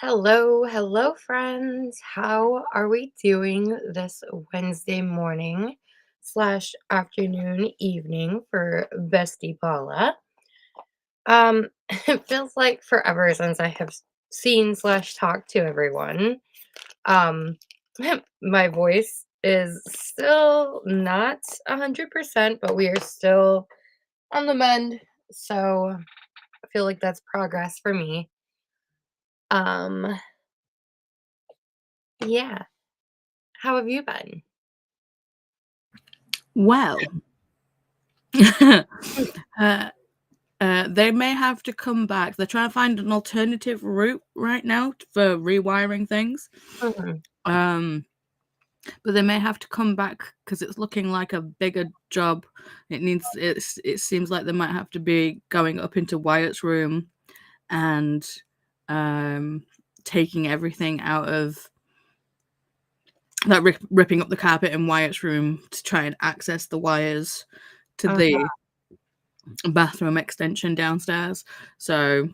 Hello, hello, friends. How are we doing this Wednesday morning slash afternoon, evening for Bestie Paula? It feels like forever since I have seen slash talked to everyone. Um, my voice is still not 100%, but we are still on the mend. So I feel like that's progress for me. Um, yeah. How have you been? Well, uh, they may have to come back. They're trying to find an alternative route right now for rewiring things. Mhm. Um, but they may have to come back because it's looking like a bigger job. It seems like they might have to be going up into Wyatt's room and um, taking everything out of like ripping up the carpet in Wyatt's room to try and access the wires to Uh-huh. the bathroom extension downstairs. So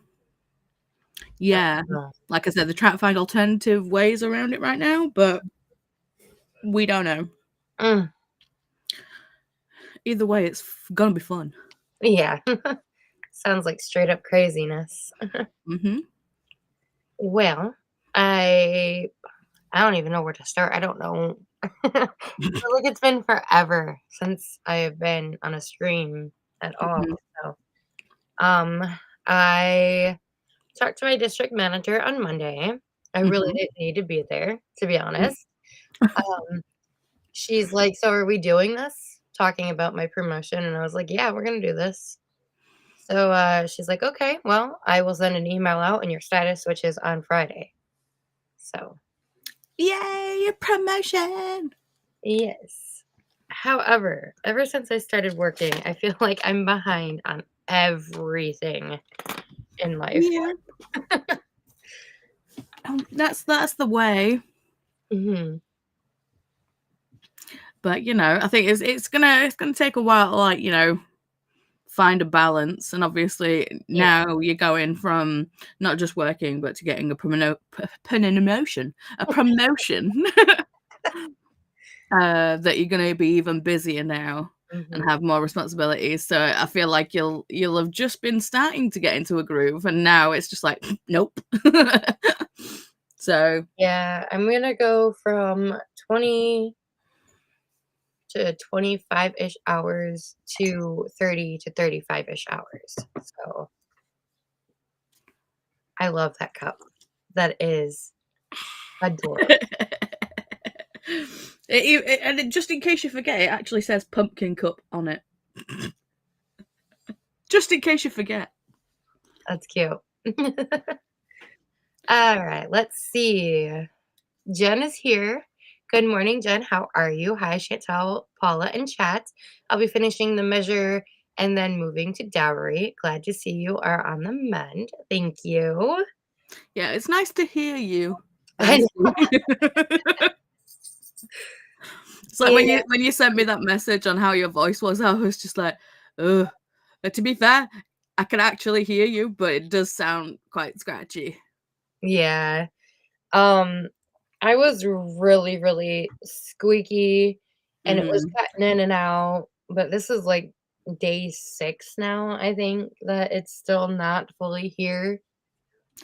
yeah, Uh-huh. like I said, they're trying to find alternative ways around it right now, but we don't know. Mm, Either way, it's gonna be fun. yeah. Sounds like straight up craziness. Hmm. Well, I I don't even know where to start. I don't know. I feel like it's been forever since I have been on a stream at all. Hmm. So, um, I talked to my district manager on Monday. I really Hmm. didn't need to be there, to be honest. Um, she's like, "So are we doing this?" Talking about my promotion, and I was like, "Yeah, we're gonna do this." So, she's like, "Okay, well, I will send an email out and your status switches on Friday." So, Yay, promotion! yes. However, ever since I started working, I feel like I'm behind on everything in life. Yeah, that's the way. Mhm. But I think it's gonna take a while to find a balance. And obviously Yeah. now you're going from not just working but to getting a promotion. That you're gonna be even busier now and Mhm. have more responsibilities. So I feel like you'll have just been starting to get into a groove, and now it's just like nope. So Yeah, I'm gonna go from 20 to 25-ish hours to 30 to 35-ish hours. So, I love that cup. That is adorable. just in case you forget, it actually says pumpkin cup on it. Just in case you forget. That's cute. Alright, let's see. Jen is here. Good morning, Jen. How are you? Hi, Chantel, Paula, and chat. I'll be finishing the measure and then moving to Dowry. Glad to see you are on the mend. Thank you. Yeah, it's nice to hear you, I know. Bestie. It's like Yeah. when you sent me that message on how your voice was, I was just like, ugh. To be fair, I can actually hear you, but it does sound quite scratchy. Yeah. Um, I was really, really squeaky and it was Mm. cutting in and out, but this is like day 6 now, I think, that it's still not fully here.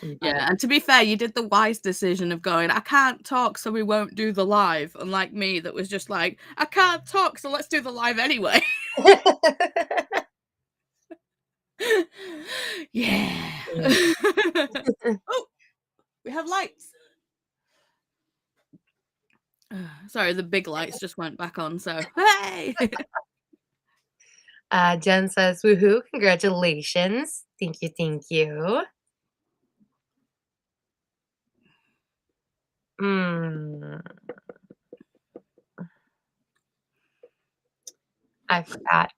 But Yeah, and to be fair, you did the wise decision of going, I can't talk, so we won't do the live. Unlike me, that was just like, I can't talk, so let's do the live anyway. Yeah. yeah. Oh, we have lights. Sorry, the big lights just went back on, so hey. Jen says, "Woohoo, congratulations." Thank you, thank you. Mm, I forgot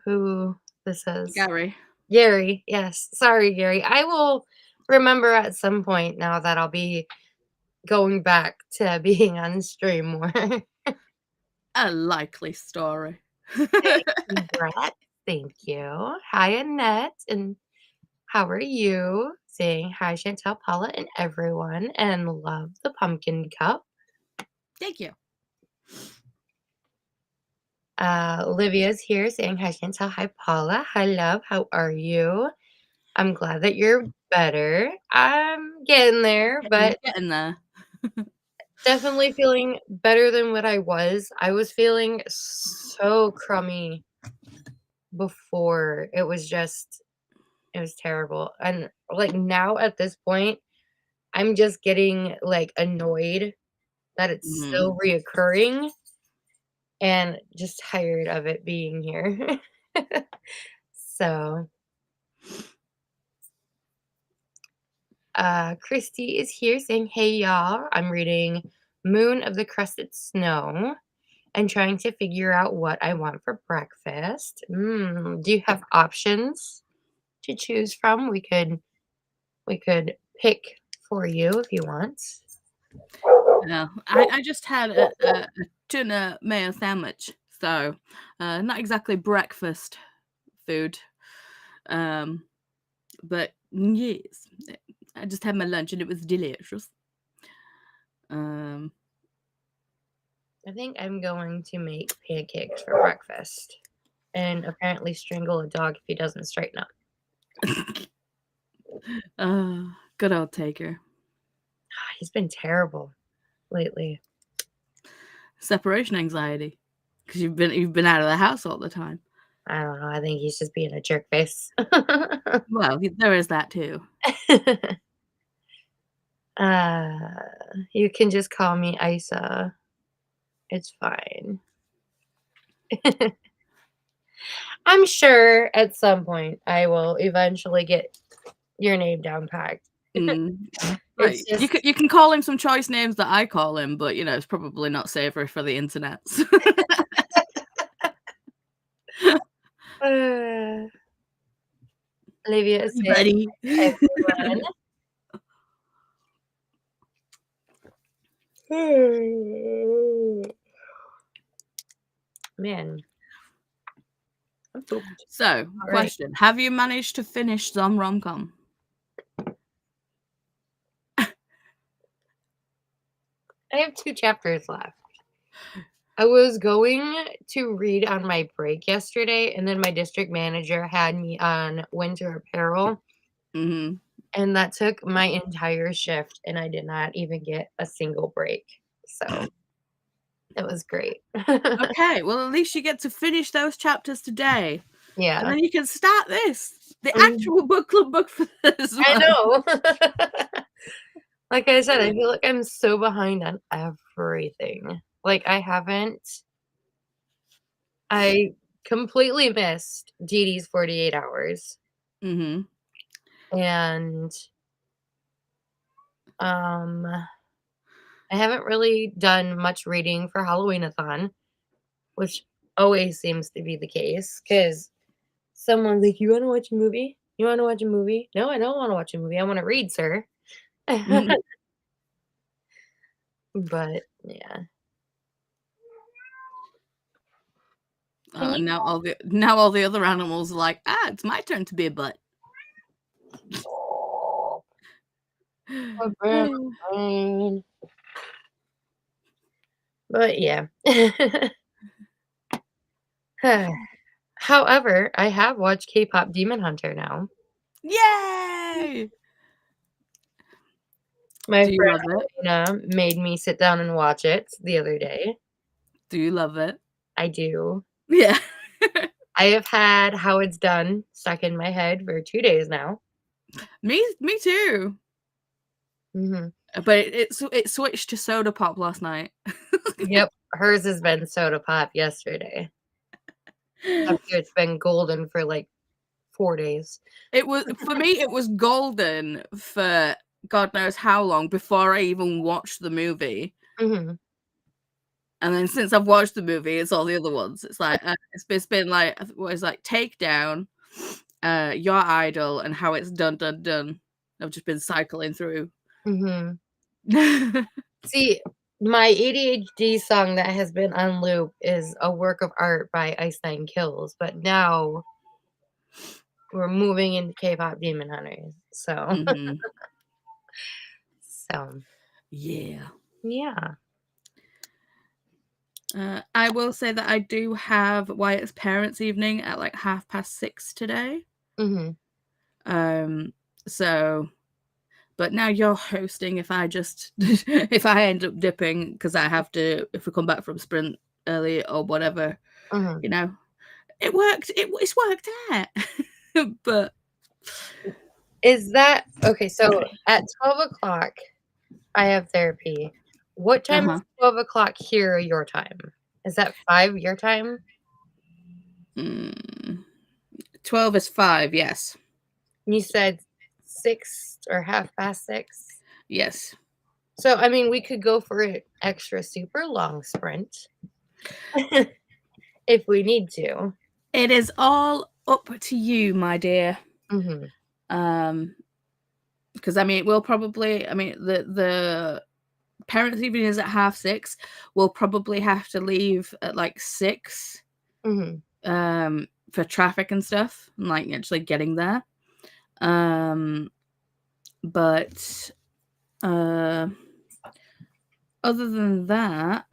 who this is. Gary. Gary, yes. Sorry, Gary. I will remember at some point now that I'll be going back to being on stream more. A likely story. Hey, congrats. Thank you. Hi, Annette, and how are you? saying hi, Chantel, Paula, and everyone, and love the pumpkin cup. Thank you. Olivia's here saying hi, Chantel. Hi, Paula. Hi, love. How are you? I'm glad that you're better. I'm getting there, but Getting there. definitely feeling better than what I was. I was feeling so crummy before. It was terrible. And like now at this point, I'm just getting like annoyed that it's Mhm. still reoccurring and just tired of it being here. So, Christy is here saying, "Hey y'all, I'm reading Moon of the Crusted Snow and trying to figure out what I want for breakfast. Do you have options to choose from? We could pick for you if you want." Yeah, I just had a tuna mayo sandwich, so not exactly breakfast food, um, but yes, I just had my lunch and it was delicious. Um, I think I'm going to make pancakes for breakfast and apparently strangle a dog if he doesn't straighten up. good old Taker. He's been terrible lately. Separation anxiety, because you've been out of the house all the time. I don't know. I think he's just being a jerk face. Well, there is that too. uh, you can just call me Isa. It's fine. I'm sure at some point I will eventually get your name down packed. Mm. It's Right, you just can call him some choice names that I call him, but, it's probably not savory for the internet. uh, Olivia is Hey, saying buddy. everyone. Man, I'm pooped. So, All right. question, have you managed to finish some rom-com? I have 2 chapters left. I was going to read on my break yesterday, and then my district manager had me on winter apparel, Mhm. and that took my entire shift, and I did not even get a single break. So, it was great. Okay, well, at least you get to finish those chapters today, and Yeah. then you can start the Mhm. actual book club book for this I month. know. Like I said, I feel like I'm so behind on everything. Like, I completely missed Dee Dee's 48 Hours, Mhm. and, um, I haven't really done much reading for Halloween-a-thon, which always seems to be the case. Because someone's like, "You wanna watch a movie? You wanna watch a movie?" "No, I don't wanna watch a movie, I wanna read, sir." Mhm. But, yeah. Can you Now all the other animals are like, "Ah, it's my turn to be a butt." But, yeah. However, I have watched K-pop Demon Hunter now. Yay! My Do you friend love it? Elena made me sit down and watch it the other day. Do you love it? I do. Yeah. I have had How It's Done stuck in my head for 2 days now. Me too. Mhm. But it switched to Soda Pop last night. Yep, hers has been Soda Pop yesterday. After it's been golden for, like, 4 days. It was for me, it was golden for God knows how long before I even watched the movie, Mhm. and then since I've watched the movie, it's all the other ones. It's like, it's been like, what is like Takedown, Your Idol, and How It's Done, Done, Done. I've just been cycling through. Mhm. See, my ADHD song that has been on loop is A Work of Art by Ice Nine Kills, but now we're moving into K-pop Demon Hunters. So, Mhm. so Yeah. yeah. I will say that I do have Wyatt's parents' evening at like 6:30 today. Mhm. Um, so, but now you're hosting. If I just, if I end up dipping because I have to, if we come back from sprint early or whatever, Mhm. you know, it worked. It's worked out. But Is that okay? So at 12 o'clock, I have therapy. What time uh-huh. is 12 o'clock here your time? Is that 5 your time? Mm, 12 is 5. Yes. You said 6 or 6:30? Yes. So, I mean, we could go for an extra super long sprint if we need to. It is all up to you, my dear. Mhm. Um, because I mean, we'll probably, I mean, the parents' evening is at 6:30. We'll probably have to leave at like 6, Mhm. for traffic and stuff, and like actually getting there. Um, but uh, other than that,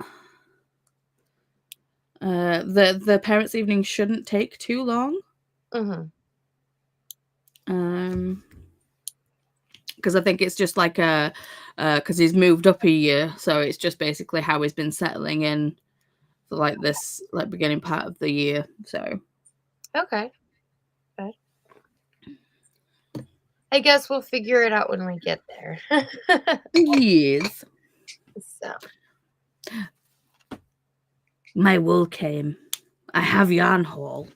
the parents' evening shouldn't take too long. Mhm. Because I think it's just like because he's moved up a year, so it's just basically how he's been settling in for like this like beginning part of the year. So Okay. Okay. I guess we'll figure it out when we get there. yes, So, my wool came. I have yarn haul.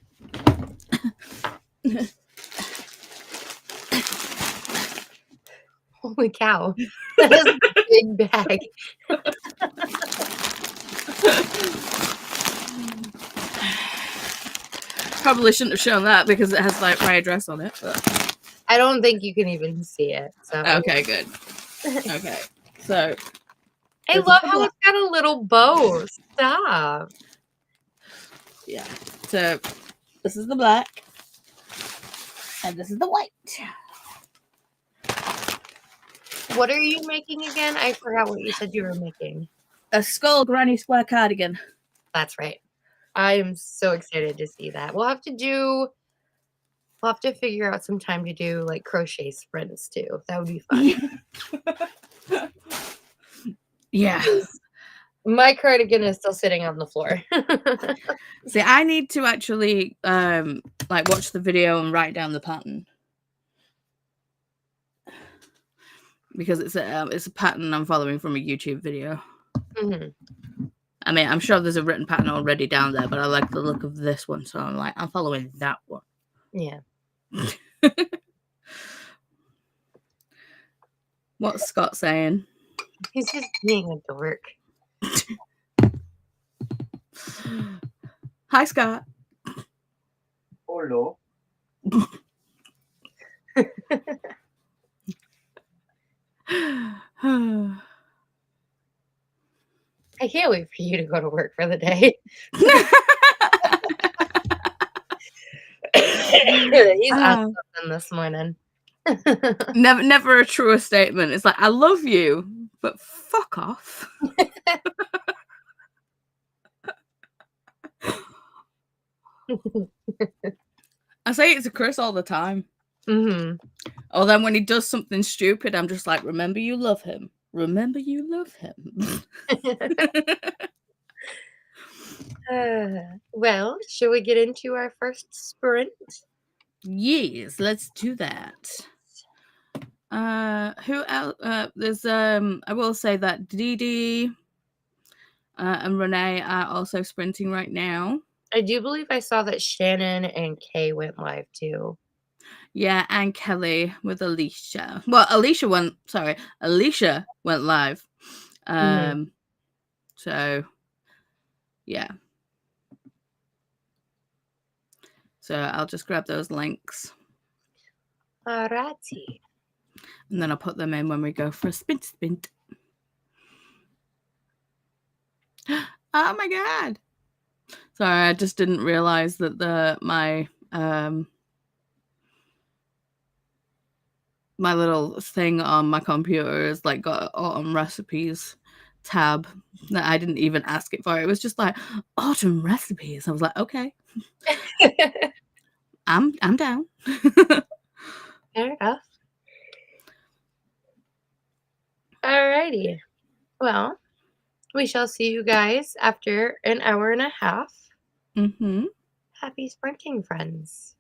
holy cow. That is a big bag. Probably shouldn't have shown that because it has like my address on it. But... I don't think you can even see it. So, Okay, good. Okay, so I this is love the how black. it's got a little bow. Stop. Yeah. So this is the black, and this is the white. What are you making again? I forgot what you said you were making. A skull granny square cardigan. That's right. I am so excited to see that. We'll have to figure out some time to do like crochet sprints too. That would be fun. Yeah. My cardigan is still sitting on the floor. See, I need to actually like watch the video and write down the pattern because it's a pattern I'm following from a YouTube video. Mhm. I mean, I'm sure there's a written pattern already down there, but I like the look of this one, so I'm like, I'm following that one. Yeah. What's Scott saying? He's just being a dork. Hi, Scott. Hello. I can't wait for you to go to work for the day. He's on uh, something this morning. never a truer statement. It's like, I love you, but fuck off. I say it to Chris all the time. Mhm. Or then when he does something stupid, I'm just like, remember you love him. Remember you love him. Well, should we get into our first sprint? Yes, let's do that. Who else? There's I will say that Dee Dee and Renee are also sprinting right now. I do believe I saw that Shannon and Kay went live too. Yeah, and Kelly with Alicia. Well, Alicia went live. Mhm. So yeah. So I'll just grab those links Alrighty. and then I'll put them in when we go for a sprint. Oh my god. Sorry, I just didn't realize that my my little thing on my computer is like got an autumn recipes tab that I didn't even ask it for. It was just like autumn recipes. I was like, okay, I'm down. Fair enough. Alrighty. Well, we shall see you guys after an hour and a half. Mm-hmm. Happy sprinting, friends.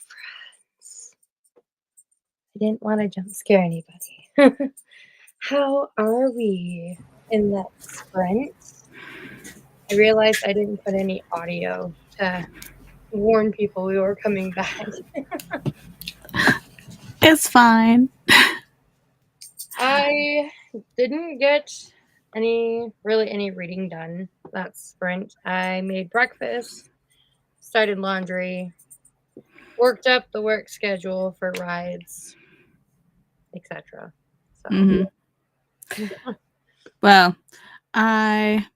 friends. I didn't want to jump scare anybody. How are we in that sprint? I realized I didn't put any audio to warn people we were coming back. It's fine. I didn't get any reading done that sprint. I made breakfast, started laundry, worked up the work schedule for rides, etc. So, Mm-hmm. Well, I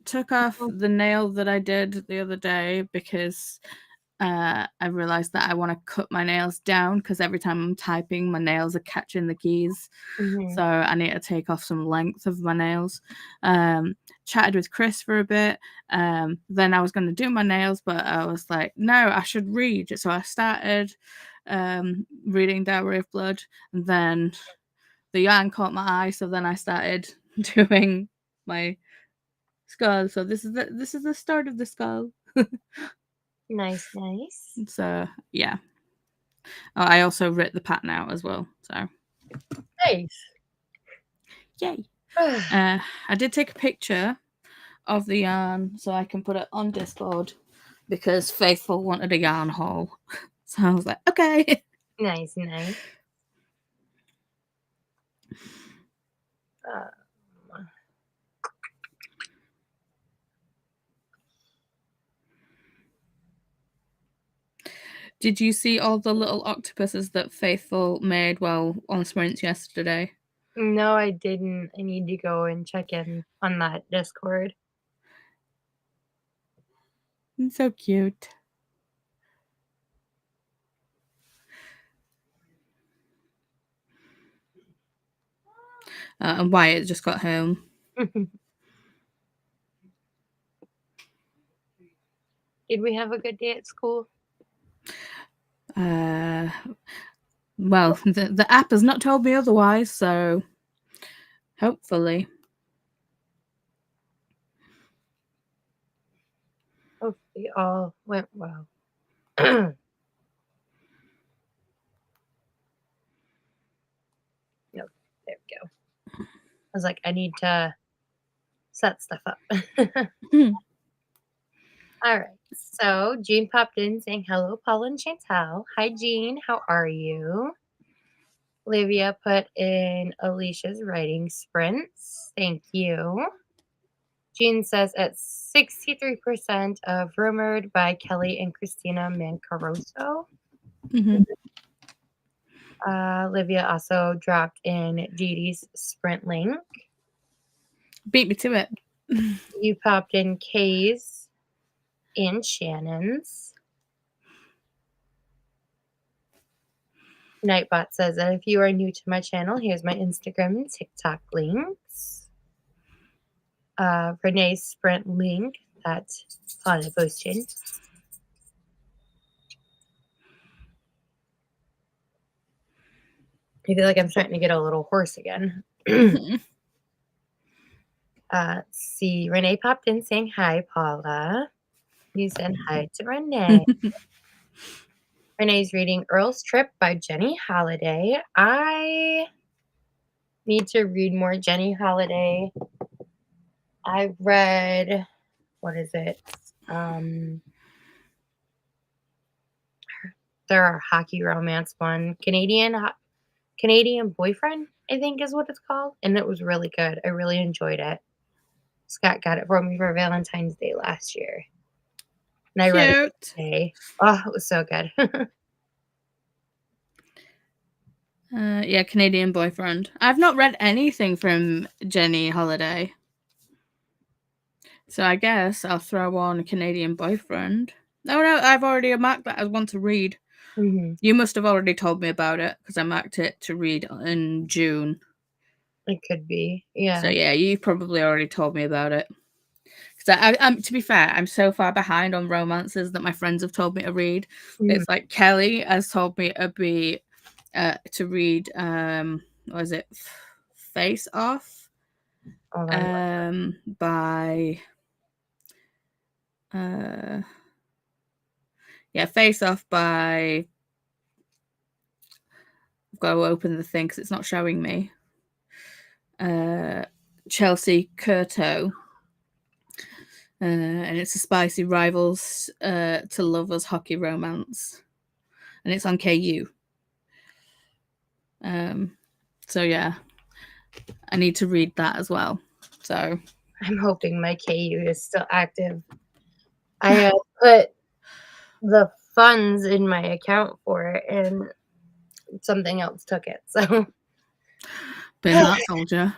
took off the nail that I did the other day because I realized that I want to cut my nails down because every time I'm typing, my nails are catching the keys. So I need to take off some length of my nails. Chatted with Chris for a bit. Then I was going to do my nails, but I was like, no, I should read. So I started reading Dowry of Blood, and then the yarn caught my eye. So then I started doing my skull. So this is the start of the skull. nice. So yeah. Oh, I also writ the pattern out as well. So Nice. yay. I did take a picture of the yarn so I can put it on Discord because Faithful wanted a yarn haul. So I was like, okay. Nice. Did you see all the little octopuses that Faithful made while on sprints yesterday? No, I didn't. I need to go and check in on that Discord. It's so cute. And Wyatt just got home. Did we have a good day at school? Well, the app has not told me otherwise, so hopefully. Hopefully all went well. Nope, there we go. I was like, I need to set stuff up. All right. So Jean popped in saying hello, Paul and Chantel. Hi, Jean. How are you? Olivia put in Alicia's writing sprints. Thank you. Jean says it's 63% of Rumored by Kelly and Christina Mancaroso. Mm-hmm. Olivia also dropped in Dee Dee's sprint link. Beat me to it. You popped in Kay's and Shannon's. Nightbot says that if you are new to my channel, here's my Instagram and TikTok links. Renee's sprint link that Paula posted. I feel like I'm starting to get a little hoarse again. See, Renee popped in saying hi, Paula. You said hi to Renee. Renee's reading Earl's Trip by Jenny Holiday. I need to read more Jenny Holiday. I read, what is it? Their hockey romance one, Canadian Boyfriend, I think is what it's called, and it was really good. I really enjoyed it. Scott got it for me for Valentine's Day last year, and I read it today. Oh, it was so good. Yeah, Canadian Boyfriend. I've not read anything from Jenny Holiday. So I guess I'll throw on Canadian Boyfriend. Oh no, I've already marked that as one to read. Mm-hmm. You must have already told me about it because I marked it to read in June. It could be, yeah. So yeah, you probably already told me about it. Because to be fair, I'm so far behind on romances that my friends have told me to read. Mm-hmm. It's like Kelly has told me to read what is it, Face Off, by Yeah, Face Off by... I've got to open the thing because it's not showing me. Chelsea Curto. And it's a spicy rivals to lovers hockey romance. And it's on KU. So yeah, I need to read that as well. So I'm hoping my KU is still active. I had put the funds in my account for it, and something else took it. So been that soldier.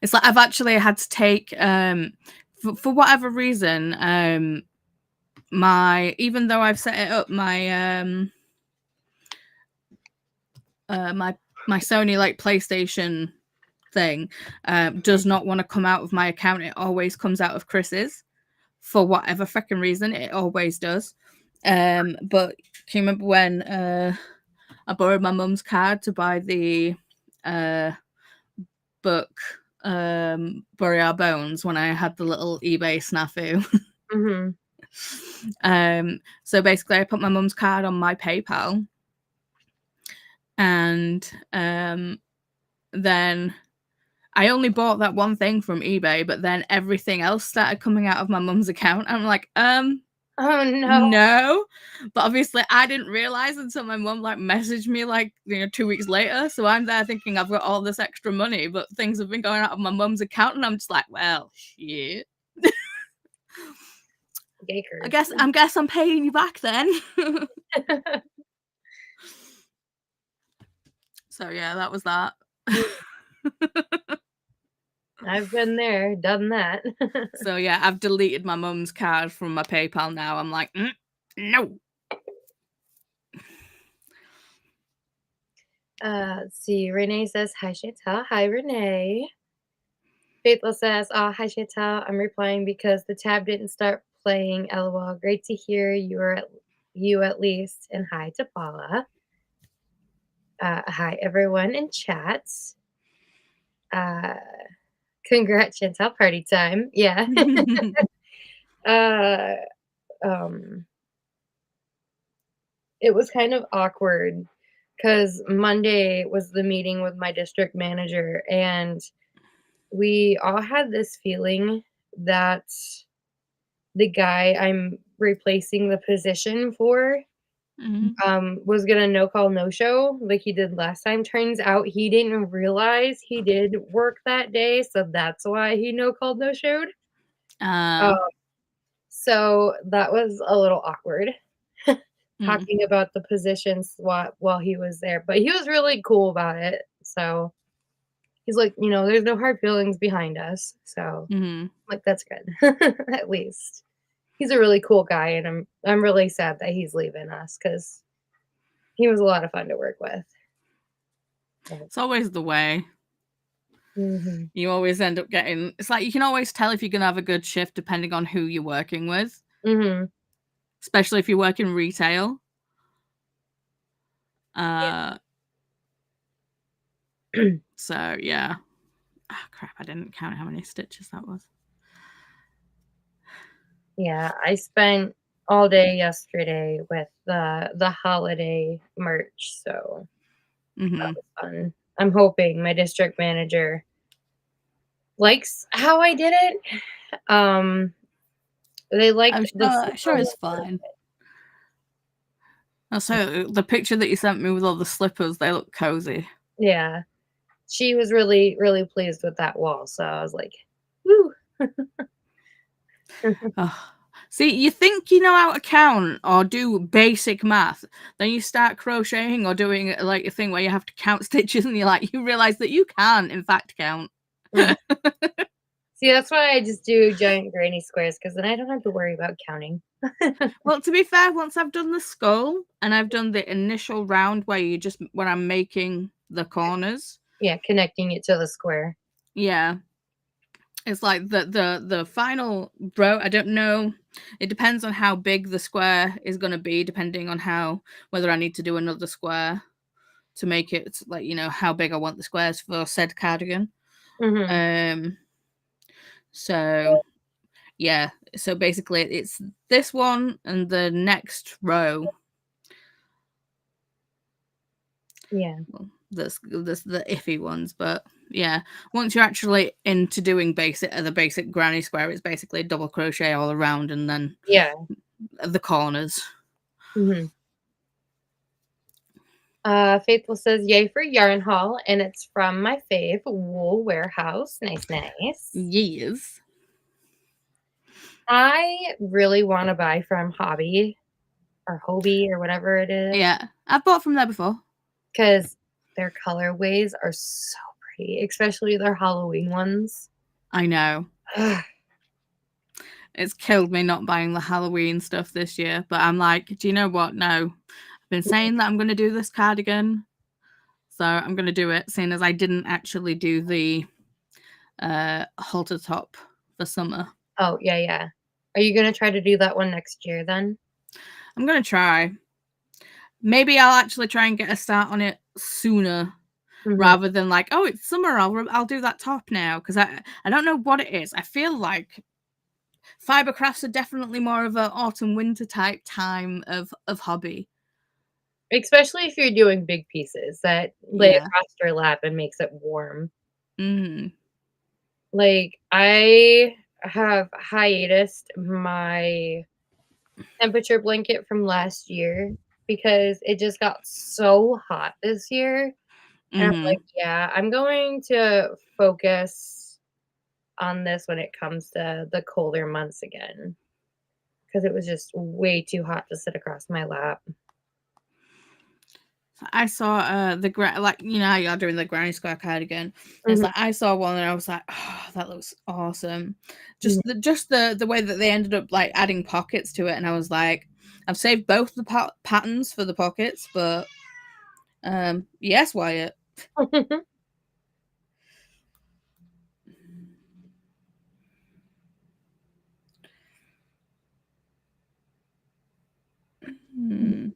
It's like I've actually had to take for whatever reason my, even though I've set it up, my my Sony like PlayStation thing does not want to come out of my account. It always comes out of Chris's for whatever freaking reason. It always does. But can you remember when I borrowed my mum's card to buy the book Bury Our Bones when I had the little eBay snafu? So basically I put my mum's card on my PayPal, and then I only bought that one thing from eBay, but then everything else started coming out of my mum's account. I'm like, oh no. No. But obviously I didn't realize until my mum like messaged me like 2 weeks later. So I'm there thinking I've got all this extra money, but things have been going out of my mum's account, and I'm just like, well, shit. I guess I'm paying you back then. So yeah, that was that. I've been there, done that. So yeah, I've deleted my mum's card from my PayPal now. I'm like, no. Let's see. Renee says, hi, Chantal. Hi, Renee. Faithless says, oh, hi, Chantal. I'm replying because the tab didn't start playing. LOL. Great to hear you at least. And hi to Paula. Hi, everyone in chat. Congrats, Chantal. Party time. Yeah. It was kind of awkward because Monday was the meeting with my district manager, and we all had this feeling that the guy I'm replacing the position for was gonna no call, no show like he did last time. Turns out he didn't realize he did work that day, so that's why he no called, no showed. So that was a little awkward. Talking about the positions while he was there, but he was really cool about it. So he's like, there's no hard feelings behind us. So like, that's good. At least he's a really cool guy, and I'm really sad that he's leaving us because he was a lot of fun to work with. It's always the way. You always end up getting, it's like you can always tell if you're gonna have a good shift depending on who you're working with, especially if you work in retail. So yeah. Oh crap, I didn't count how many stitches that was. Yeah, I spent all day yesterday with the holiday merch, so that was fun. I'm hoping my district manager likes how I did it. They liked I'm sure it's fine. So the picture that you sent me with all the slippers, they look cozy. Yeah. She was really, really pleased with that wall, so I was like, woo. See, you think you know how to count or do basic math, then you start crocheting or doing like a thing where you have to count stitches, and you realize that you can in fact count. See, that's why I just do giant granny squares, because then I don't have to worry about counting. Well, to be fair, once I've done the skull and I've done the initial round where when I'm making the corners. Yeah, connecting it to the square. Yeah. It's like the final row, I don't know. It depends on how big the square is going to be, depending on whether I need to do another square to make it like, how big I want the squares for said cardigan. So Yeah. So basically, it's this one and the next row. Yeah. Well, that's the iffy ones, but yeah, once you're actually into doing the basic granny square, it's basically a double crochet all around and then Yeah. the corners. Hmm. Faithful says, "Yay for yarn haul," and it's from my fave, Wool Warehouse. Nice, nice. Yes. I really want to buy from Hobby or Hobie or whatever it is Yeah, I've bought from there before. because their colorways are so pretty, especially their Halloween ones. I know. Ugh. It's killed me not buying the Halloween stuff this year, but I'm like, do you know what? No. I've been saying that I'm going to do this cardigan, so I'm going to do it, seeing as I didn't actually do the halter top for summer. Oh, yeah, yeah. Are you going to try to do that one next year then? I'm going to try. Maybe I'll actually try and get a start on it sooner Mhm. rather than like, oh, it's summer, I'll do that top now, because I don't know what it is. I feel like fiber crafts are definitely more of an autumn winter type time of hobby. Especially if you're doing big pieces that lay Yeah. across your lap and makes it warm. Mm. Like, I have hiatused my temperature blanket from last year because it just got so hot this year, and I'm like, Mhm. "Yeah, I'm going to focus on this when it comes to the colder months again," because it was just way too hot to sit across my lap. I saw like, you know how you're doing the granny square cardigan. It's Mhm, like I saw one and I was like, oh, that looks awesome. mhm. Just the way that they ended up like adding pockets to it, and I was like, I've saved both the patterns for the pockets, but yes, Wyatt. Hmm.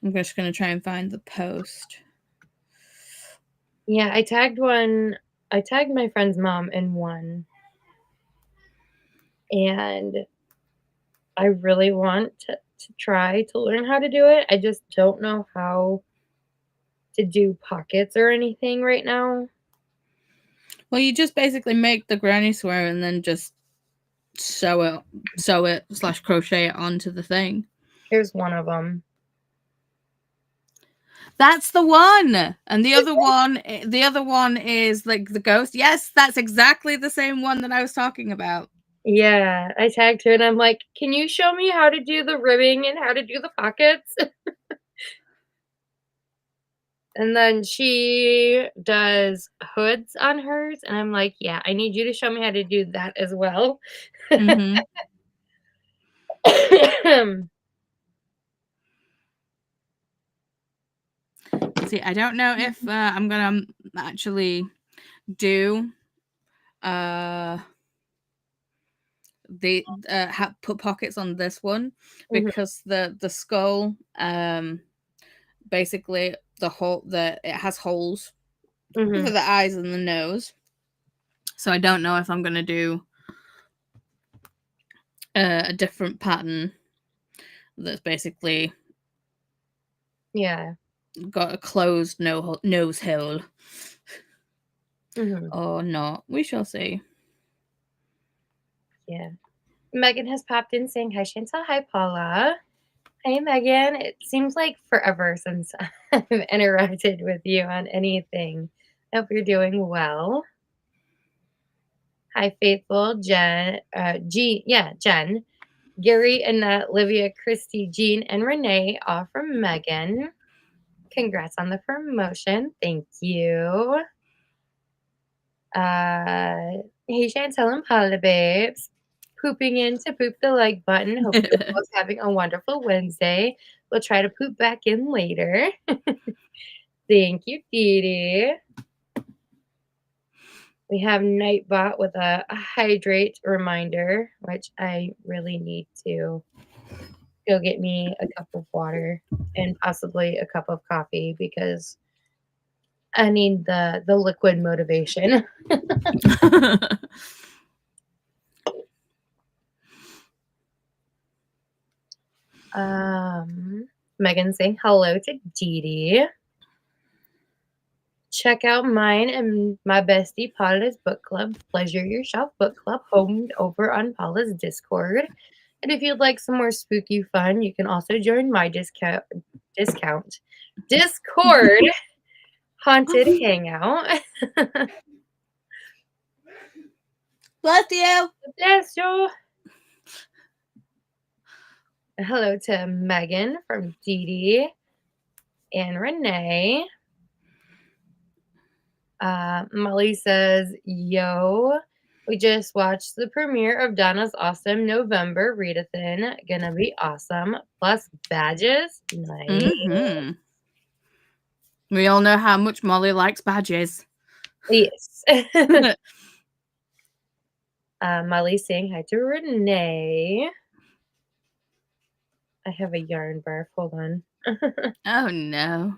I'm just gonna try and find the post. Yeah, I tagged my friend's mom in one, and I really want to try to learn how to do it. I just don't know how to do pockets or anything right now. Well, you just basically make the granny square and then just sew it slash crochet it onto the thing. Here's one of them. That's the one. And the other one is like the ghost. Yes, that's exactly the same one that I was talking about. Yeah, I tagged her and I'm like, "Can you show me how to do the ribbing and how to do the pockets?" And then she does hoods on hers, and I'm like, "Yeah, I need you to show me how to do that as well." Mhm. See, I don't know if I'm gonna actually do uh put pockets on this one, Mhm, because the skull basically it has holes for mhm. the eyes and the nose. So I don't know if I'm gonna do a different pattern that's basically Yeah. got a closed nose hole Mhm. or not. We shall see. Yeah. Megan has popped in saying, "Hi, Chantal. Hi, Paula." Hey, Megan. It seems like forever since I've interacted with you on anything. I hope you're doing well. Hi, Faithful, Jen, Jean, yeah, Jen, Gary, Annette, Livia, Christy, Jean, and Renee, all from Megan. Congrats on the promotion. Thank you. Hey, Chantel and Paula babes. Pooping in to poop the like button. Hope you're both having a wonderful Wednesday. We'll try to poop back in later. Thank you, Dee Dee. We have Nightbot with a hydrate reminder, which I really need to go get me a cup of water and possibly a cup of coffee because I need the liquid motivation. Megan saying hello to Dee Dee. Check out mine and my bestie Paula's book club, Pleasure Yourself Book Club, homed over on Paula's Discord. And if you'd like some more spooky fun, you can also join my Discord haunted hangout. Bless you. Bless you. Hello to Megan from Dee Dee and Renee. Molly says, yo, we just watched the premiere of Donna's awesome November readathon. Gonna be awesome. Plus badges. Nice. Mm-hmm. We all know how much Molly likes badges. Yes. Molly saying hi to Renee. I have a yarn barf. Hold on. Oh, no.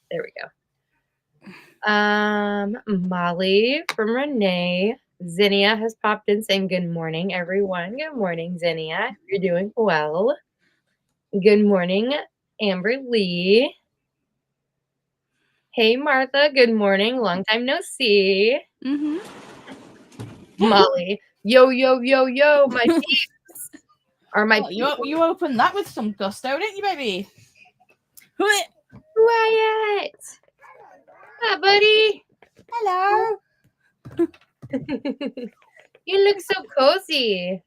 There we go. Molly from Renee. Zinnia has popped in saying good morning, everyone. Good morning, Zinnia. You're doing well. Good morning, Amber Lee. Hey, Martha. Good morning. Long time no see. Mm-hmm. Molly. Yo, yo, yo, yo, my peeps. Or my Oh, you opened that with some gusto, didn't you, baby? Wyatt. Hi, buddy. Hello. You look so cozy.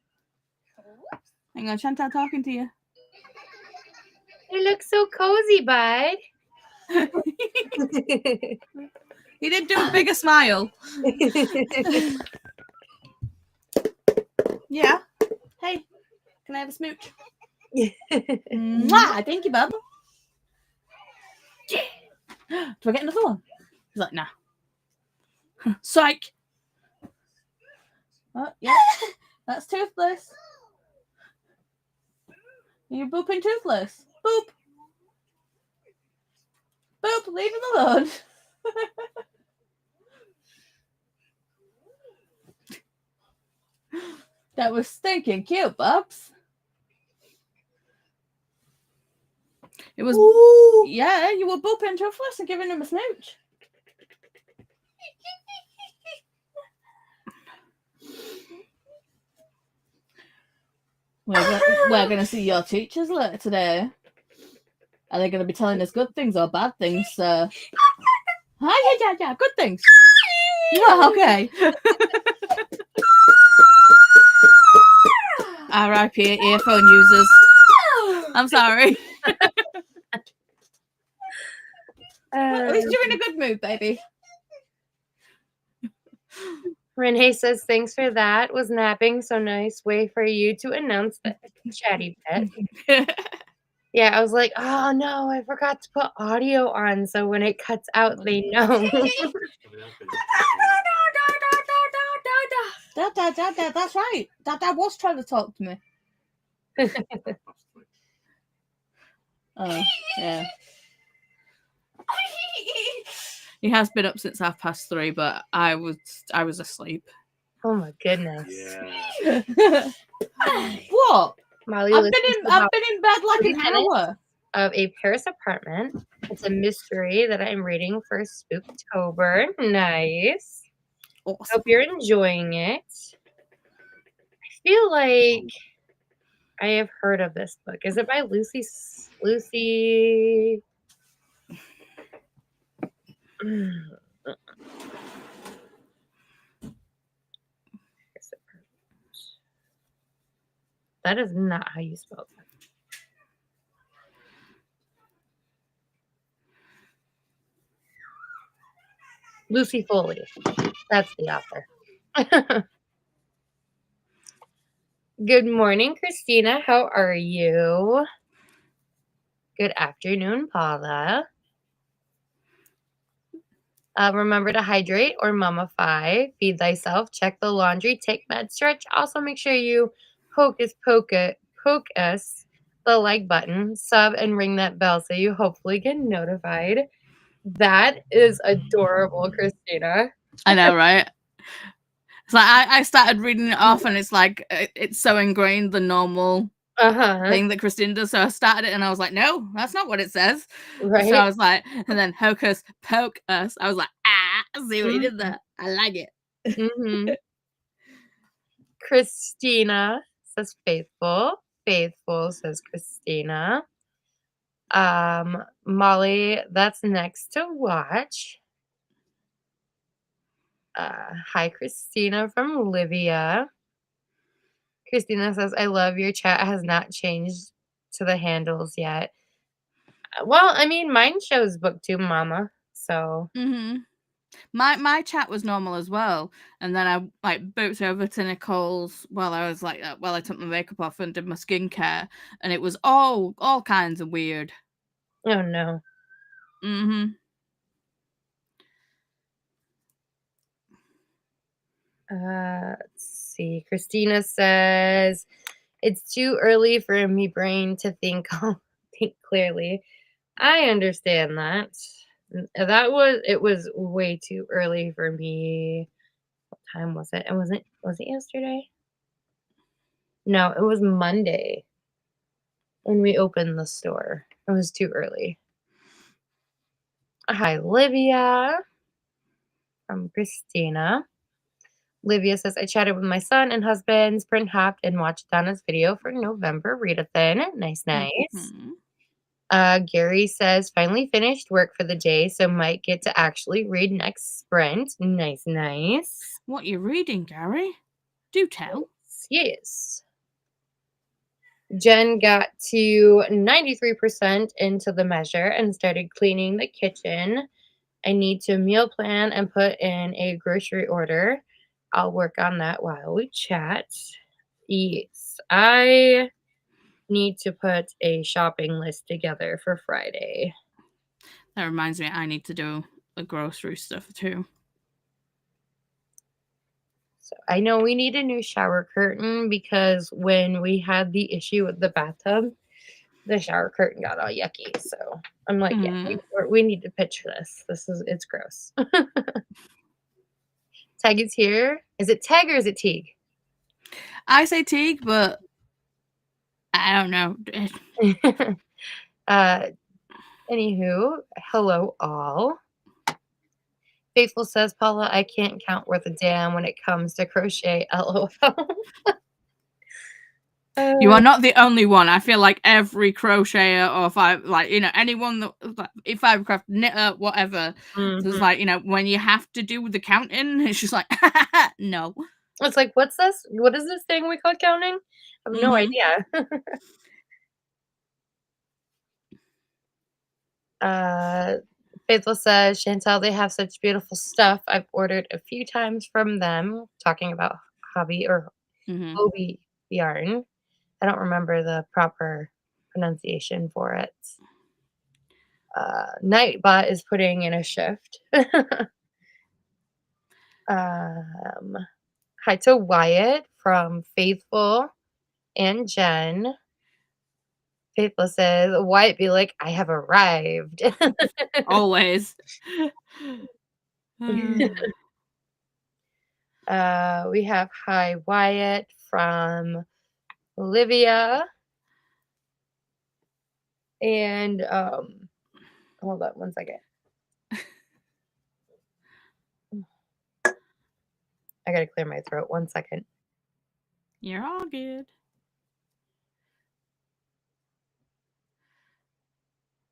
Hang on, Chantal talking to you. You look so cozy, bud. He did do a bigger smile. Yeah. Hey, can I have a smooch? Mwah, thank you, bub. Do I get another one? He's like, nah. Psych. Oh, yeah. That's Toothless. You're booping Toothless. Boop. Boop, leave him alone. That was stinking cute, Bubs. It was, ooh. Yeah, you were booping Toothless and giving him a smooch. We're going to see your teachers later today. Are they going to be telling us good things or bad things? Yeah, good things. Yeah, okay. R.I.P. earphone users. I'm sorry. At least you're in a good mood, baby. Renee says, thanks for that. Was napping so nice way for you to announce the chatty pet. Yeah, I was like, oh no, I forgot to put audio on so when it cuts out, they know. Dad, that's right. Dad was trying to talk to me. Oh, yeah. He has been up since 3:30, but I was asleep. Oh my goodness. Yeah. What? Molly, I've been in bed like an hour. Of a Paris apartment. It's a mystery that I'm reading for Spooktober. Nice. Awesome. Hope you're enjoying it. I feel like I have heard of this book. Is it by Lucy? That is not how you spell that. Lucy Foley. That's the author. Good morning, Christina. How are you? Good afternoon, Paula. Remember to hydrate or mummify. Feed thyself. Check the laundry. Take med stretch. Also, make sure you poke us the like button, sub, and ring that bell so you hopefully get notified. That is adorable, Christina. I know, right? So I started reading it off, and it's like it's so ingrained the normal Uh-huh. thing that Christine does. So I started it, and I was like, no, that's not what it says. So I Right? was like, and then hocus pocus. I was like, I see what he did Mhm. there. I like it. Mhm. Christina says faithful. Faithful says Christina. Molly, that's next to watch. Hi, Christina from Olivia. Christina says, I love your chat has not changed to the handles yet. Well, I mean, mine shows booktube mama. So, Mm-hmm. My chat was normal as well, and then I like booped over to Nicole's while I was like while I took my makeup off and did my skincare, and it was all kinds of weird. oh no. Mm-hmm. Let's see. Christina says, it's too early for me brain to think think clearly. I understand that. It was way too early for me. What time was it? And was it yesterday? No, it was Monday when we opened the store. It was too early. Hi, Livia from Christina. Livia says, I chatted with my son and husband's print hacked and watched Donna's video for November readathon. Nice, nice. Mm-hmm. Gary says, finally finished work for the day, so might get to actually read next sprint. Nice, nice. What you reading, Gary? Do tell. Yes. Jen got to 93% into the measure and started cleaning the kitchen. I need to meal plan and put in a grocery order. I'll work on that while we chat. Yes, I need to put a shopping list together for Friday. That reminds me, I need to do the grocery stuff too. So I know we need a new shower curtain because when we had the issue with the bathtub, the shower curtain got all yucky. So I'm like, yeah, Mm. we need to pitch this. It's gross. Tag is here. Is it Tag or is it Teague? I say Teague, but I don't know. uh, anywho, hello all. Faithful says, Paula, I can't count worth a damn when it comes to crochet. LOL. You are not the only one. I feel like every crocheter or anyone that if I craft knitter, whatever. There's mhm. like, when you have to do the counting, it's just like no. It's like, what's this? What is this thing we call counting? I have no Mm-hmm. idea. Faithful says, Chantel, they have such beautiful stuff. I've ordered a few times from them, talking about hobby or Mm-hmm. hobby yarn. I don't remember the proper pronunciation for it. Nightbot is putting in a shift. Hi to Wyatt from Faithful and Jen. Faithful says, Wyatt be like, I have arrived. Always. We have Hi Wyatt from Olivia. And hold on one second. I gotta clear my throat. 1 second. You're all good.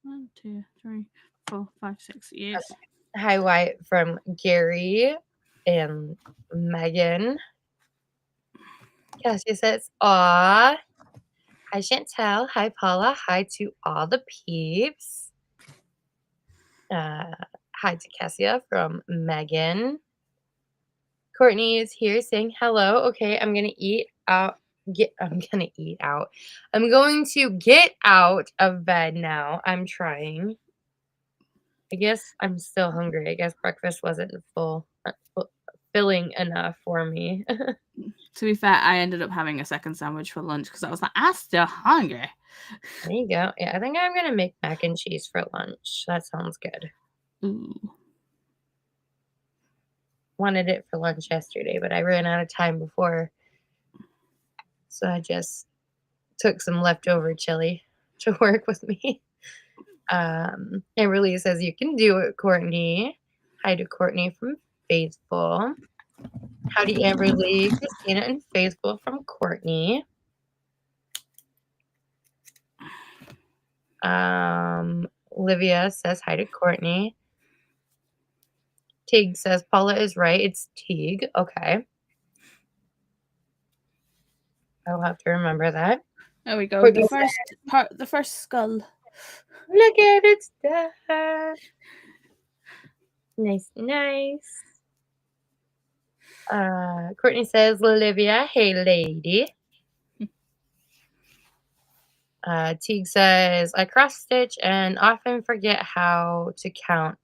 1, 2, 3, 4, 5, 6 years. Okay. Hi Wyatt from Gary and Megan. Cassie says, aw. Hi Chantel. Hi Paula. Hi to all the peeps. Hi to Cassia from Megan. Courtney is here saying hello. Okay, I'm gonna eat out. I'm gonna eat out. I'm going to get out of bed now. I'm trying. I guess I'm still hungry. I guess breakfast wasn't filling enough for me. To be fair, I ended up having a second sandwich for lunch because I was like, I'm still hungry. There you go. Yeah, I think I'm gonna make mac and cheese for lunch. That sounds good. Ooh. wanted it for lunch yesterday, but I ran out of time before. So I just took some leftover chili to work with me. Amberly says, "You can do it, Courtney." Hi to Courtney from Faithful. Howdy, Amberly, Christina, and Faithful from Courtney. Olivia says hi to Courtney. Teague says Paula is right. It's Teague. Okay. I'll have to remember that. There we go. Courtney The first skull. Look at it, stuff. Nice, nice. Courtney says, Olivia, hey lady. Teague says, I cross stitch and often forget how to count.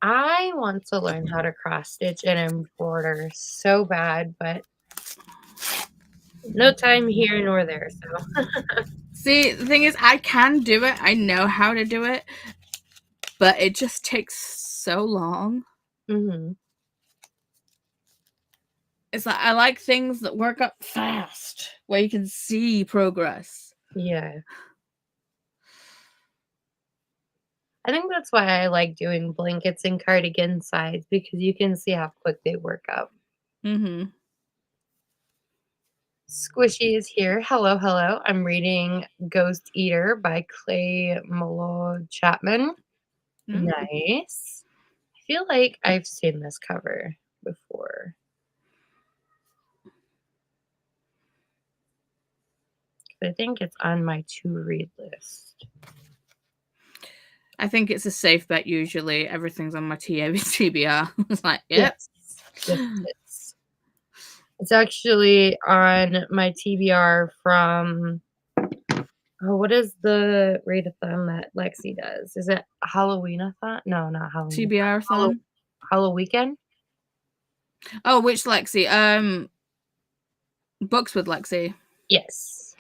I want to learn how to cross stitch and embroider so bad, but no time here nor there. So See, the thing is, I can do it. I know how to do it, but it just takes so long. It's like I like things that work up fast, where you can see progress. Yeah. I think that's why I like doing blankets and cardigan sides, because you can see how quick they work up. Squishy is here. Hello, hello. I'm reading Ghost Eater by Clay Malo Chapman. Nice. I feel like I've seen this cover before. I think it's on my to-read list. I think it's a safe bet usually. Everything's on my TBR. It's like, yep. Yes. It's actually on my TBR from, what is the readathon that Lexi does? Is it Halloween-a-thon? No, not Halloween. TBR-a-thon? Halloween? Oh, which Lexi? Books with Lexi. Yes.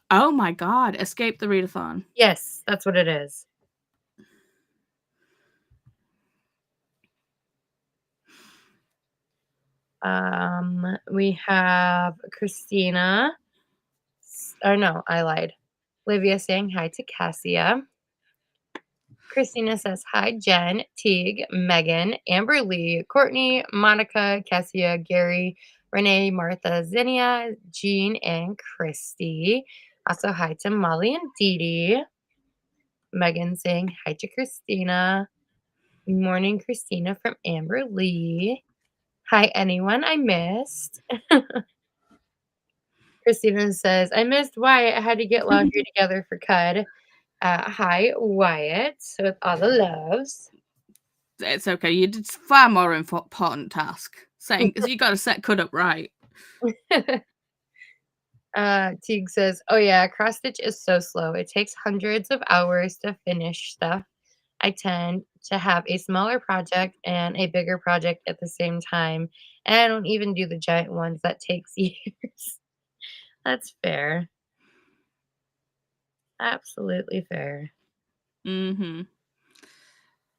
Oh my god, Escape the Readathon. Yes, that's what it is. We have Christina. Or no, I lied. Livia saying hi to Cassia. Christina says hi, Jen, Teague, Megan, Amber Lee, Courtney, Monica, Cassia, Gary, Renee, Martha, Zinnia, Jean, and Christy. Also hi to Molly and Dee Dee. Megan saying hi to Christina. Morning, Christina from Amber Lee. Hi, anyone I missed. Christina says, I missed Wyatt. I had to get laundry together for Cud. Hi, Wyatt, with all the loves. It's okay. You did far more important task. Saying, because you got to set Cud up right. Teague says, oh yeah, cross stitch is so slow. It takes hundreds of hours to finish stuff. I tend to have a smaller project and a bigger project at the same time. And I don't even do the giant ones. That takes years. That's fair. Absolutely fair.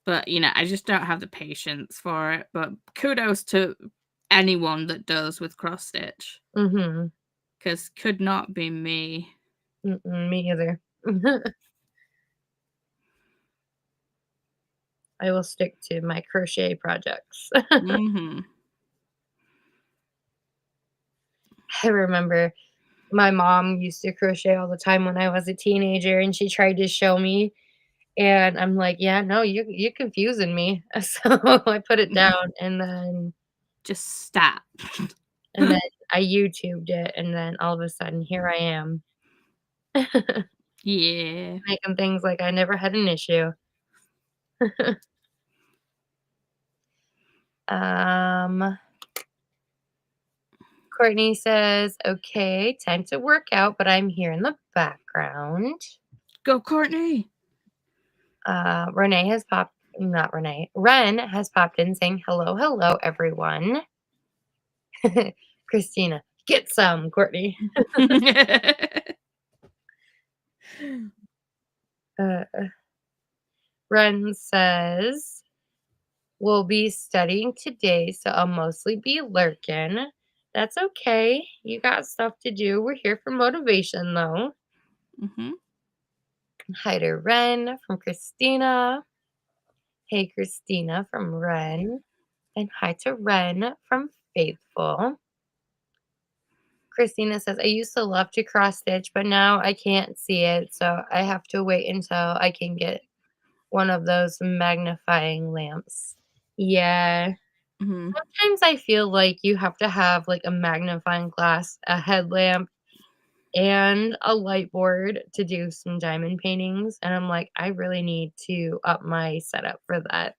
But, I just don't have the patience for it. But kudos to anyone that does with cross stitch. Because could not be me. Me either. I will stick to my crochet projects. I remember my mom used to crochet all the time when I was a teenager, and she tried to show me, and I'm like, yeah, no, you're confusing me. So I put it down, and then just stop. And then I YouTubed it, and then all of a sudden, here I am. Yeah. Making things like I never had an issue. Courtney says, okay, time to work out, but I'm here in the background. Go, Courtney. Ren has popped in saying, hello, everyone. Christina, get some, Courtney. Ren says, will be studying today, so I'll mostly be lurking. That's okay. You got stuff to do. We're here for motivation, though. Mm-hmm. Hi to Ren from Christina. Hey, Christina from Ren. And hi to Ren from Faithful. Christina says, I used to love to cross stitch, but now I can't see it, so I have to wait until I can get one of those magnifying lamps. Yeah. Mm-hmm. Sometimes I feel like you have to have like a magnifying glass, a headlamp, and a light board to do some diamond paintings. And I'm like, I really need to up my setup for that.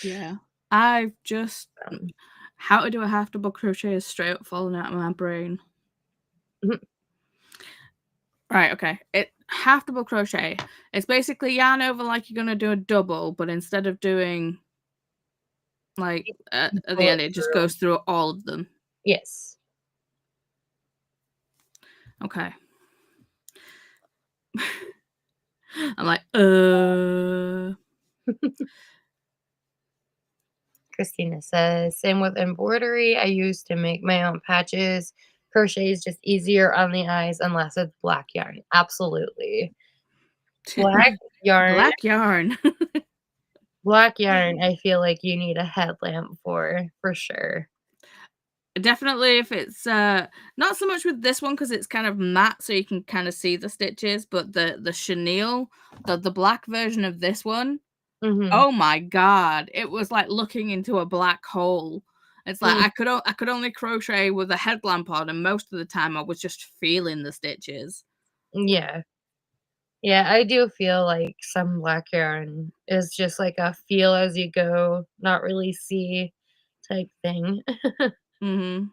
Yeah. I've just Um, how to do a half double crochet is straight up falling out of my brain. Right, okay. It half double crochet. It's basically yarn over like you're gonna do a double, but instead of doing like at the pull it end, it just through. goes through all of them. Yes. Okay. I'm like, Christina says, same with embroidery. I used to make my own patches. Crochet is just easier on the eyes unless it's black yarn. Absolutely. Black yarn, black yarn. black yarn, I feel like you need a headlamp for sure. Definitely if it's not so much with this one because it's kind of matte so you can kind of see the stitches, but the chenille, the black version of this one, Mhm. oh my god, it was like looking into a black hole. It's like Mm, I could only crochet with a headlamp on, and most of the time I was just feeling the stitches. yeah. Yeah, I do feel like some black yarn is just like a feel as you go, not really see type thing. Mhm.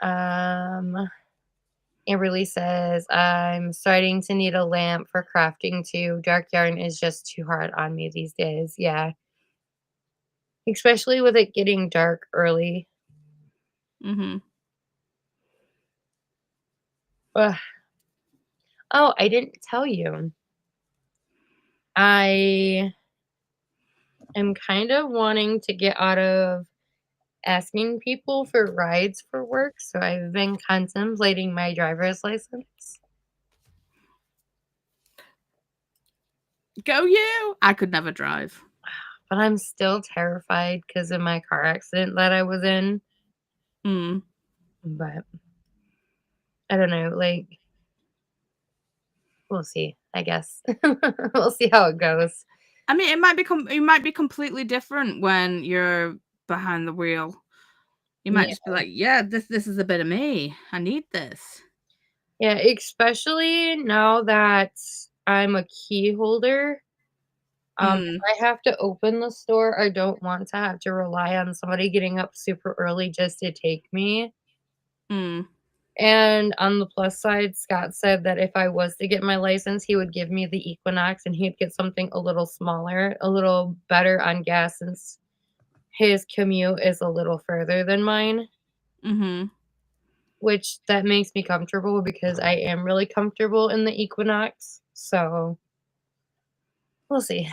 Um, Amberly says, I'm starting to need a lamp for crafting too. Dark yarn is just too hard on me these days. Yeah. Especially with it getting dark early. Mhm. Ugh. Oh, I didn't tell you. I am kind of wanting to get out of asking people for rides for work, so I've been contemplating my driver's license. Go you. I could never drive. But I'm still terrified because of my car accident that I was in. Mm. But I don't know, like, we'll see, I guess. We'll see how it goes. I mean, it might be completely different when you're behind the wheel. You might Yeah. just be like, "Yeah, this is a bit of me. I need this." Yeah, especially now that I'm a key holder. Mm. If I have to open the store, I don't want to have to rely on somebody getting up super early just to take me. Mm. And on the plus side, Scott said that if I was to get my license, he would give me the Equinox and he'd get something a little smaller, a little better on gas since his commute is a little further than mine, Mhm. which that makes me comfortable because I am really comfortable in the Equinox. So we'll see.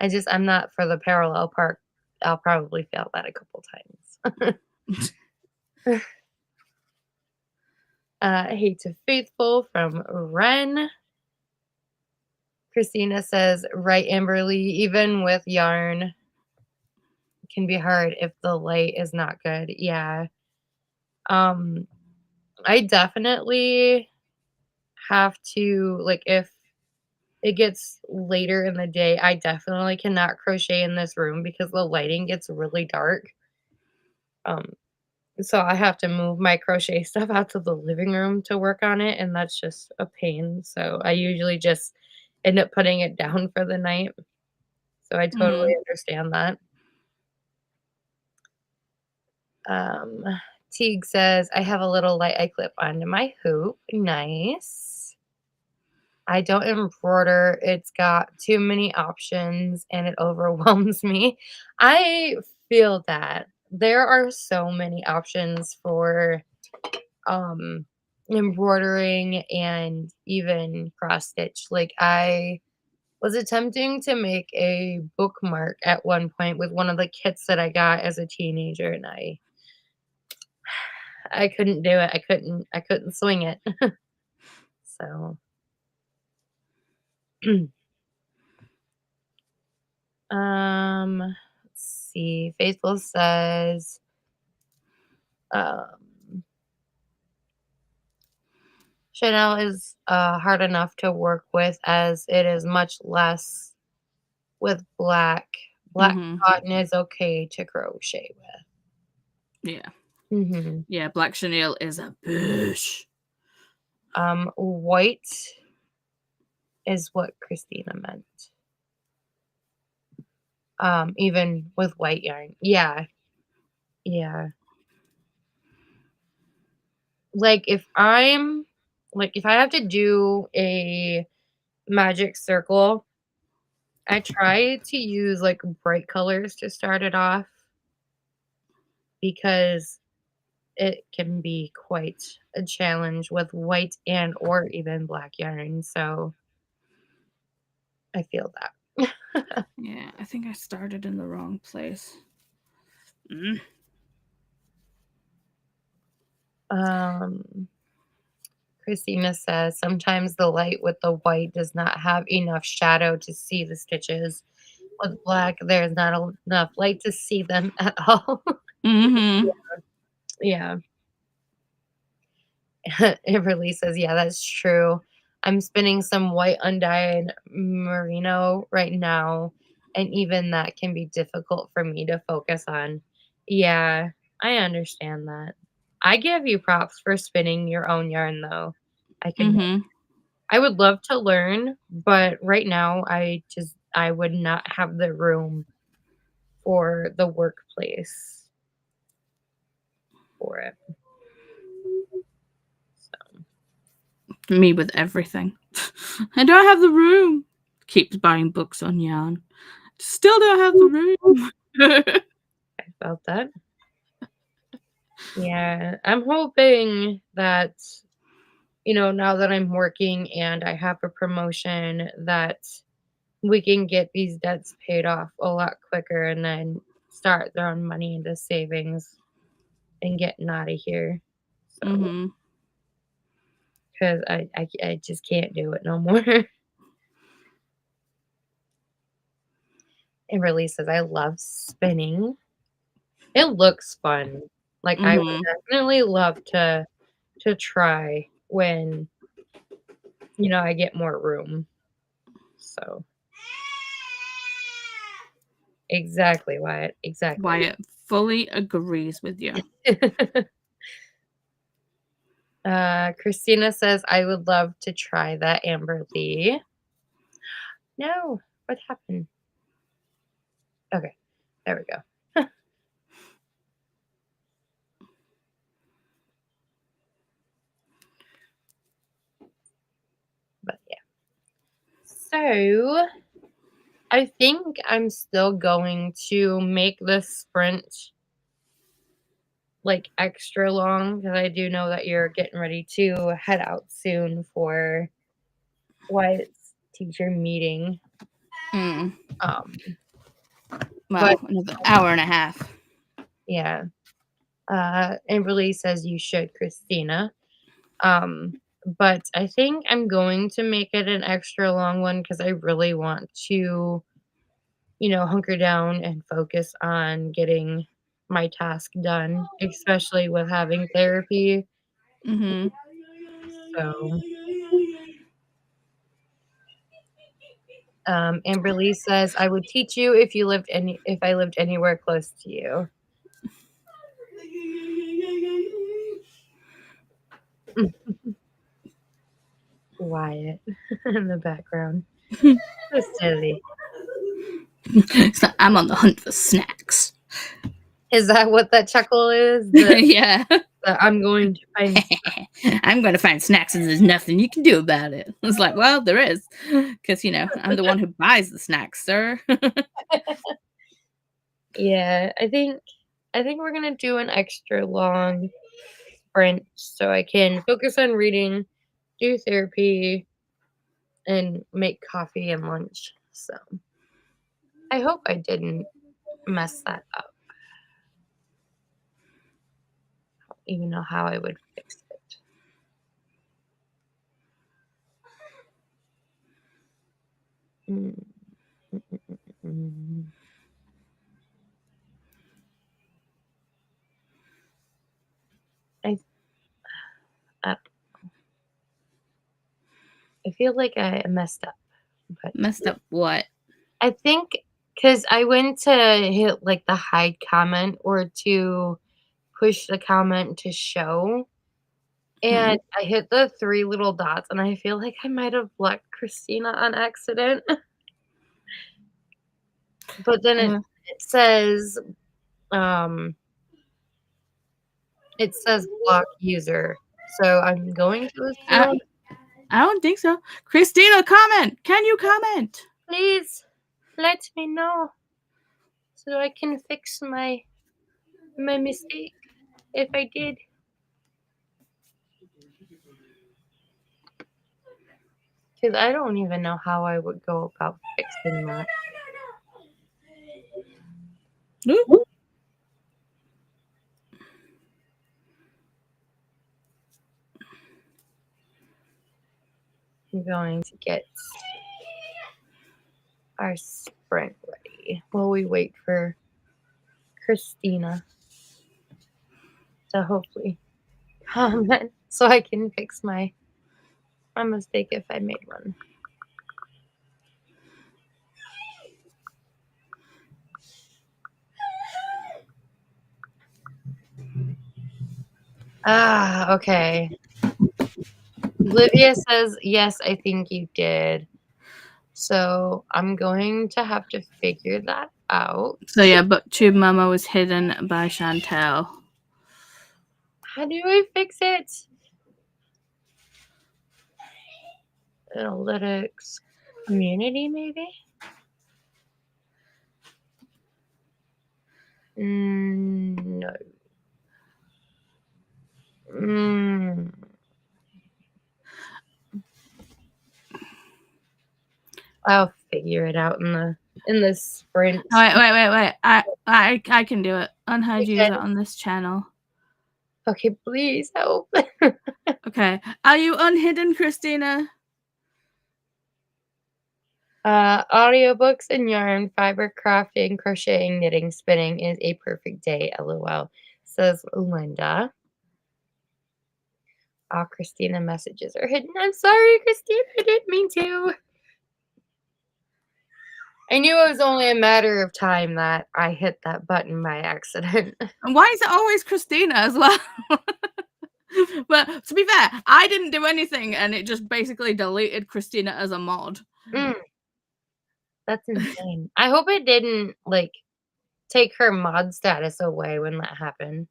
I'm not for the parallel park. I'll probably fail that a couple times. Hate to Faithful from Ren. Christina says, right, Amberly, even with yarn, it can be hard if the light is not good. Yeah. Um, I definitely have to, like, if it gets later in the day, I definitely cannot crochet in this room because the lighting gets really dark. Um, so I have to move my crochet stuff out to the living room to work on it, and that's just a pain. So I usually just end up putting it down for the night. So I totally Mhm. understand that. Um, Teague says, I have a little light I clip onto my hoop. Nice. I don't embroider. It's got too many options and it overwhelms me. I feel that. There are so many options for um embroidering and even cross stitch. Like I was attempting to make a bookmark at one point with one of the kits that I got as a teenager, and I couldn't do it. I couldn't swing it. So, let's see. Faithful says, um, Chanel is hard enough to work with as it is much less with black. Black Mhm. cotton is okay to crochet Yeah. with. Yeah, black chenille is a bitch. White is what Christina meant. Even with white yarn. Yeah, yeah. Like, if I have to do a magic circle, I try to use, like, bright colors to start it off because it can be quite a challenge with white and or even black yarn, so I feel that. Yeah, I think I started in the wrong place. Mm. Um, Christina says, "Sometimes the light with the white does not have enough shadow to see the stitches. With black, there's not enough light to see them at all." Mhm. Yeah. Everly says, "Yeah, that's true. I'm spinning some white undyed merino right now, and even that can be difficult for me to focus on." Yeah, I understand that. I give you props for spinning your own yarn, though. I could Mhm. I would love to learn, but right now I would not have the room for the workplace for it. So, Me with everything. I don't have the room. Keeps buying books on yarn. Still don't have the room. I felt that. Yeah, I'm hoping that, now that I'm working and I have a promotion, that we can get these debts paid off a lot quicker and then start throwing money into savings and getting out of here. So, Mhm. because I just can't do it no more. And really says, "I love spinning." It looks fun. Like, I would Mhm. definitely love to try when, I get more room. So, exactly, Wyatt, exactly. Wyatt fully agrees with you. Christina says, "I would love to try that, Amber Lee." No, what happened? Okay, there we go. But yeah. So, I think I'm still going to make this sprint, like, extra long because I do know that you're getting ready to head out soon for Wyatt's teacher meeting. Mm. Um, but Well, another hour and a half. yeah, Amberly says you should, Christina. Um, but I think I'm going to make it an extra long one because I really want to, hunker down and focus on getting my task done, especially with having therapy. Mhm. So, Amberly says, "I would teach you if I lived anywhere close to you." Wyatt in the background. So silly. So I'm on the hunt for snacks. Is that what that chuckle is? Yeah. I'm going to find. I'm going to find snacks and there's nothing you can do about it. It's like, well, there is. Because, I'm the one who buys the snacks, sir. Yeah, I think we're gonna do an extra long sprint so I can focus on reading, do therapy, and make coffee and lunch. So I hope I didn't mess that up. I don't even know how I would fix it. Mm, mm, mm, mm, mm. I I I feel like I messed up, but Messed up what? I think because I went to hit, like, the hide comment or to push the comment to show, Hmm. and I hit the 3 little dots, and I feel like I might have blocked Christina on accident, but then Uh, it says, um, it says block user, so I'm going to I, assume I don't think so. Christina, comment. Can you comment? please let me know so I can fix my mistake if I did. 'Cause I don't even know how I would go about fixing that. Ooh. I'm going to get our sprint ready while we wait for Christina to hopefully comment so I can fix my mistake if I made one. Okay. Olivia says, "Yes, I think you did." So, I'm going to have to figure that out. So yeah, but Tube Mama was hidden by Chantel. How do I fix it? Analytics, community, maybe? No. Mm, I'll figure it out in the sprint. Oh, wait. I can do it. Unhide Okay. user on this channel. Okay, please help. Okay. Are you unhidden, Christina? Audiobooks and yarn, fiber crafting, crocheting, knitting, spinning is a perfect day, LOL, says Linda. Oh, Christina messages are hidden. I'm sorry, Christina, I didn't mean to. I knew it was only a matter of time that I hit that button by accident. And why is it always Christina as well? But to be fair, I didn't do anything and it just basically deleted Christina as a mod. Mm, that's insane. I hope it didn't, like, take her mod status away when that happened.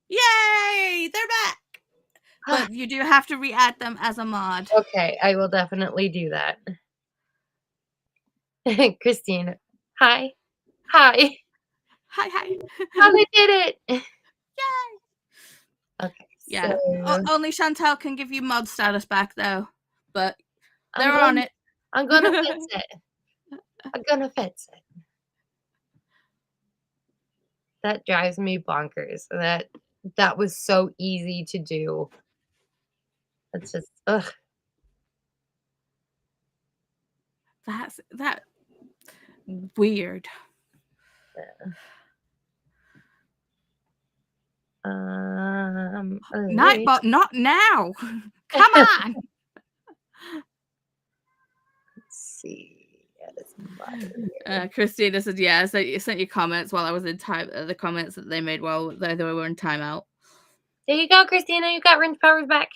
Yay! They're back! But you do have to re-add them as a mod. Okay, I will definitely do that. Christina, hi. Hi. Hi. Finally did it. Yay! Okay, Yeah. so Only Chantel can give you mod status back though. But I'm they're on going it. I'm gonna fix it. I'm gonna fix it. That drives me bonkers. That was so easy to do. It's just ugh. That's that weird. Okay. Nightbot, not now. Come on. Let's see. Add some moderator. Christina said, yeah, so you sent your comments while I was in time. The comments that they made while they were in timeout. There you go, Christina. You got Rinse Powers back.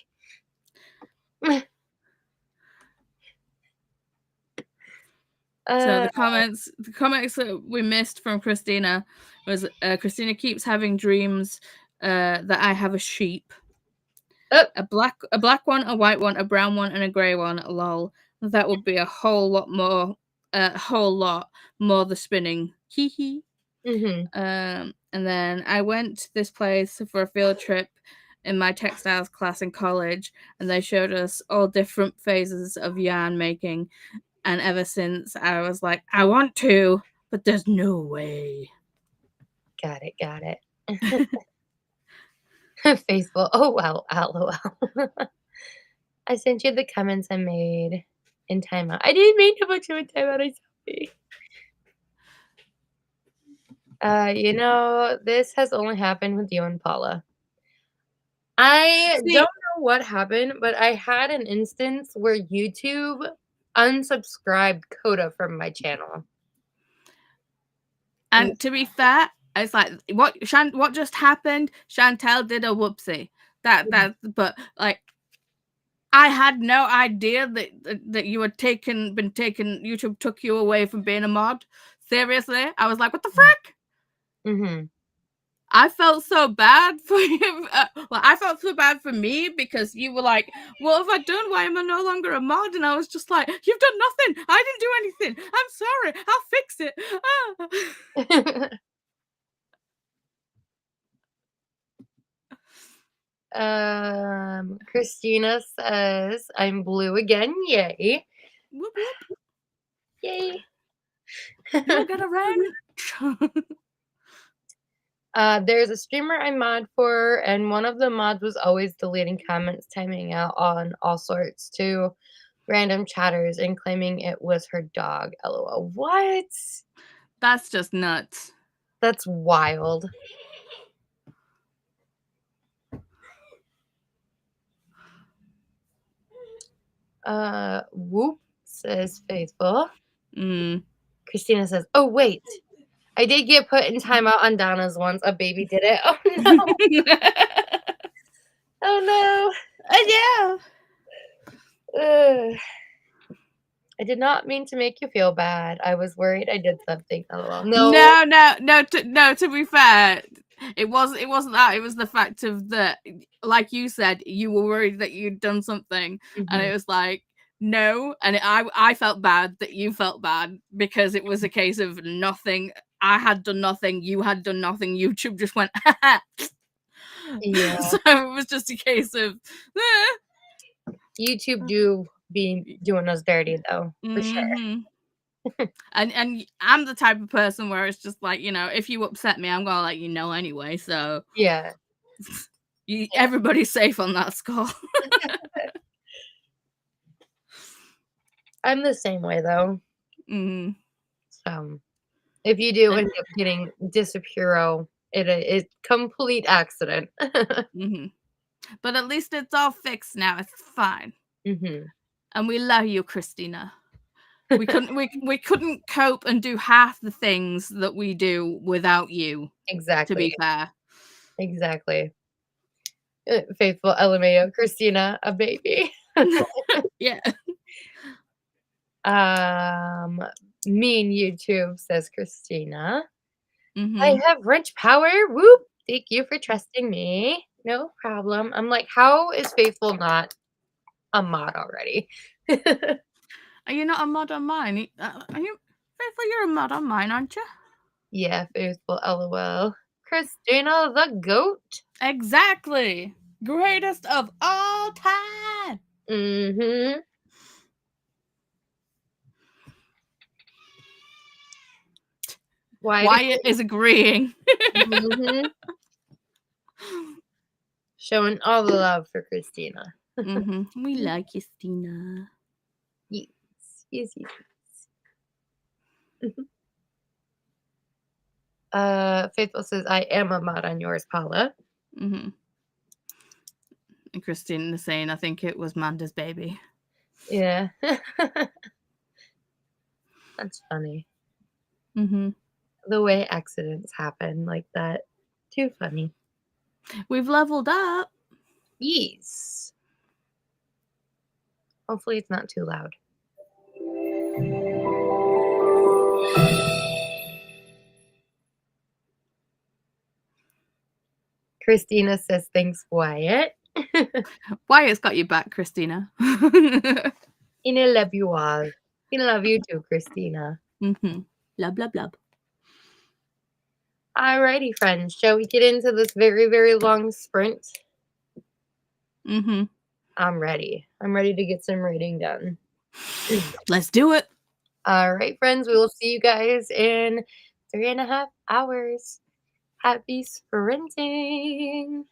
So the comments that we missed from Christina was Christina keeps having dreams that I have a sheep, a black one, a white one, a brown one, and a grey one. Lol, that would be a whole lot more the spinning. Hee hee. Mhm. And then I went to this place for a field trip, in my textiles class in college, and they showed us all different phases of yarn making. And ever since, I was like, I want to, but there's no way. Got it. Facebook. Oh, wow, LOL. I sent you the comments I made in timeout. I didn't mean to put you in timeout. I'm sorry. This has only happened with you and Paula. I don't See, know what happened, but I had an instance where YouTube unsubscribed Coda from my channel. and to be fair, it's like what just happened. Chantel did a whoopsie. But like I had no idea that you had been taken. YouTube took you away from being a mod. Seriously, I was like, what the frick? Mhm. I felt so bad for you. I felt so bad for me because you were like, what have I done? Why am I no longer a mod? And I was just like, you've done nothing. I didn't do anything. I'm sorry. I'll fix it. Christina says, I'm blue again. Yay. Whoop, whoop. Yay. You'll get a wrench. There's a streamer I mod for, and one of the mods was always deleting comments, timing out on all sorts to random chatters and claiming it was her dog. LOL. What? That's just nuts. That's wild. Whoop, says Faithful. Christina says, oh, wait. I did get put in timeout on Donna's once. A baby did it. Oh, no. Oh, no. Yeah. Ugh. I did not mean to make you feel bad. I was worried I did something. LOL. No. To be fair, it wasn't that. It was the fact of that, like you said, you were worried that you'd done something, and it was like no. And I felt bad that you felt bad because it was a case of nothing. I had done nothing. You had done nothing. YouTube just went. Yeah. So it was just a case of. YouTube do be doing us dirty though, for sure. And I'm the type of person where it's just like, if you upset me, I'm gonna let you know anyway. So Yeah. Everybody's safe on that score. I'm the same way though. So if you do end up getting disappear, it's complete accident. But at least it's all fixed now. It's fine. And we love you, Christina. We couldn't cope and do half the things that we do without you. Exactly. To be fair. Exactly. Faithful LMAO, Christina, a baby. Yeah. Mean YouTube, says Christina. I have wrench power. Whoop. Thank you for trusting me. No problem. I'm like, how is Faithful not a mod already? Are you not a mod on mine? Are you Faithful? You're a mod on mine, aren't you? Yeah, Faithful. LOL. Christina the goat. Exactly. Greatest of all time. Wyatt is agreeing. Showing all the love for Christina. We like Christina. Yes. Faithful says, I am a mod on yours, Paula. And Christina is saying, I think it was Manda's baby. Yeah. That's funny. The way accidents happen like that. Too funny. We've leveled up. Yes. Hopefully it's not too loud. Christina says, thanks, Wyatt. Wyatt's got your back, Christina. And I love you all. I love you too, Christina. Blah, blah, blah. Alrighty, friends. Shall we get into this very, very long sprint? Mhm. I'm ready. I'm ready to get some reading done. Let's do it. All right, friends, we will see you guys in 3.5 hours. Happy sprinting.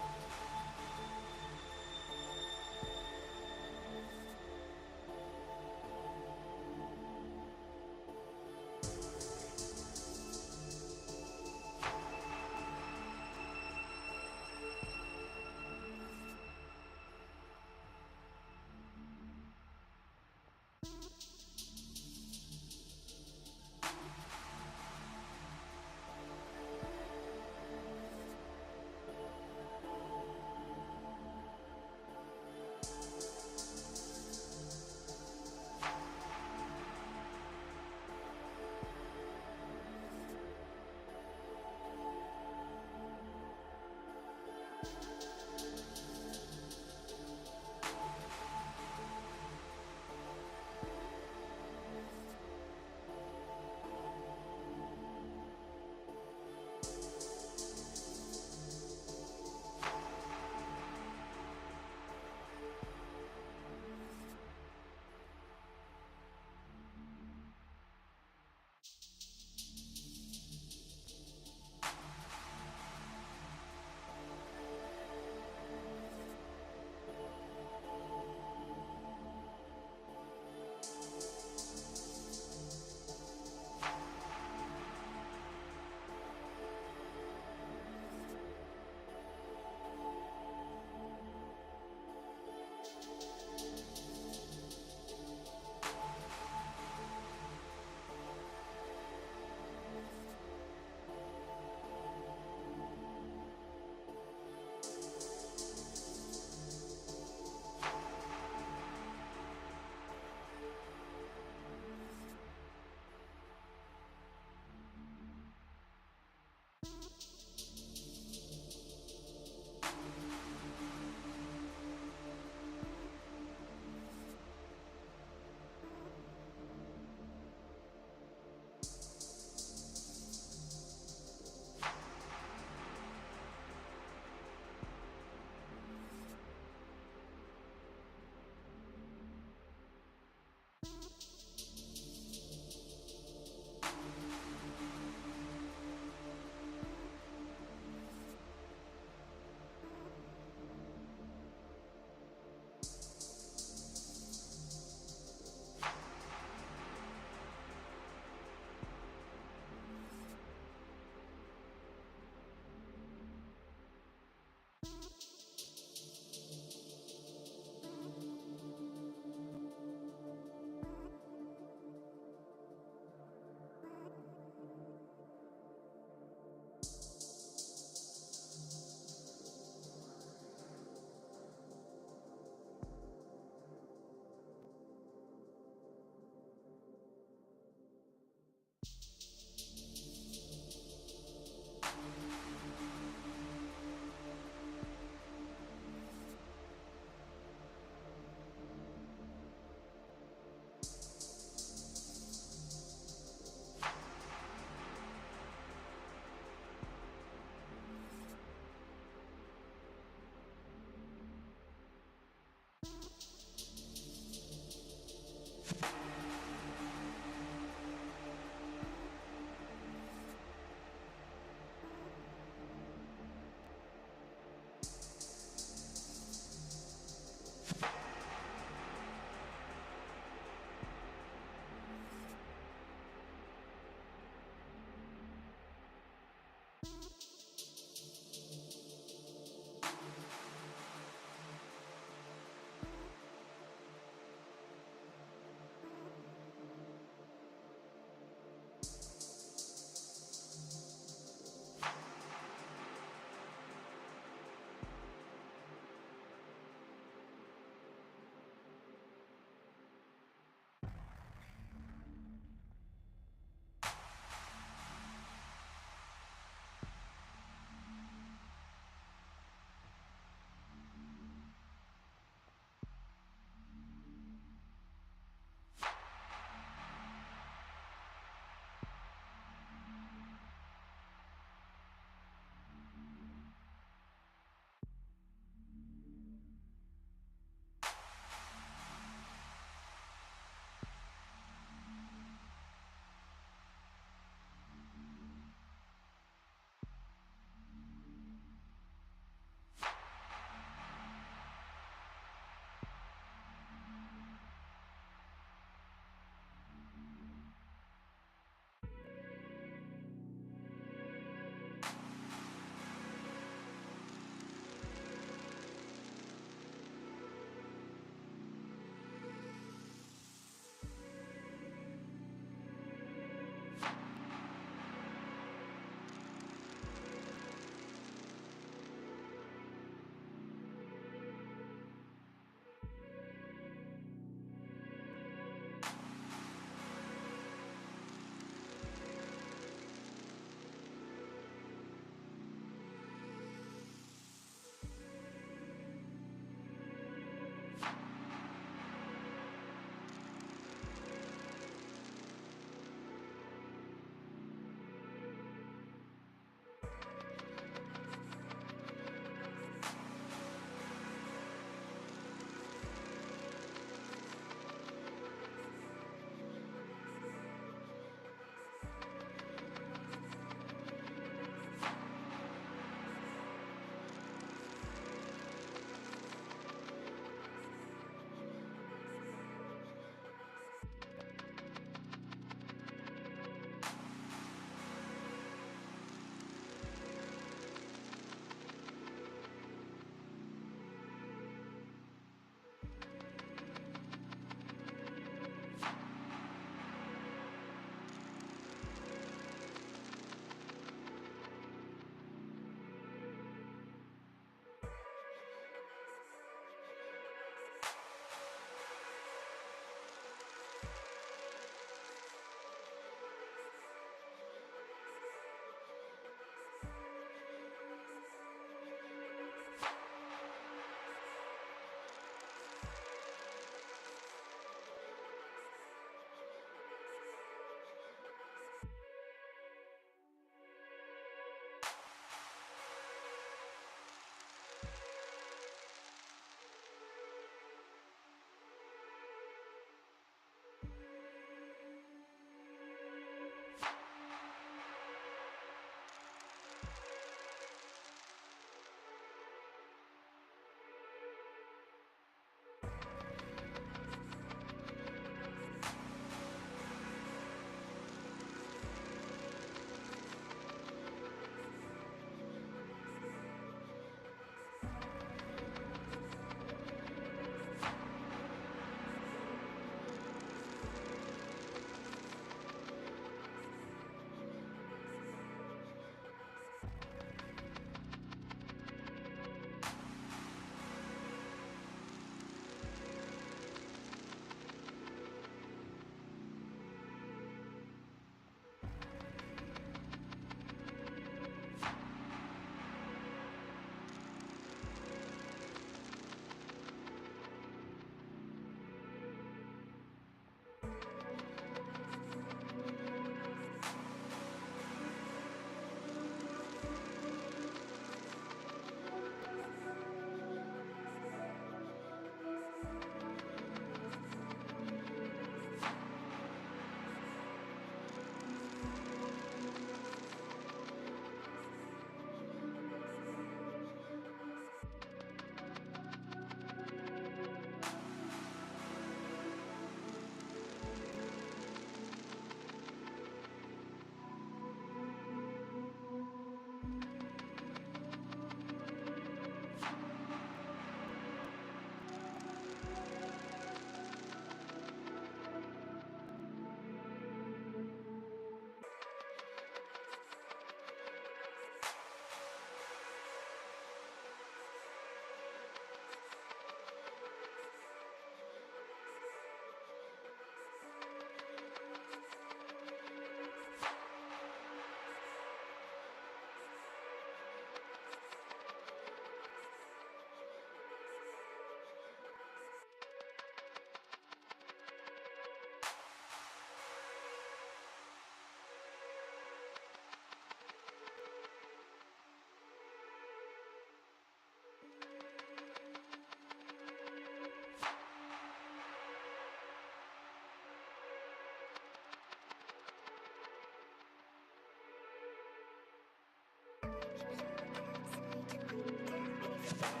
Everything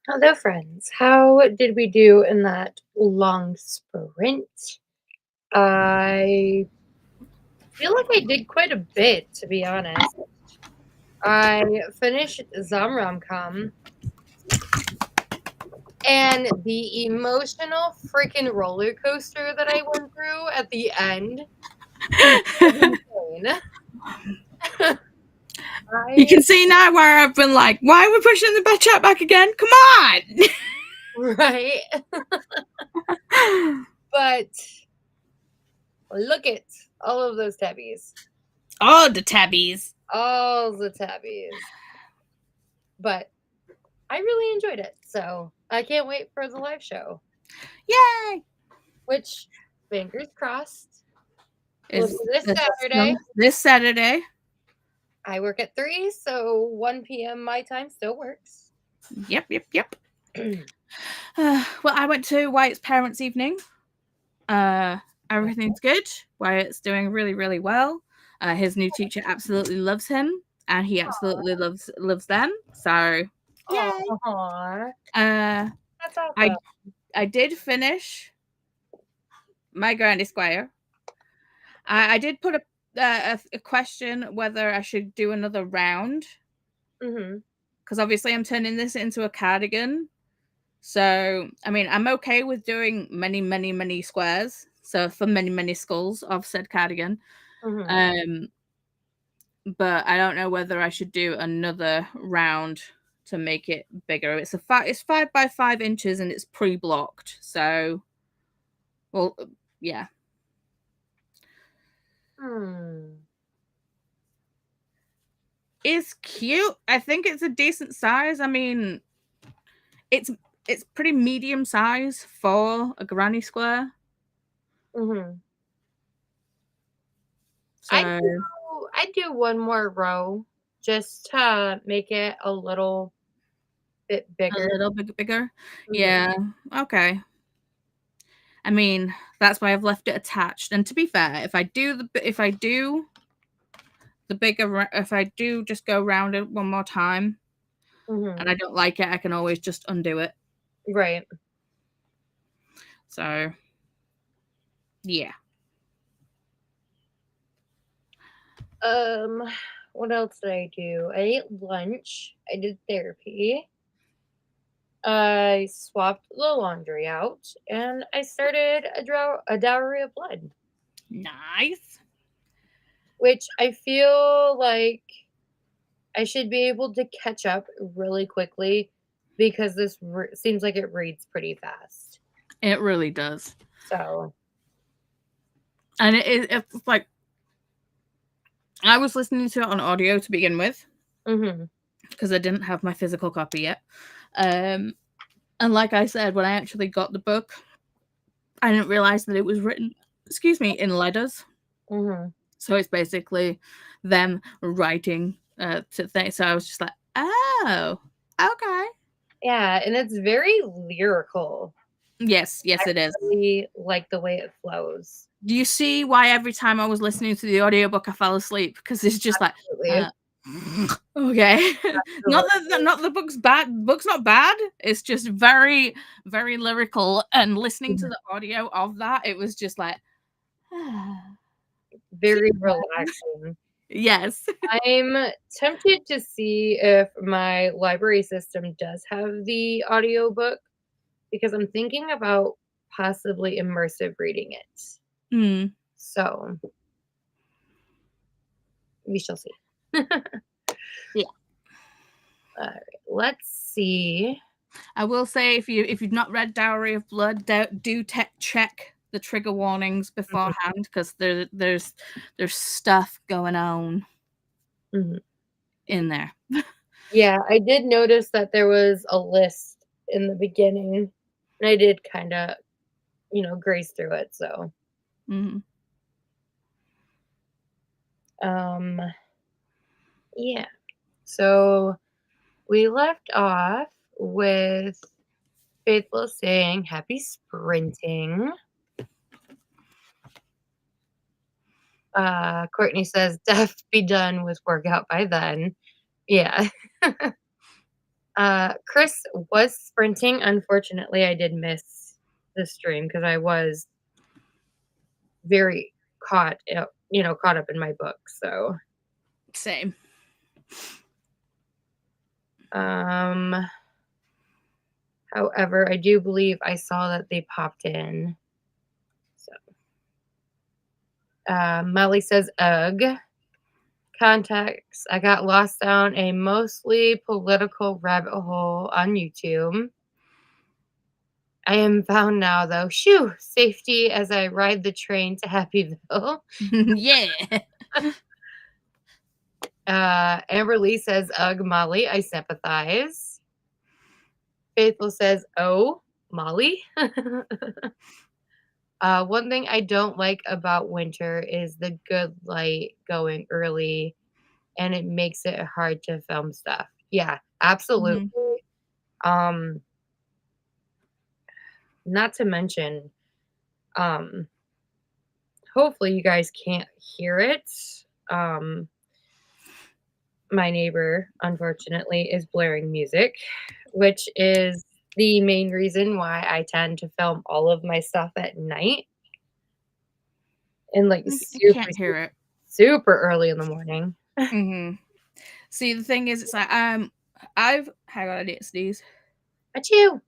Hello, friends. How did we do in that long sprint? I feel like I did quite a bit, to be honest. I finished Zamramcom, and the emotional freaking roller coaster that I went through at the end was insane. You I can see now where I've been like, why are we pushing the chat back again? Come right, on! but look at all of those tabbies, Oh, the tabbies. all the tabbies. But I really enjoyed it, so I can't wait for the live show, Yay! which fingers crossed will be Is this Saturday. this Saturday? I work at 3, so 1 p.m. my time still works. Yep. Well, I went to Wyatt's parents' evening. Everything's good. Wyatt's doing really, really well. His new teacher absolutely loves him, and he absolutely loves them. So, yay! Aww, Uh, that's awesome. I did finish my Grand Esquire. I did put a question whether I should do another round because obviously I'm turning this into a cardigan. So, I mean, I'm okay with doing many squares. So, for many skulls of said cardigan. But I don't know whether I should do another round to make it bigger. It's 5 by 5 inches and it's pre-blocked. So, well, yeah. It's cute. I think it's a decent size. I mean, it's pretty medium size for a granny square. So I'd do one more row just to make it a little bit bigger. a little bit bigger. Yeah. Okay. I mean, that's why I've left it attached. And to be fair, if I do the bigger, if I do just go around it one more time, and I don't like it, I can always just undo it. Right. So, yeah. What else did I do? I ate lunch. I did therapy. I swapped the laundry out, and I started a dowry of blood, Nice. which I feel like I should be able to catch up really quickly because this seems like it reads pretty fast. It really does. So, and it's like I was listening to it on audio to begin with because I didn't have my physical copy yet. And like I said, when I actually got the book, I didn't realize that it was written, in letters. So it's basically them writing to things. So I was just like, oh, okay. Yeah, and it's very lyrical. Yes, yes, it is. Really like the way it flows. Do you see why every time I was listening to the audiobook I fell asleep? Because it's just like, Absolutely. okay. Not Absolutely. that not the book's bad. The book's not bad. It's just very, very lyrical. And listening to the audio of that, it was just like, Very relaxing. yes. I'm tempted to see if my library system does have the audiobook because I'm thinking about possibly immersive reading it. Mm. So we shall see. Yeah. All right, let's see. I will say if you've not read Dowry of Blood, do check the trigger warnings beforehand because there's stuff going on Mhm. in there. Yeah, I did notice that there was a list in the beginning, and I did kind of, graze through it. So, Mm. um, yeah. So we left off with Faithful saying, "Happy sprinting." Courtney says, "Def be done with workout by then." Yeah. Chris was sprinting. Unfortunately, I did miss the stream because I was very caught up in my book. So, Same. um, however, I do believe I saw that they popped in. So, Molly says, "Ugh." Context: I got lost down a mostly political rabbit hole on YouTube. I am found now, though. Shoo! Safety as I ride the train to Happyville. Yeah. Amber Lee says, "Ugh, Molly, I sympathize." Faithful says, "Oh, Molly." One thing I don't like about winter is the good light going early, and it makes it hard to film stuff. Yeah, absolutely. Mhm. Um, Not to mention, um, hopefully you guys can't hear it. Um, my neighbor, unfortunately, is blaring music, which is the main reason why I tend to film all of my stuff at night and like I super, can't hear it. super early in the morning. Mhm. See, the thing is, it's like I've hang on, I need to sneeze. Achoo!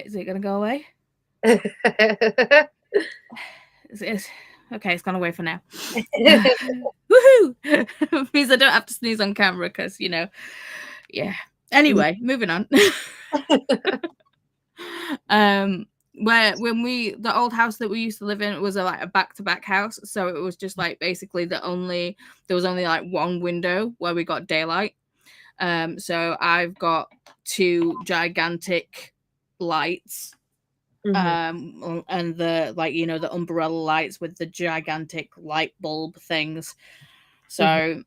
Is it gonna go away? It's okay. It's gone away for now. Woohoo! Means I don't have to sneeze on camera because yeah. Anyway, moving on. Where when the old house that we used to live in, it was a back-to-back house, so it was just like basically there was only like one window where we got daylight. So I've got two gigantic lights, Mhm. and the umbrella lights with the gigantic light bulb things. Mhm. So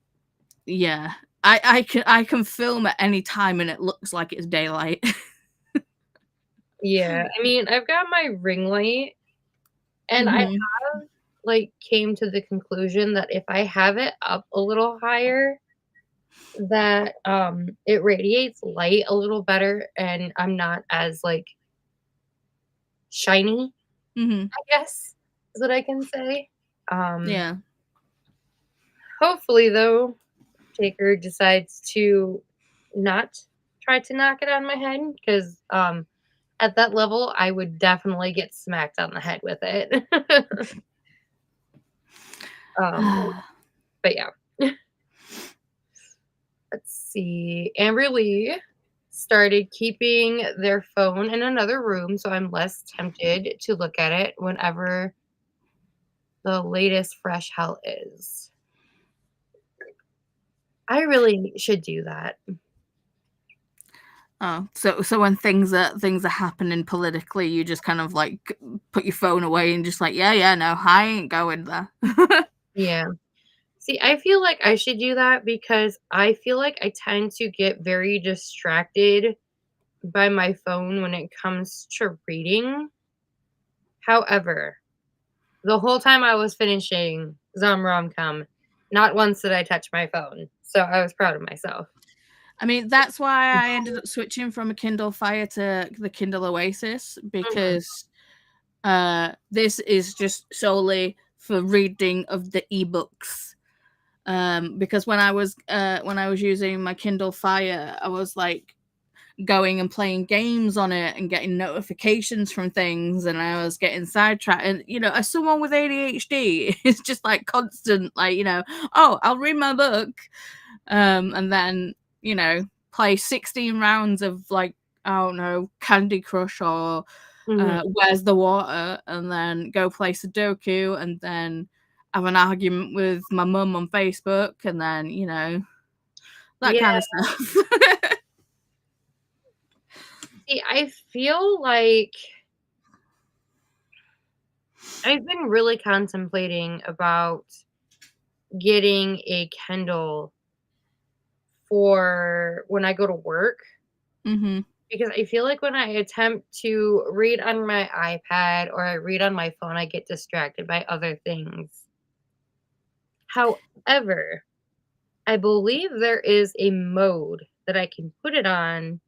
yeah, I can film at any time and it looks like it's daylight. Yeah, I mean, I've got my ring light, and I Mhm. like came to the conclusion that if I have it up a little higher, that it radiates light a little better and I'm not as like shiny, Mhm. I guess is what I can say. Um Yeah. Hopefully though, Taker decides to not try to knock it on my head because at that level I would definitely get smacked on the head with it. um but yeah. Let's see. Amber Lee started keeping their phone in another room, so I'm less tempted to look at it whenever the latest fresh hell is. I really should do that. Oh, so when things are happening politically, you just kind of like put your phone away and just like, yeah, no, I ain't going there. Yeah. See, I feel like I should do that because I feel like I tend to get very distracted by my phone when it comes to reading. However, the whole time I was finishing Rom-Com, not once did I touch my phone, so I was proud of myself. I mean, that's why I ended up switching from a Kindle Fire to the Kindle Oasis, Mhm, because this is just solely for reading of the ebooks. Because when I was using my Kindle Fire, I was like going and playing games on it and getting notifications from things, and I was getting sidetracked. And as someone with ADHD, it's just like constant, like, oh, I'll read my book, and then play 16 rounds of, like, I don't know, Candy Crush or mhm. Where's the Water, and then go play Sudoku, and then have an argument with my mum on Facebook, and then that Yeah, kind of stuff. see, I feel like I've been really contemplating about getting a Kindle for when I go to work, Mhm. because I feel like when I attempt to read on my iPad or I read on my phone, I get distracted by other things. However, I believe there is a mode that I can put it on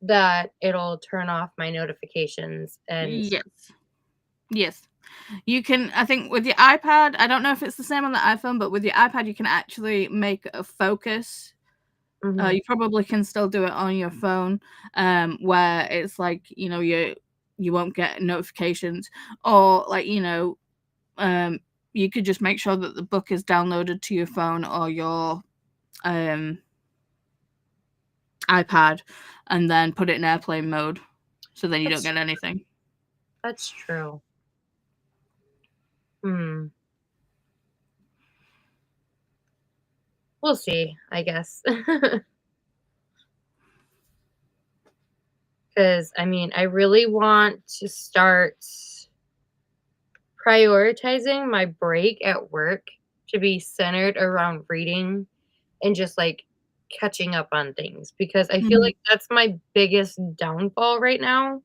that it'll turn off my notifications and Yes. Yes. You can, I think with your iPad, I don't know if it's the same on the iPhone, but with your iPad, you can actually make a focus. mhm, You probably can still do it on your phone, where it's like, you won't get notifications, or like, um, you could just make sure that the book is downloaded to your phone or your um, iPad, and then put it in airplane mode, so then you don't that's get anything. that's true. Hmm, we'll see, I guess. Because I mean, I really want to start prioritizing my break at work to be centered around reading and just, like, catching up on things, because I feel Mhm. like that's my biggest downfall right now,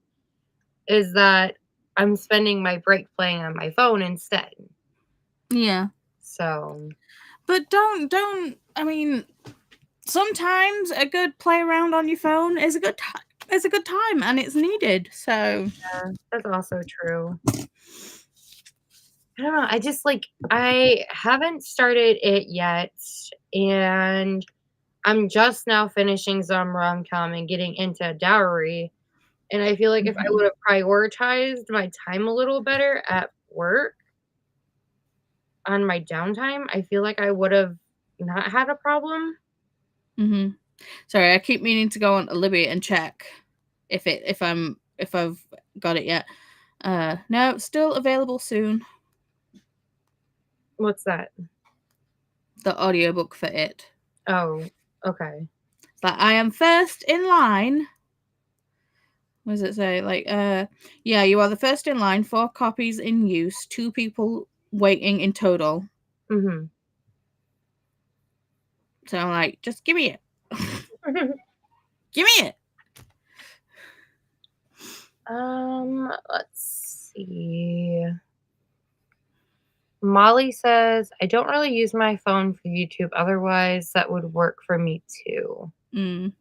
is that I'm spending my break playing on my phone instead. Yeah. So, But don't I mean, sometimes a good play around on your phone is a good time, and it's needed. So, yeah, that's also true. I don't know, I just, like, I haven't started it yet, and I'm just now finishing some rom-com and getting into Dowry, and I feel like if I mhm. would've prioritized my time a little better at work on my downtime, I feel like I would've not had a problem. Mhm. Sorry, I keep meaning to go on to Libby and check if I've got it yet. No, still available soon. What's that? The audiobook for it. Oh, okay. But I am first in line. What does it say? Like, yeah, you are the first in line, 4 copies in use, 2 people waiting in total. Mhm. So I'm like, just give me it. Give me it. Let's see. Molly says, "I don't really use my phone for YouTube, otherwise that would work for me too." Mm.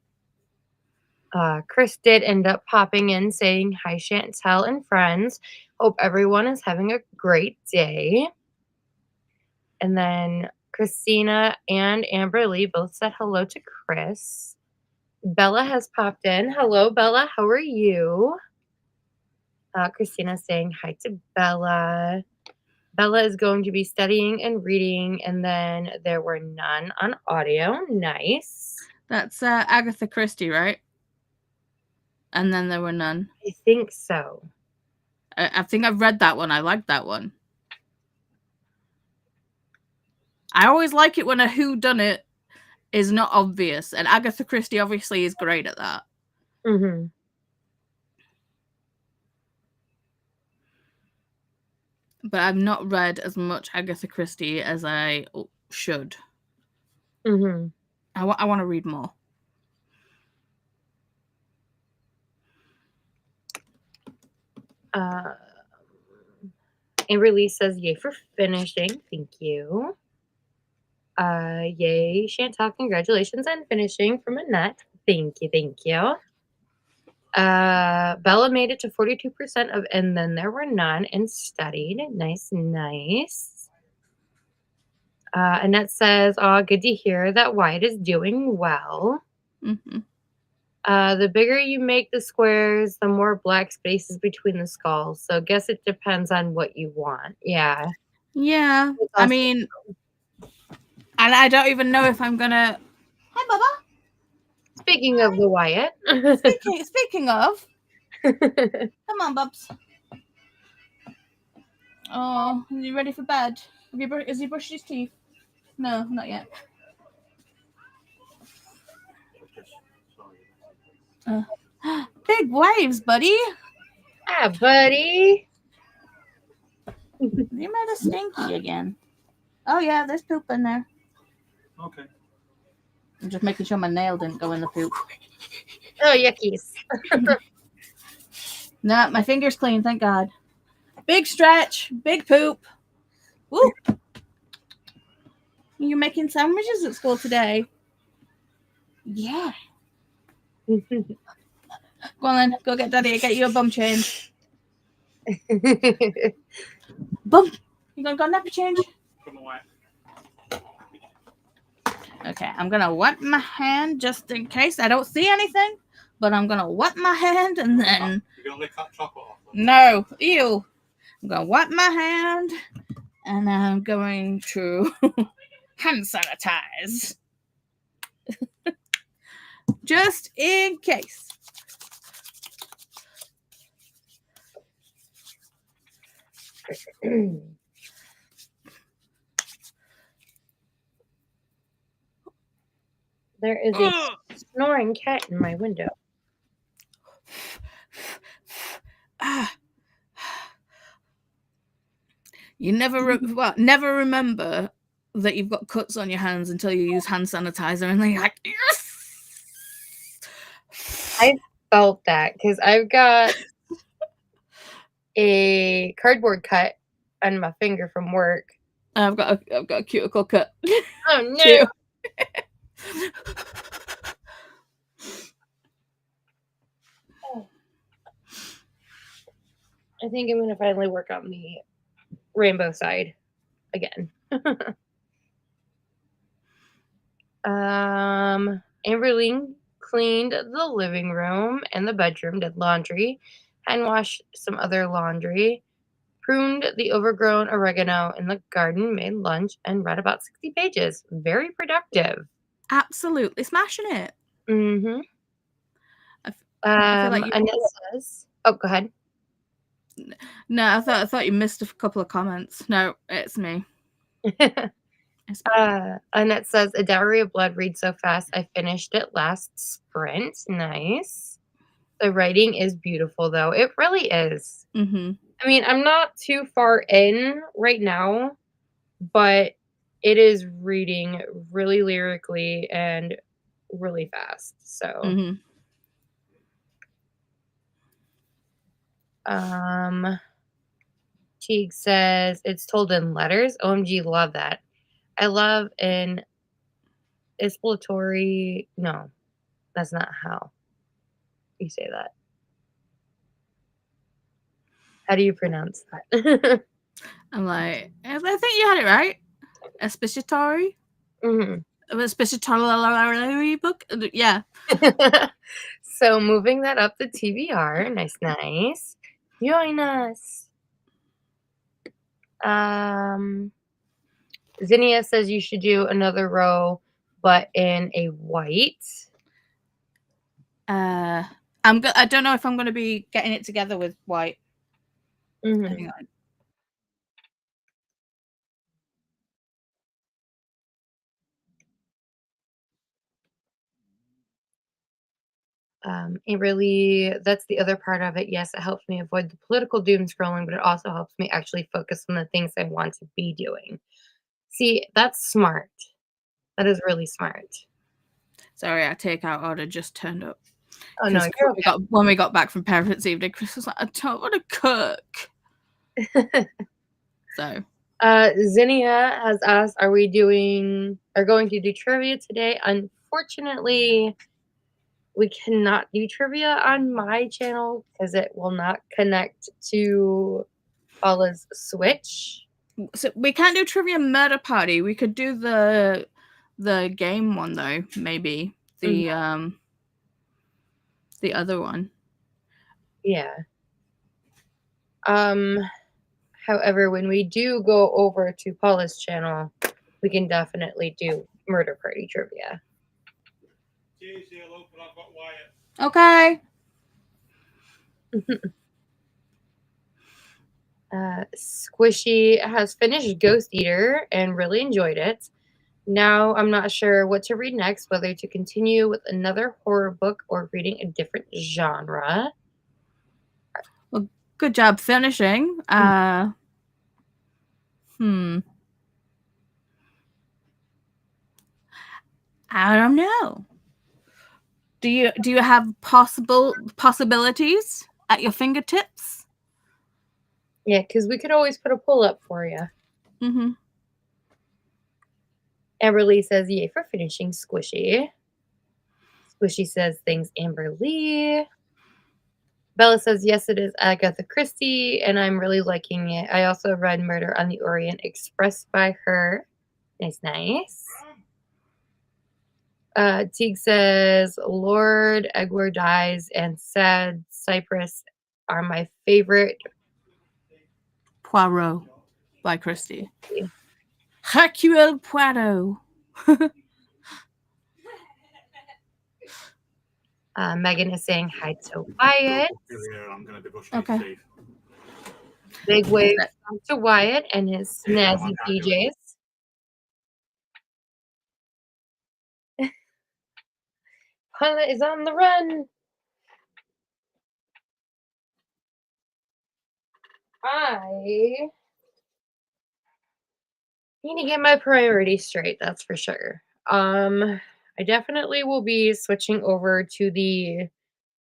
Chris did end up popping in saying, "Hi, Chantel and friends. Hope everyone is having a great day." And then Christina and Amber Lee both said hello to Chris. Bella has popped in. Hello, Bella. How are you? Christina saying hi to Bella. Bella is going to be studying and reading, and then there were none on audio. Nice. That's Agatha Christie, right? And then there were none. I think so. I think I've read that one. I like that one. I always like it when a who done it is not obvious, and Agatha Christie obviously is great at that. Mhm. but I've not read as much Agatha Christie as I should. Mm-hmm. I want to read more. Amberly says, yay for finishing. Thank you. Yay, Chantal. Congratulations on finishing from Annette. Thank you. Thank you. Bella made it to 42% of, and then there were none and studied. Nice, nice. Annette says, oh, good to hear that Wyatt is doing well. Mm-hmm. The bigger you make the squares, the more black spaces between the skulls. So I guess it depends on what you want. Yeah. Yeah. I mean, and I don't even know if I'm gonna. Hi, Bubba. Speaking of the Wyatt. Speaking of, come on, Bubs. Oh, are you ready for bed? Has he brushed his teeth? No, not yet. Big waves, buddy. Hi, buddy. You made a stinky again. Oh yeah, there's poop in there. Okay. I'm just making sure my nail didn't go in the poop. Oh, yuckies. No, my finger's clean, thank God. Big stretch, big poop. Woo! You're making sandwiches at school today? Yeah. Go on then, go get Daddy, get you a bum change. Bum! You gonna go nappy change? Okay, I'm gonna wipe my hand just in case I don't see anything, but I'm gonna wipe my hand and then. You're gonna lick that chocolate off? No, ew. I'm gonna wipe my hand and I'm going to hand sanitize. Just in case. There is a snoring cat in my window. You never never remember that you've got cuts on your hands until you use hand sanitizer, and then you're like, yes! I felt that because I've got a cardboard cut on my finger from work. I've got a cuticle cut. Oh no! I think I'm gonna finally work on the rainbow side again. Amberly cleaned the living room and the bedroom, did laundry, hand washed some other laundry, pruned the overgrown oregano in the garden, made lunch, and read about 60 pages. Very productive. Absolutely smashing it. Mm-hmm. I feel like and it says, oh, go ahead. No, I thought you missed a couple of comments. No, it's me. Annette says, A Dowry of Blood reads so fast. I finished it last sprint. Nice. The writing is beautiful, though. It really is. Mm-hmm. I mean, I'm not too far in right now, but it is reading really lyrically and really fast. So, Mm-hmm. Teague says, it's told in letters. OMG, love that. I love an exploratory. No, that's not how you say that. How do you pronounce that? I'm like, I think you had it right. Expository? Mm-hmm. Expository book? Yeah. So moving that up the TBR. Nice, nice. Join us. Zinnia says you should do another row, but in a white. I don't know if I'm going to be getting it together with white. Mm-hmm. Really, that's the other part of it. Yes, it helps me avoid the political doom scrolling, but it also helps me actually focus on the things I want to be doing. See, that's smart. That is really smart. Sorry, our takeout order just turned up. Oh no, Because you're okay. when we got back from Parents' Evening, Chris was like, I don't want to cook. So, Zinnia has asked, are going to do trivia today? Unfortunately, we cannot do trivia on my channel because it will not connect to Paula's Switch. so we can't do Trivia Murder Party. We could do the game one though, maybe. The other one. Yeah. However, when we do go over to Paula's channel, we can definitely do Murder Party trivia. Okay. Squishy has finished Ghost Eater and really enjoyed it. Now I'm not sure what to read next, whether to continue with another horror book or reading a different genre. Well, good job finishing. I don't know. Do you have possibilities at your fingertips? Yeah, because we could always put a pull up for you. Mm-hmm. Amberly says, yay for finishing Squishy. Squishy says, thanks, Amberly. Bella says, yes, it is Agatha Christie, and I'm really liking it. I also read Murder on the Orient Express by her. Nice, nice. Teague says, Lord Edward Dies and Sad Cypress are my favorite. Poirot by Christie. Hercule Poirot. Megan is saying hi to Wyatt. Okay. Big wave to Wyatt and his snazzy PJs. Paula is on the run. I need to get my priorities straight, that's for sure. I definitely will be switching over to the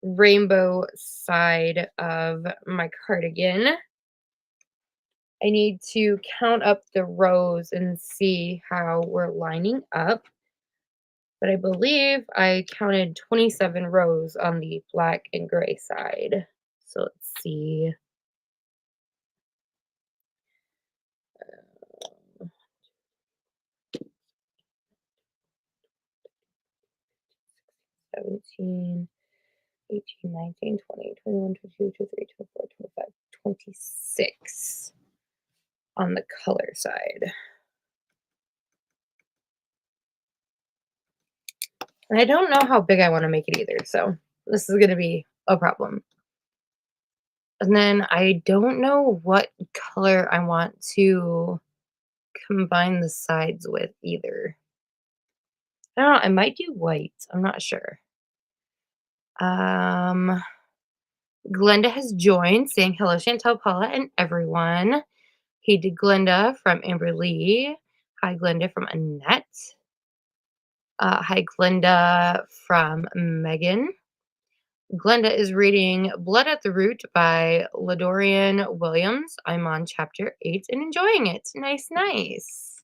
rainbow side of my cardigan. I need to count up the rows and see how we're lining up. But I believe I counted 27 rows on the black and gray side. So let's see. 17, 18, 19, 20, 21, 22, 23, 24, 25, 26 on the color side. And I don't know how big I want to make it either, so this is going to be a problem. And then I don't know what color I want to combine the sides with either. I don't know, I might do white. I'm not sure. Glenda has joined, saying hello, Chantel, Paula, and everyone. Hey to Glenda from Amber Lee. Hi, Glenda from Annette. Hi, Glenda from Megan. Glenda is reading Blood at the Root by Ladorian Williams. I'm on chapter 8 and enjoying it. Nice, nice.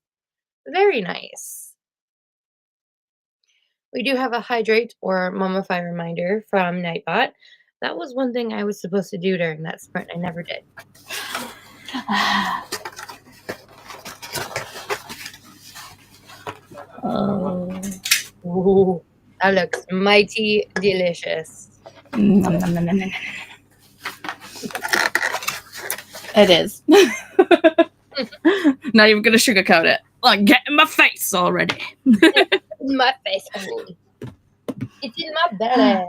Very nice. We do have a hydrate or mummify reminder from Nightbot. That was one thing I was supposed to do during that sprint. I never did. Oh, ooh, that looks mighty delicious. It is. Not even gonna sugarcoat it. Like, get in my face already. In my face hole. It's in my belly.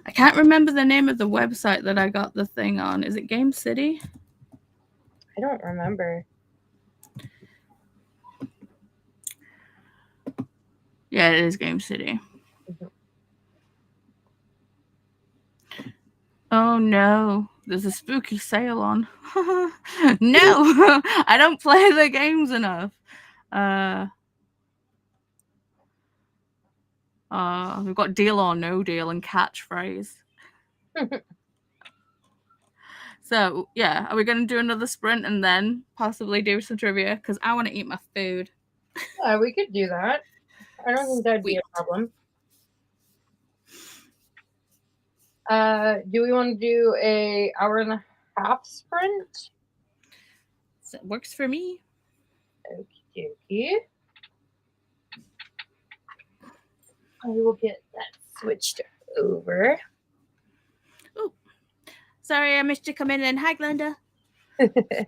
I can't remember the name of the website that I got the thing on. Is it Game City? I don't remember. Yeah, it is Game City. Oh no, there's a spooky sale on. No, I don't play the games enough. We've got Deal or No Deal and Catchphrase. So yeah, are we going to do another sprint and then possibly do some trivia? Because I want to eat my food. Yeah, we could do that. I don't think that'd be a problem. Do we want to do a hour and a half sprint? So it works for me. Okie dokie. I will get that switched over. Oh, sorry, I missed you coming in. Hi, Glenda. Let's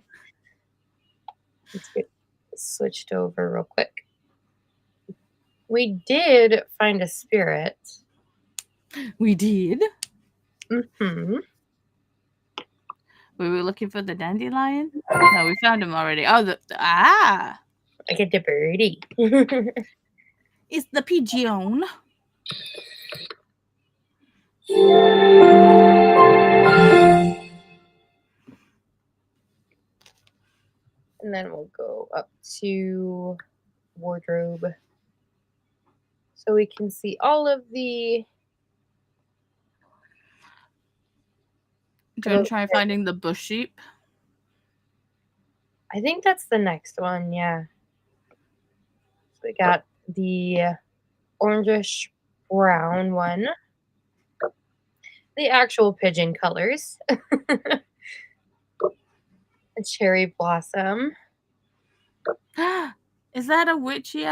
get switched over real quick. We did find a spirit. We did. Mm-hmm. We were looking for the dandelion. No, we found him already. Oh, I get the birdie. It's the pigeon. And then we'll go up to wardrobe so we can see all of the. Do you want to try finding the bush sheep? I think that's the next one, yeah. So we got the orangish brown one. The actual pigeon colors. A cherry blossom. Is that a witchy?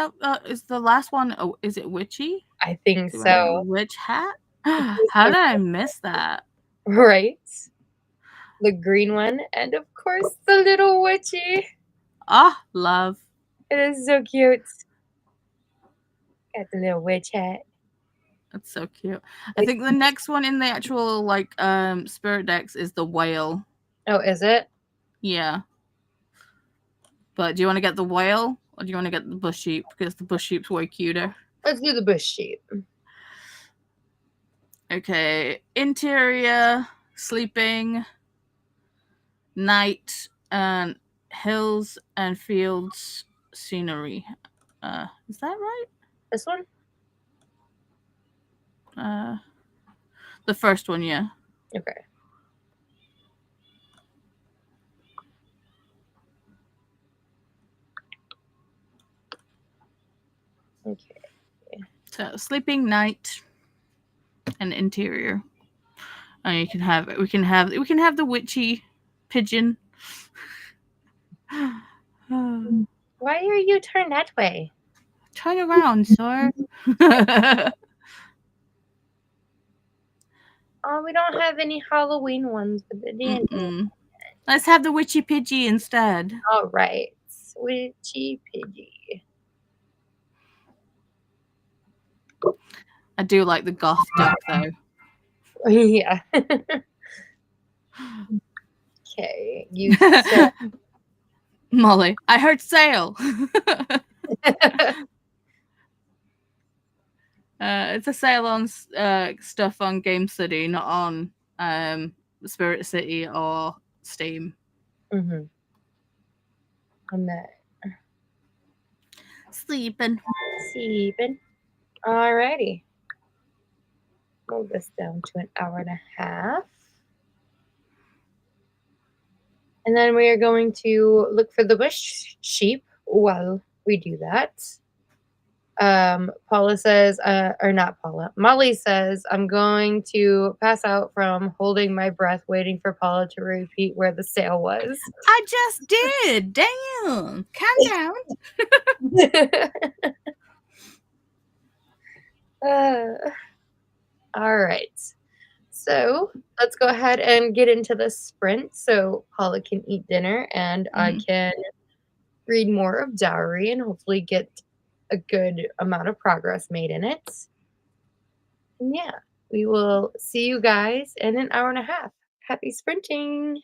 Is the last one? Is it witchy? I think so. Witch hat? How did I miss that? Right. The green one, and of course the little witchy. Ah, love. It is so cute. Got the little witch hat. That's so cute. I think the next one in the actual spirit decks is the whale. Oh, is it? Yeah. But do you want to get the whale or do you want to get the bush sheep? Because the bush sheep's way cuter. Let's do the bush sheep. Okay. Interior, sleeping, night, and hills and fields scenery. Is that right? This one? The first one, yeah. Okay. Okay. So sleeping, night, and interior. And we can have the witchy pigeon. Why are you turned that way? Turn around, sir. Oh, we don't have any Halloween ones with the dandy. Let's have the witchy pidgey instead. All right. Witchy pidgey. I do like the goth duck, though. Yeah. Okay. You said... Molly, I heard sale. It's a sale on stuff on Game City, not on Spirit City or Steam. Mm-hmm. I'm not Sleeping. Alrighty. Move this down to an hour and a half. And then we are going to look for the bush sheep while we do that. Paula says, or not Paula, Molly says, I'm going to pass out from holding my breath, waiting for Paula to repeat where the sale was. I just did. Damn. Calm down. All right. So let's go ahead and get into the sprint so Paula can eat dinner and I can read more of Dowry and hopefully get a good amount of progress made in it. And yeah, we will see you guys in an hour and a half. Happy sprinting!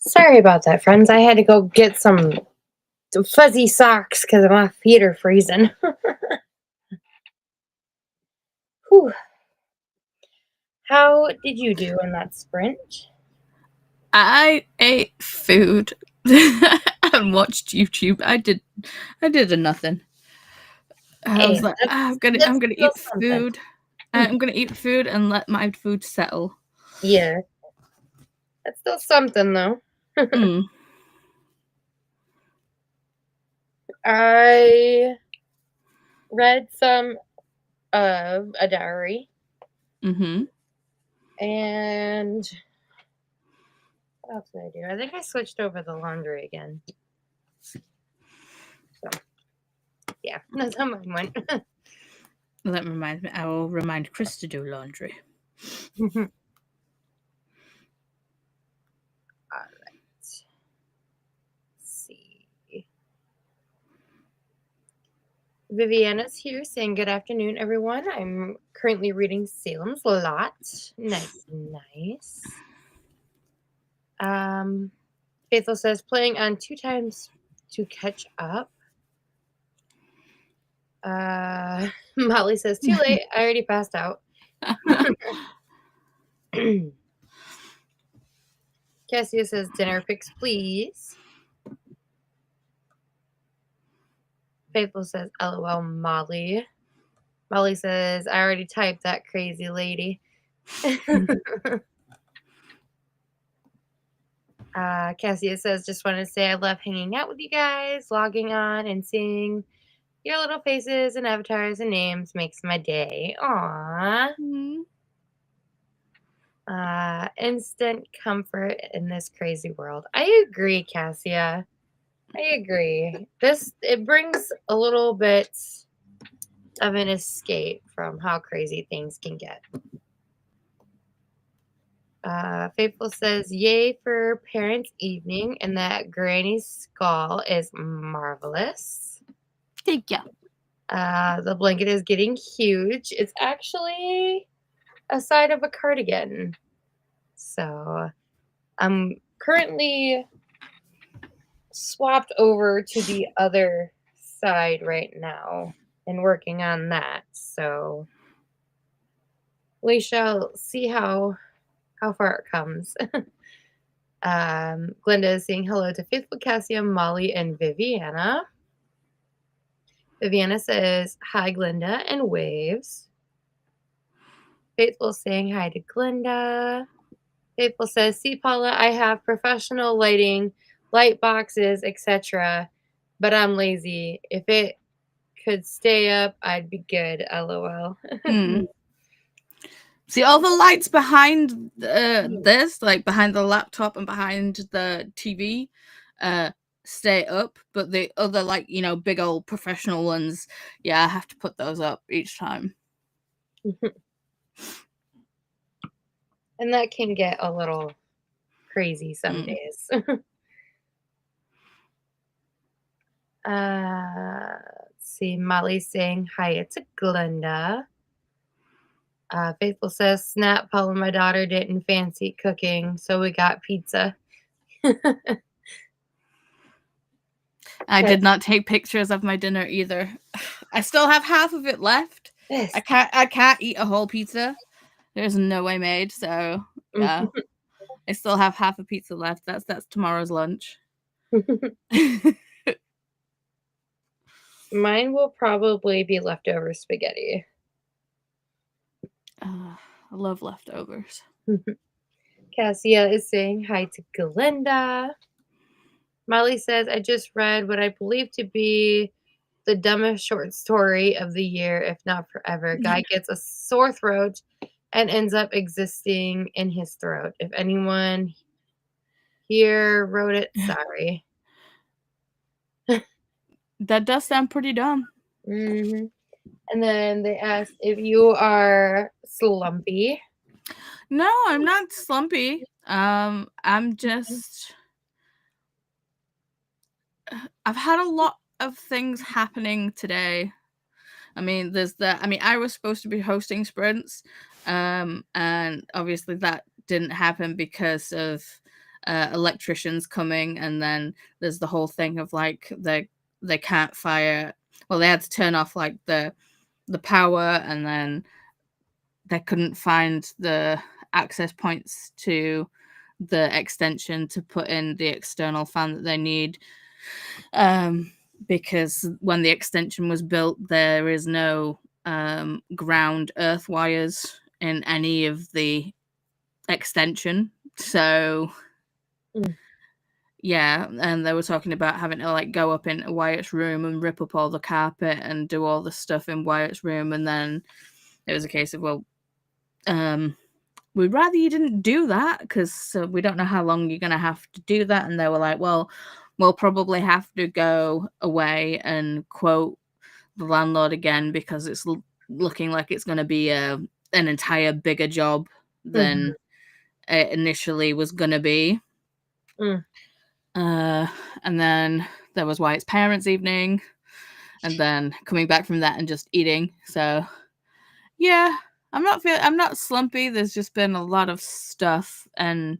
Sorry about that, friends. I had to go get some fuzzy socks because my feet are freezing. Whew. How did you do in that sprint? I ate food and watched YouTube. I did a nothing. I Hey, was like, I'm that's gonna still eat something. food. I'm gonna eat food and let my food settle. Yeah. That's still something, though. Mm. I read some of a Dowry, Mm-hmm. and what else did I do? I think I switched over the laundry again. So, yeah, that's how mine went. That reminds me. I will remind Chris to do laundry. All right. Let's see. Viviana's here saying good afternoon, everyone. I'm currently reading Salem's Lot. Nice, nice. Faithful says playing on 2 times to catch up. Molly says too late. I already passed out. Cassia says dinner pics, please. Faithful says LOL, Molly. Molly says I already typed that crazy lady. Cassia says just wanted to say I love hanging out with you guys, logging on and seeing your little faces and avatars and names makes my day. Aww. Mm. Instant comfort in this crazy world. I agree, Cassia. I agree. It brings a little bit of an escape from how crazy things can get. Faithful says, yay for parents' evening, and that Granny's skull is marvelous. Thank you. The blanket is getting huge. It's actually a side of a cardigan. So I'm currently swapped over to the other side right now and working on that. So we shall see how far it comes. Glenda is saying hello to Faithful, Cassia, Molly, and Viviana. Viviana says hi, Glenda, and waves. Faithful saying hi to Glenda. Faithful says, see, Paula, I have professional lighting, light boxes, etc., but I'm lazy. If it could stay up, I'd be good. LOL. Mm. See all the lights behind this, like behind the laptop and behind the TV, stay up, but the other, like, big old professional ones, yeah, I have to put those up each time. And that can get a little crazy some days. Let's see. Molly's saying hi, it's a Glenda. Faithful says, snap, Paula, my daughter didn't fancy cooking, so we got pizza. I did not take pictures of my dinner either. I still have half of it left. Yes. I can't eat a whole pizza. There's no way made, so yeah. I still have half a pizza left. That's tomorrow's lunch. Mine will probably be leftover spaghetti. I love leftovers. Cassia is saying hi to Glenda. Molly says, I just read what I believe to be the dumbest short story of the year, if not forever. Guy gets a sore throat and ends up existing in his throat. If anyone here wrote it, sorry. That does sound pretty dumb. Mm-hmm. And then they asked if you are slumpy. No, I'm not slumpy. I'm just... I've had a lot of things happening today. I mean, I was supposed to be hosting sprints, and obviously that didn't happen because of electricians coming, and then there's the whole thing of like they can't fire. Well, they had to turn off like the power, and then they couldn't find the access points to the extension to put in the external fan that they need. Because when the extension was built, there is no ground earth wires in any of the extension. So yeah, and they were talking about having to like go up into Wyatt's room and rip up all the carpet and do all the stuff in Wyatt's room, and then it was a case of, well, we'd rather you didn't do that because we don't know how long you're going to have to do that. And they were like, well, we'll probably have to go away and quote the landlord again because it's looking like it's going to be an entire bigger job than it initially was going to be. And then there was Wyatt's parents' evening, and then coming back from that and just eating. So yeah, I'm not slumpy. There's just been a lot of stuff and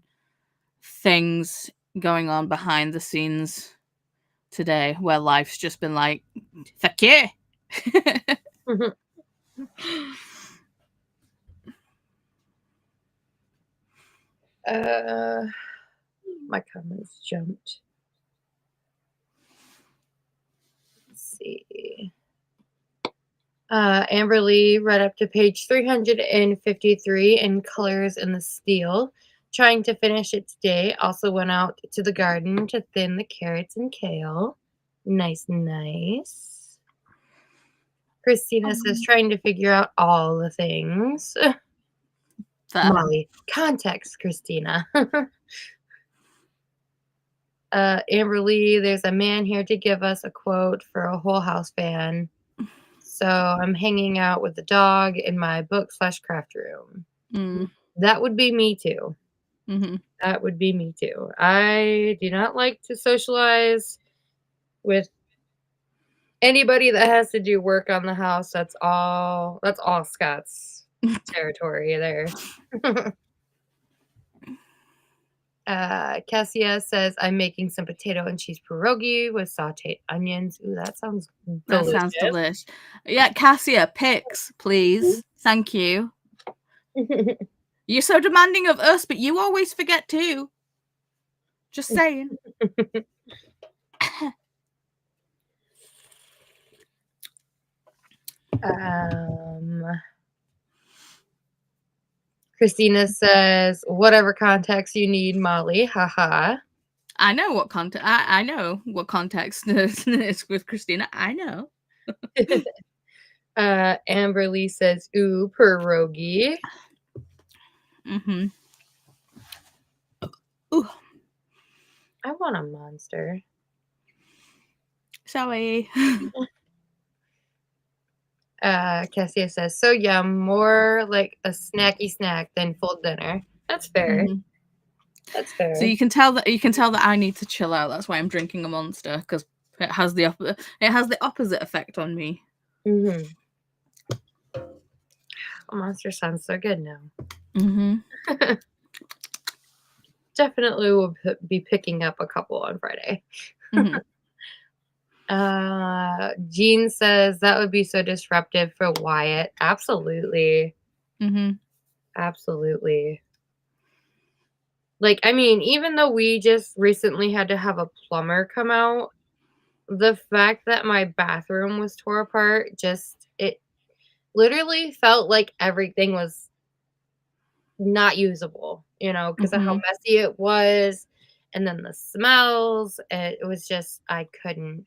things going on behind the scenes today where life's just been like, fuck you. My comments jumped. Let's see. Amber Lee read up to page 353 in Colors in the Steel, trying to finish it today. Also went out to the garden to thin the carrots and kale. Nice. Christina says, trying to figure out all the things. Molly, context, Christina. Amber Lee, there's a man here to give us a quote for a Whole House fan. So I'm hanging out with the dog in my book/craft room. That would be me too. That would be me too. I do not like to socialize with anybody that has to do work on the house. That's all Scott's territory there. Cassia says, I'm making some potato and cheese pierogi with sauteed onions. Ooh, that sounds delicious. That sounds delish. Yeah, Cassia, pics, please. Thank you. You're so demanding of us, but you always forget too. Just saying. Christina says, whatever context you need, Molly. Haha. I know what context. I know what context is with Christina. I know. Amber Lee says, ooh, pierogi. Ooh. I want a monster. Sorry. Cassia says, so yeah, more like a snacky snack than full dinner. That's fair. That's fair. So you can tell that I need to chill out. That's why I'm drinking a Monster, because it has the opposite effect on me. A Monster sounds so good now. Definitely will be picking up a couple on Friday. Jean says that would be so disruptive for Wyatt. Absolutely. Absolutely. Like, I mean, even though we just recently had to have a plumber come out, the fact that my bathroom was tore apart, it literally felt like everything was not usable, because of how messy it was. And then the smells, it was just, I couldn't.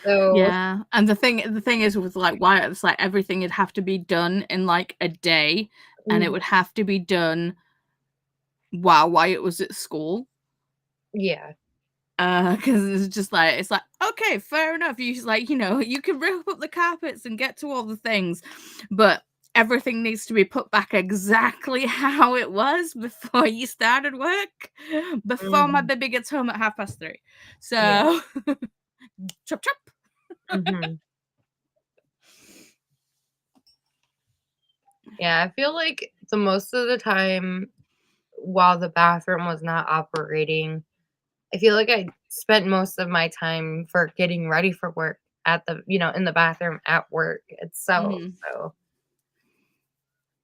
So yeah, and the thing is with like Wyatt, it's like everything would have to be done in like a day, and it would have to be done while Wyatt was at school. Yeah. Because it's like, okay, fair enough. You you can rip up the carpets and get to all the things, but everything needs to be put back exactly how it was before you started work, before my baby gets home at 3:30. So, yeah. Chop chop. Yeah, I feel like the most of the time while the bathroom was not operating, I feel like I spent most of my time for getting ready for work at the, in the bathroom at work itself. So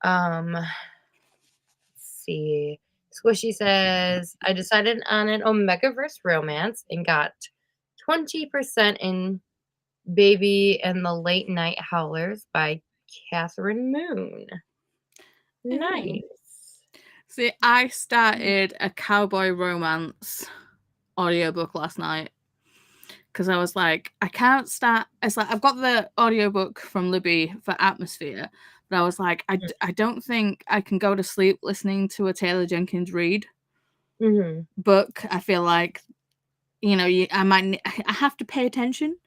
Let's see. Squishy says, I decided on an Omegaverse romance and got 20% in Baby and the Late Night Howlers by Catherine Moon. Nice. See, I started a cowboy romance audiobook last night because I was like, I can't start. It's like I've got the audiobook from Libby for Atmosphere, but I was like, I don't think I can go to sleep listening to a Taylor Jenkins Reid book. I feel like, I have to pay attention.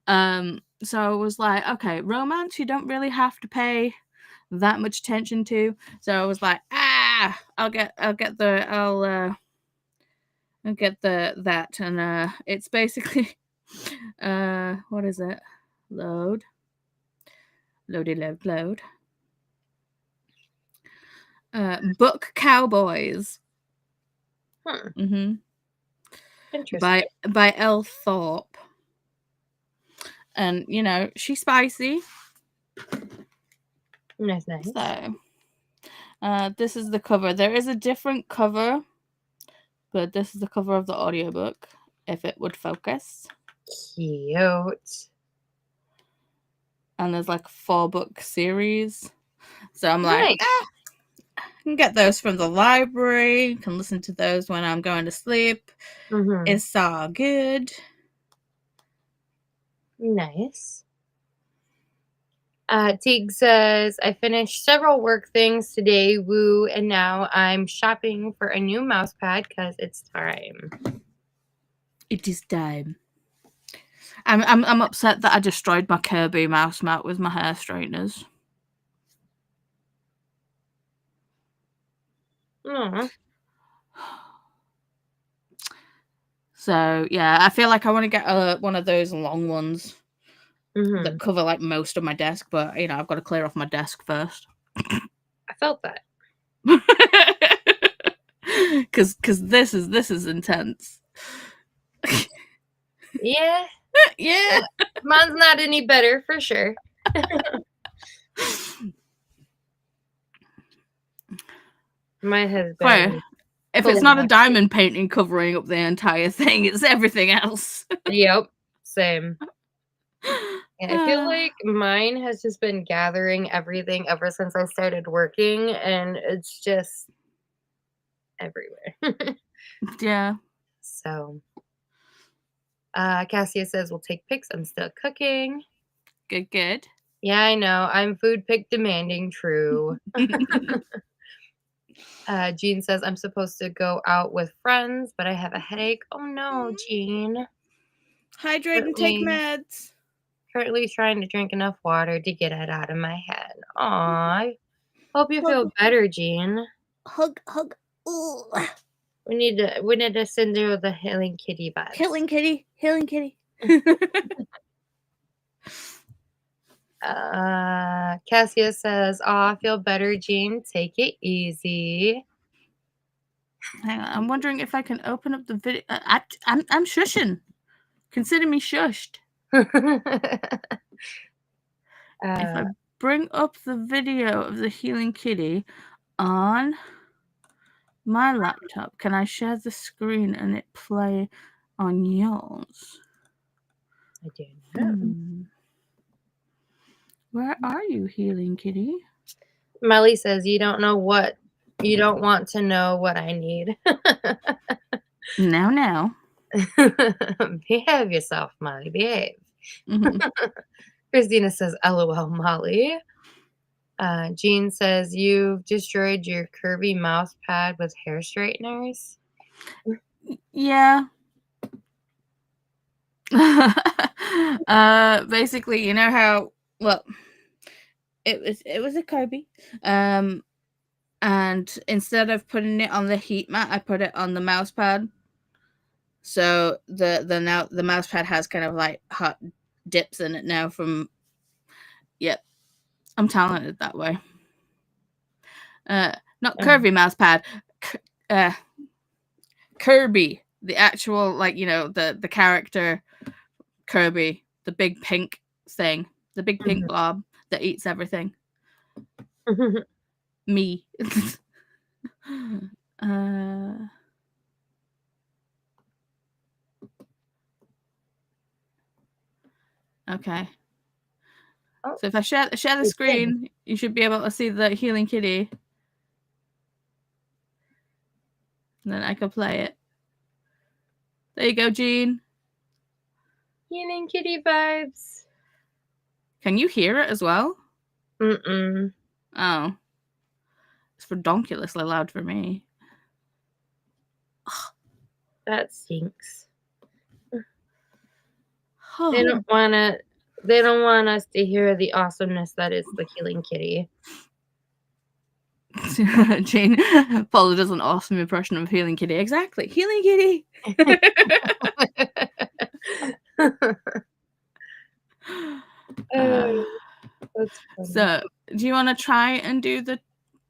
So I was like, okay, romance, you don't really have to pay that much attention to. So I was like, I'll get that, and it's basically what is it? Load. Book Cowboys. Interesting. By Elle Thorpe. And she's spicy. Nice. So this is the cover. There is a different cover, but this is the cover of the audiobook, if it would focus. Cute. And there's like a 4-book series. So I'm like, Nice. I can get those from the library. Can listen to those when I'm going to sleep. It's all good. Nice. Teague says, I finished several work things today, woo, and now I'm shopping for a new mouse pad because it's time. It is time. I'm upset that I destroyed my Kirby mouse mat with my hair straighteners. Aww. So yeah, I feel like I want to get one of those long ones that cover like most of my desk, but I've got to clear off my desk first. I felt that. Because this is intense. Yeah. Yeah. Mine's not any better for sure. Mine has been. If it's not a diamond painting covering up the entire thing, it's everything else. Yep. Same. And I feel like mine has just been gathering everything ever since I started working, and it's just everywhere. Yeah. So, Cassia says, we'll take pics. I'm still cooking. Good. Yeah, I know. I'm food pic demanding. True. Jean says, I'm supposed to go out with friends, but I have a headache. Oh, no, Jean. Hydrate and take meds. Currently trying to drink enough water to get it out of my head. Aw. Hope you feel better, Jean. Hug. Ooh. We need to send you the healing kitty vibes. Healing kitty. Cassia says, I feel better, Jean. Take it easy. Hang on. I'm wondering if I can open up the video. I'm shushing. Consider me shushed. If I bring up the video of the healing kitty on my laptop, can I share the screen and it play on yours? I don't know. Where are you, healing kitty? Melly says, you don't want to know what I need. Now. Behave yourself, Molly. Behave. Christina says, LOL, Molly. Jean says, you've destroyed your Kirby mouse pad with hair straighteners. Yeah. Basically, you know how, well, it was a Kirby. And instead of putting it on the heat mat, I put it on the mouse pad. So the mouse pad has kind of like hot dips in it now from. Yep, I'm talented that way. Not curvy mouse pad, Kirby, the actual the character Kirby, the big pink thing, the big pink blob that eats everything. Me. Okay. Oh, So if I share the it did. screen, you should be able to see the healing kitty. And then I can play it. There you go, Jean. Healing kitty vibes. Can you hear it as well? Mm-mm. Oh. It's redonkulously loud for me. That stinks. Oh. They don't want us to hear the awesomeness that is the healing kitty. Jane Paula does an awesome impression of Healing Kitty. Exactly. Healing Kitty. That's funny. So, do you want to try and do the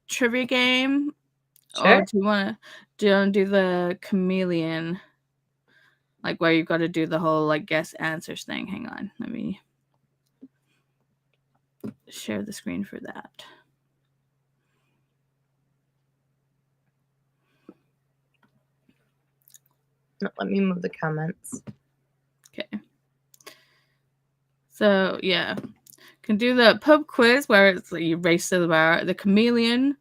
trivia game? Sure. Or do you want to do the chameleon? Like where you've got to do the whole like guess answers thing. Hang on. Let me share the screen for that. Let me move the comments. Okay. So yeah, can do the pub quiz where it's like you race to the bar, the chameleon,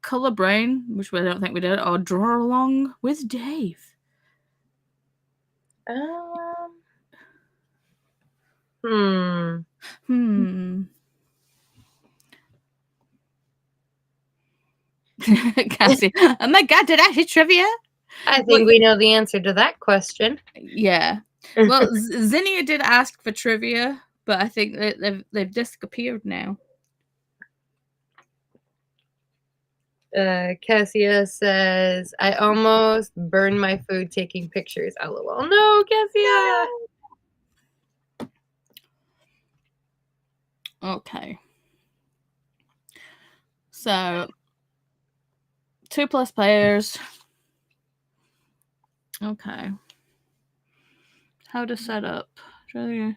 color brain, which I don't think we did, or draw along with Dave. Cassie, oh my god, did I hit trivia? I think we know the answer to that question. Yeah. Well, Zinnia did ask for trivia, but I think they've disappeared now. Cassia says, I almost burned my food taking pictures. LOL. No, Cassia! No. Okay. So, 2+ players. Okay. How to set up. Okay.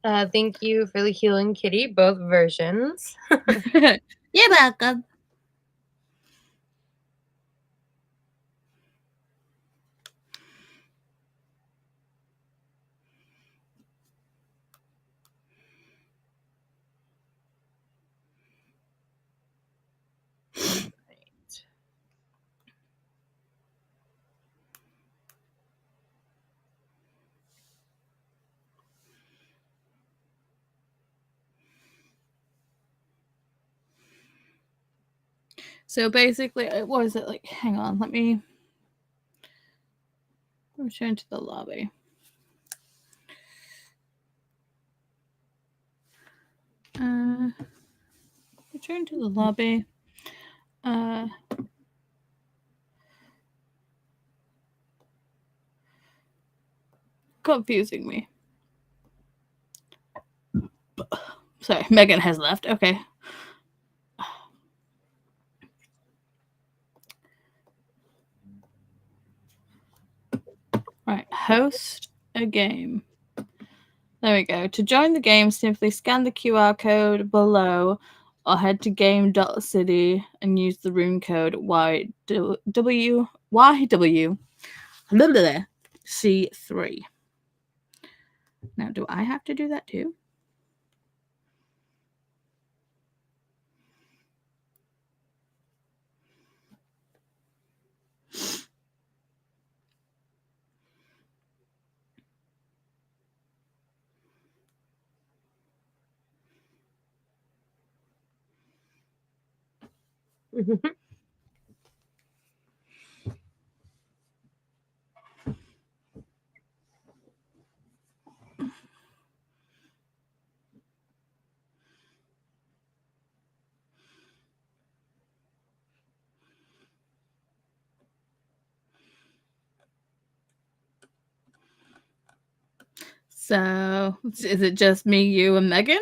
Thank you for the healing kitty, both versions. You're welcome. So basically, what is it like? Hang on, let me return to the lobby. Return to the lobby. Confusing me. Sorry, Megan has left. Okay. Right, host a game. There we go. To join the game, simply scan the QR code below or head to game.city and use the room code YWC3. Now, do I have to do that too? So, is it just me, you, and Megan?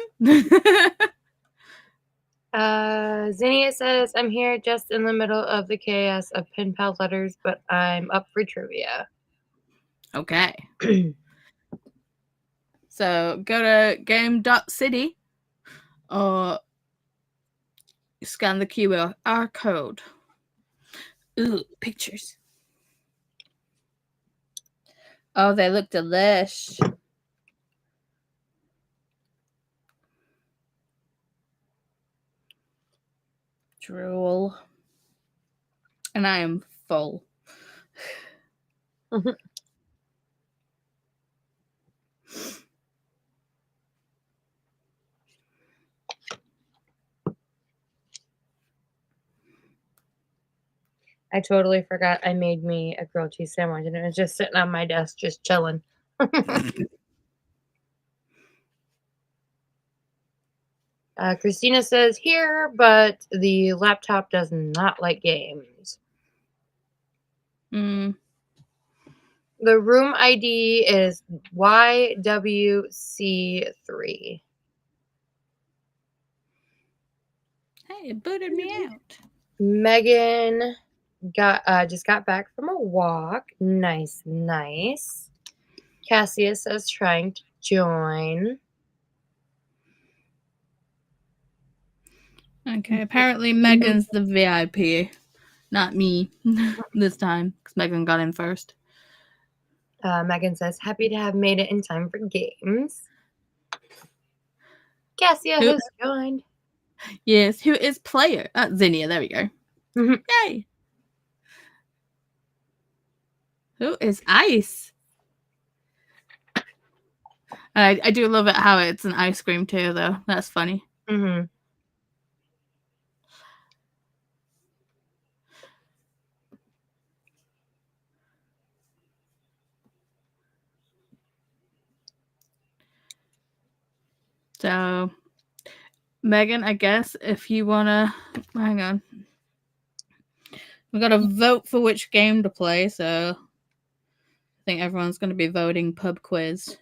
Zinnia says, I'm here just in the middle of the chaos of pen pal letters, but I'm up for trivia. Okay. So go to game.city or scan the QR code. Ooh, pictures. Oh, they look delish. Drool. And I am full. I totally forgot I made me a grilled cheese sandwich, and it was just sitting on my desk, just chilling. Christina says here, but the laptop does not like games. Mm. The room ID is YWC3. Hey, it booted me out. Megan just got back from a walk. Nice, nice. Cassia says trying to join. Okay, apparently Megan's the VIP, not me this time, because Megan got in first. Megan says happy to have made it in time for games. Cassia has joined. Yes, who is player? Zinnia, there we go. Yay! Who is Ice? I do love it how it's an ice cream too, though. That's funny. Mm-hmm. So, Megan, I guess if you wanna, hang on, we gotta vote for which game to play. So, I think everyone's gonna be voting pub quiz.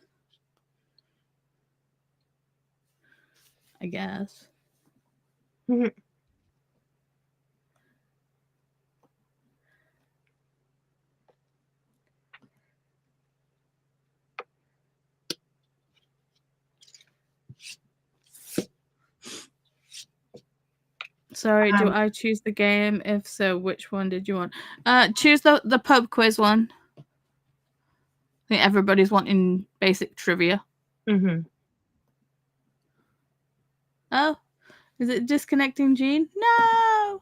I guess. Mm-hmm. Sorry, do I choose the game? If so, which one did you want? Choose the pub quiz one. I think everybody's wanting basic trivia. Mm-hmm. Oh, is it disconnecting Jean? No!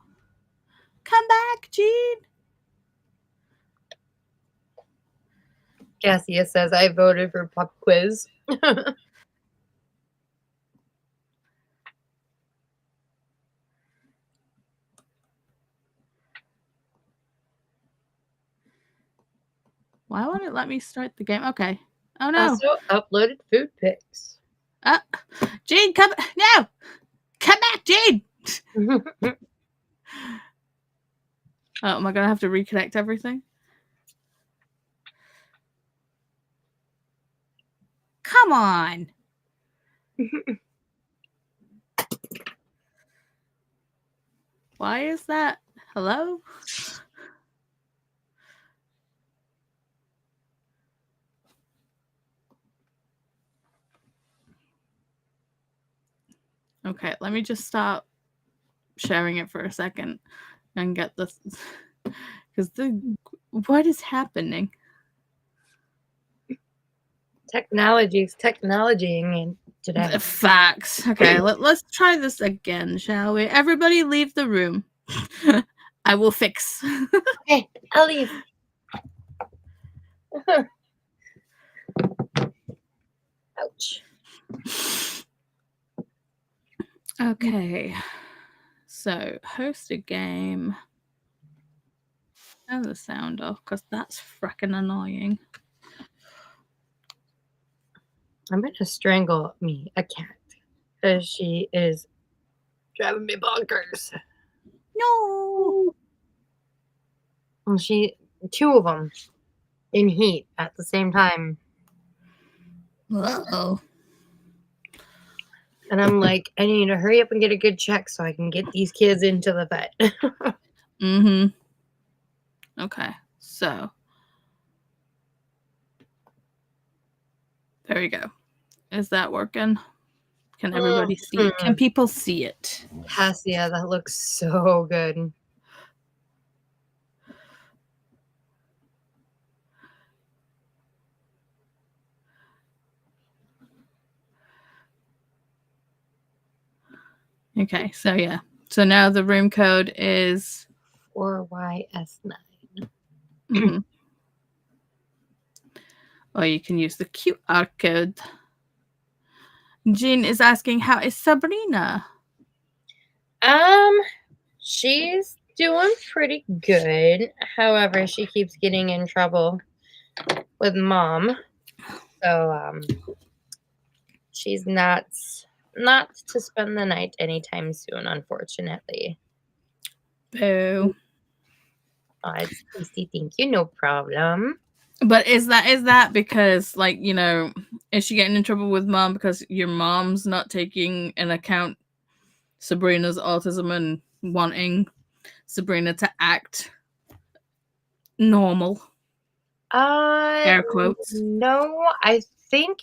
Come back, Jean! Cassia says I voted for pub quiz. Why won't it let me start the game? Okay. Oh no. Also uploaded food pics. Jean, come no! Come back, Jean! Oh, am I gonna have to reconnect everything? Come on! Why is that? Hello? Okay, let me just stop sharing it for a second and get this. Because what is happening? Technology's technologying today. Facts. Okay, let's try this again, shall we? Everybody leave the room. I will fix. Okay, I'll leave. Ouch. Okay. So, host a game. Turn the sound off because that's frickin' annoying. I'm gonna strangle a cat because she is driving me bonkers. No. Well, two of them in heat at the same time, Uh-oh. and I'm like, I need to hurry up and get a good check so I can get these kids into the vet. Mm-hmm. Okay, so There we go. Is that working? Can everybody see it? Can people see it? Yes, yeah, that looks so good. Okay, so yeah. So now the room code is 4YS9. Mm-hmm. Or you can use the QR code. Jean is asking, how is Sabrina? She's doing pretty good. However, she keeps getting in trouble with mom. So, she's not to spend the night anytime soon, unfortunately. Boo. Oh, it's tasty, thank you, no problem. But is that because, like, you know, is she getting in trouble with mom because your mom's not taking into account Sabrina's autism and wanting Sabrina to act normal? Air quotes. No, I think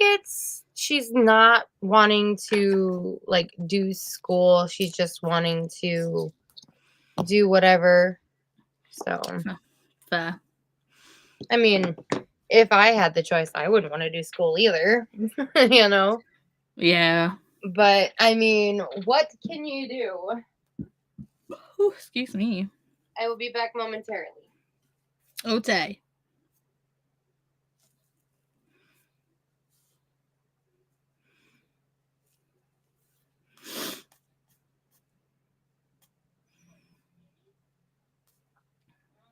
she's not wanting to like do school. She's just wanting to do whatever. So, Fair. I mean, if I had the choice, I wouldn't want to do school either, you know? Yeah. But, I mean, what can you do? Ooh, excuse me. I will be back momentarily. Okay.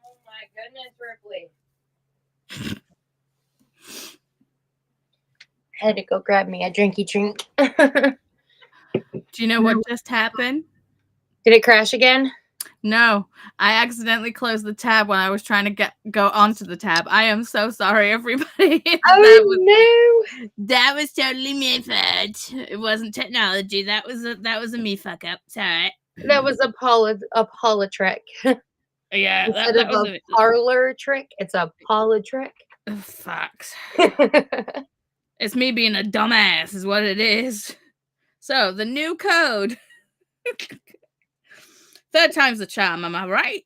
Oh my goodness, Ripley. I had to go grab me a drinky drink. Do you know what just happened? Did it crash again? No, I accidentally closed the tab when I was trying to go onto the tab. I am so sorry, everybody. Oh, no. That was totally me fault. It wasn't technology. That was a me fuck up. Sorry. That was a Paula trick. Yeah, Instead that of was a parlor trick, it's a Paula trick. Oh, facts. It's me being a dumbass is what it is. So, the new code. Third time's the charm, am I right?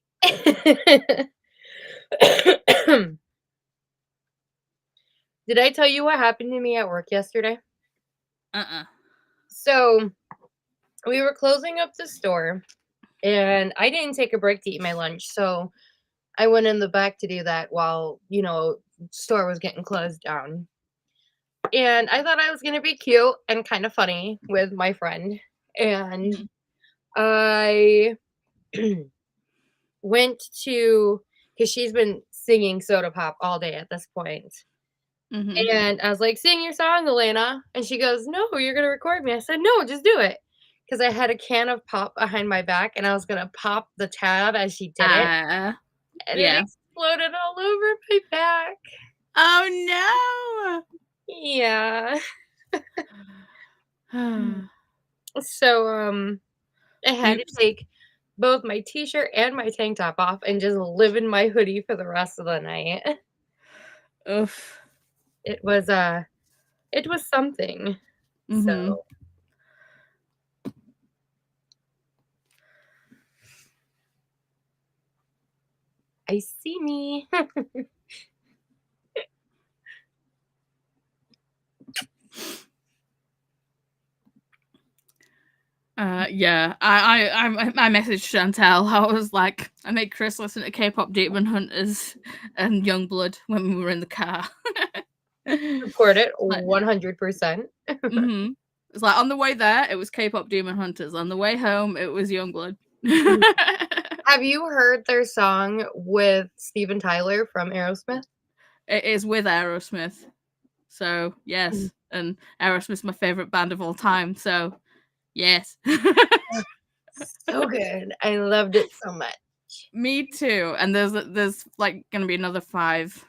Did I tell you what happened to me at work yesterday? So, we were closing up the store, and I didn't take a break to eat my lunch, so I went in the back to do that while, store was getting closed down. And I thought I was going to be cute and kind of funny with my friend. And I went to, because she's been singing Soda Pop all day at this point. And I was like, sing your song, Elena. And she goes, no, you're going to record me. I said, no, just do it. Because I had a can of pop behind my back and I was going to pop the tab as she did it. And it exploded all over my back. Oh, no. Yeah. So, I had to take both my t-shirt and my tank top off and just live in my hoodie for the rest of the night. Oof. It was something. So I see me. Yeah, I messaged Chantel. I was like, I made Chris listen to K-pop Demon Hunters and Youngblood when we were in the car. Support it 100%. It's like on the way there, it was K-pop Demon Hunters. On the way home, it was Youngblood. Have you heard their song with Steven Tyler from Aerosmith? It is with Aerosmith. So, yes. And Aerosmith's my favorite band of all time. So, yes. So good. I loved it so much. Me too. And there's like going to be another 5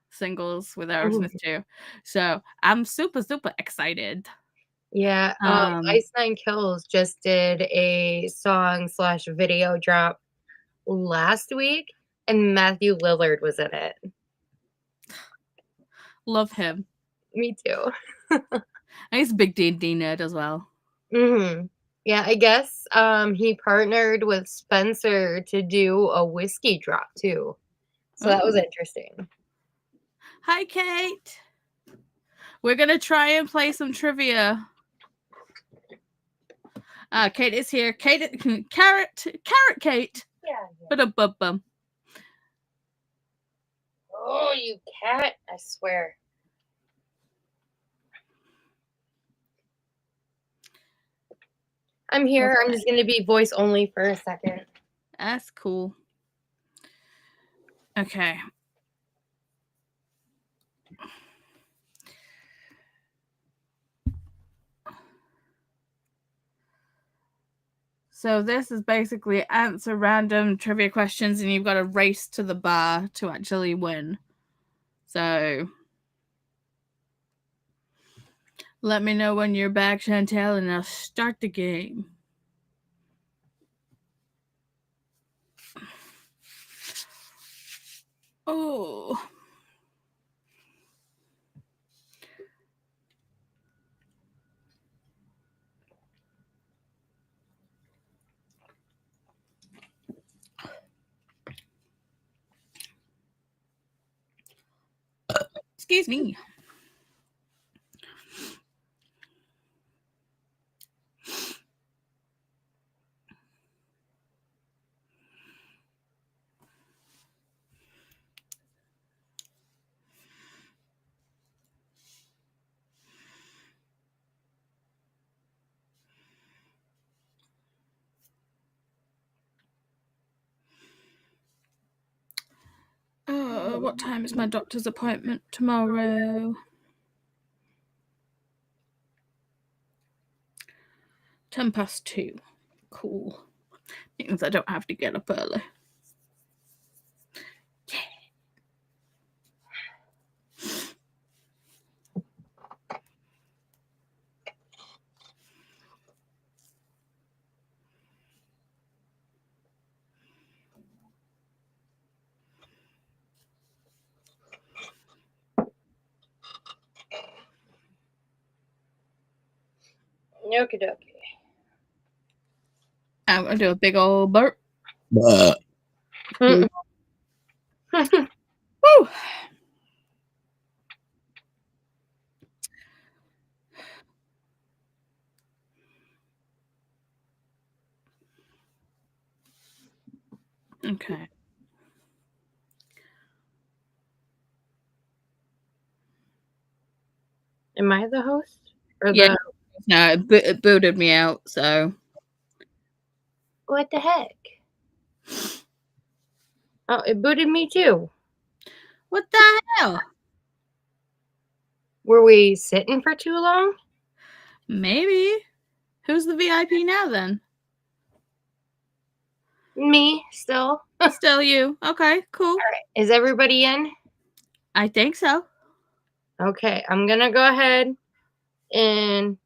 singles with Aerosmith too. So, I'm super, super excited. Yeah. Ice Nine Kills just did a song/video drop last week, and Matthew Lillard was in it. Love him. Me too. He's a big D&D nerd as well. Yeah, I guess he partnered with Spencer to do a whiskey drop too. So that was Oh. interesting. Hi, Kate. We're going to try and play some trivia. Kate is here. Carrot Kate. Yeah. Ba-dum-bum-bum. Oh, you cat! I swear. I'm here. I'm just gonna be voice only for a second. That's cool. Okay. So this is basically answer random trivia questions, and you've got to race to the bar to actually win. So let me know when you're back, Chantel, and I'll start the game. Oh. Excuse me. What time is my doctor's appointment tomorrow? 2:10. Cool. Means I don't have to get up early. Okie dokie. I'm gonna do a big old burp. Mm-mm. Woo! Okay. Am I the host? Or Yeah. the No, it booted me out, so. what the heck? Oh, it booted me too. What the hell? Were we sitting for too long? Maybe. Who's the VIP now then? Me, still. Still you. Okay, cool. All right. Is everybody in? I think so. Okay, I'm gonna go ahead and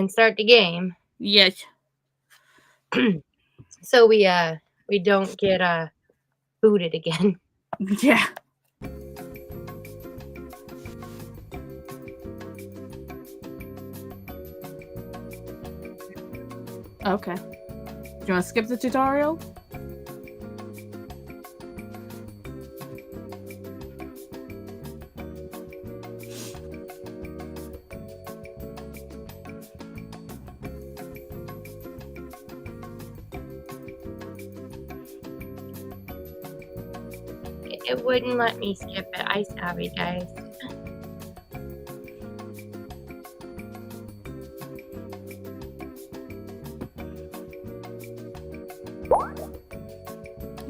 start the game. Yes. So we don't get booted again. Yeah. Okay. Do you want to skip the tutorial? It wouldn't let me skip it. I savvy, guys.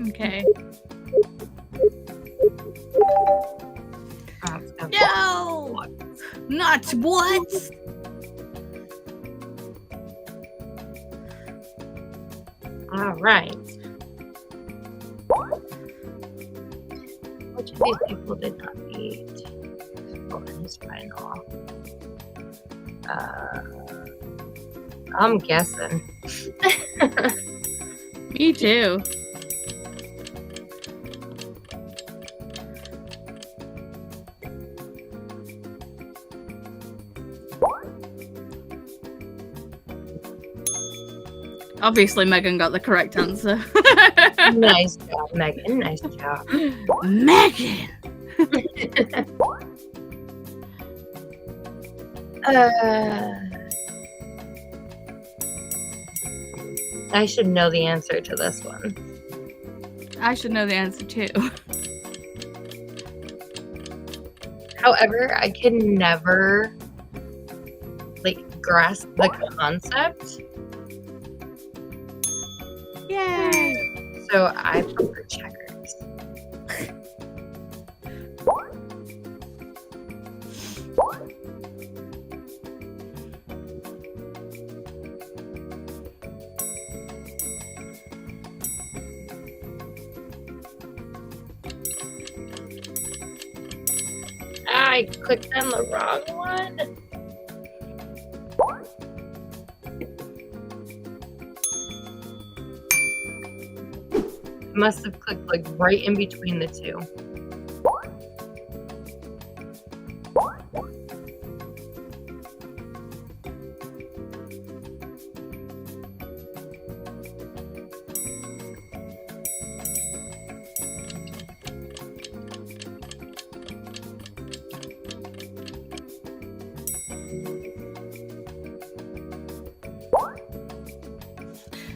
Okay. Oh, it's gonna- No! Not what? All right. Which of these people did not beat his final? I'm guessing. Me too. Obviously, Megan got the correct answer. Nice job, Megan. Nice job. Megan! I should know the answer to this one. I should know the answer too. However, I can never grasp the concept. Yay! So I prefer checkers. I clicked on the wrong one. Must have clicked right in between the two.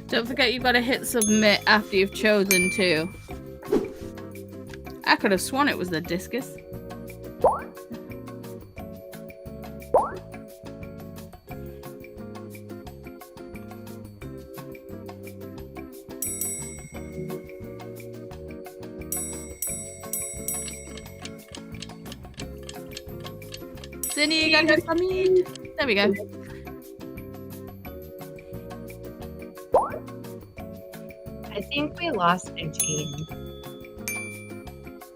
Don't forget you've got to hit submit after you've chosen too. I could have sworn it was the discus. Cindy, you gotta hit submit. There we go. I think we lost a gene.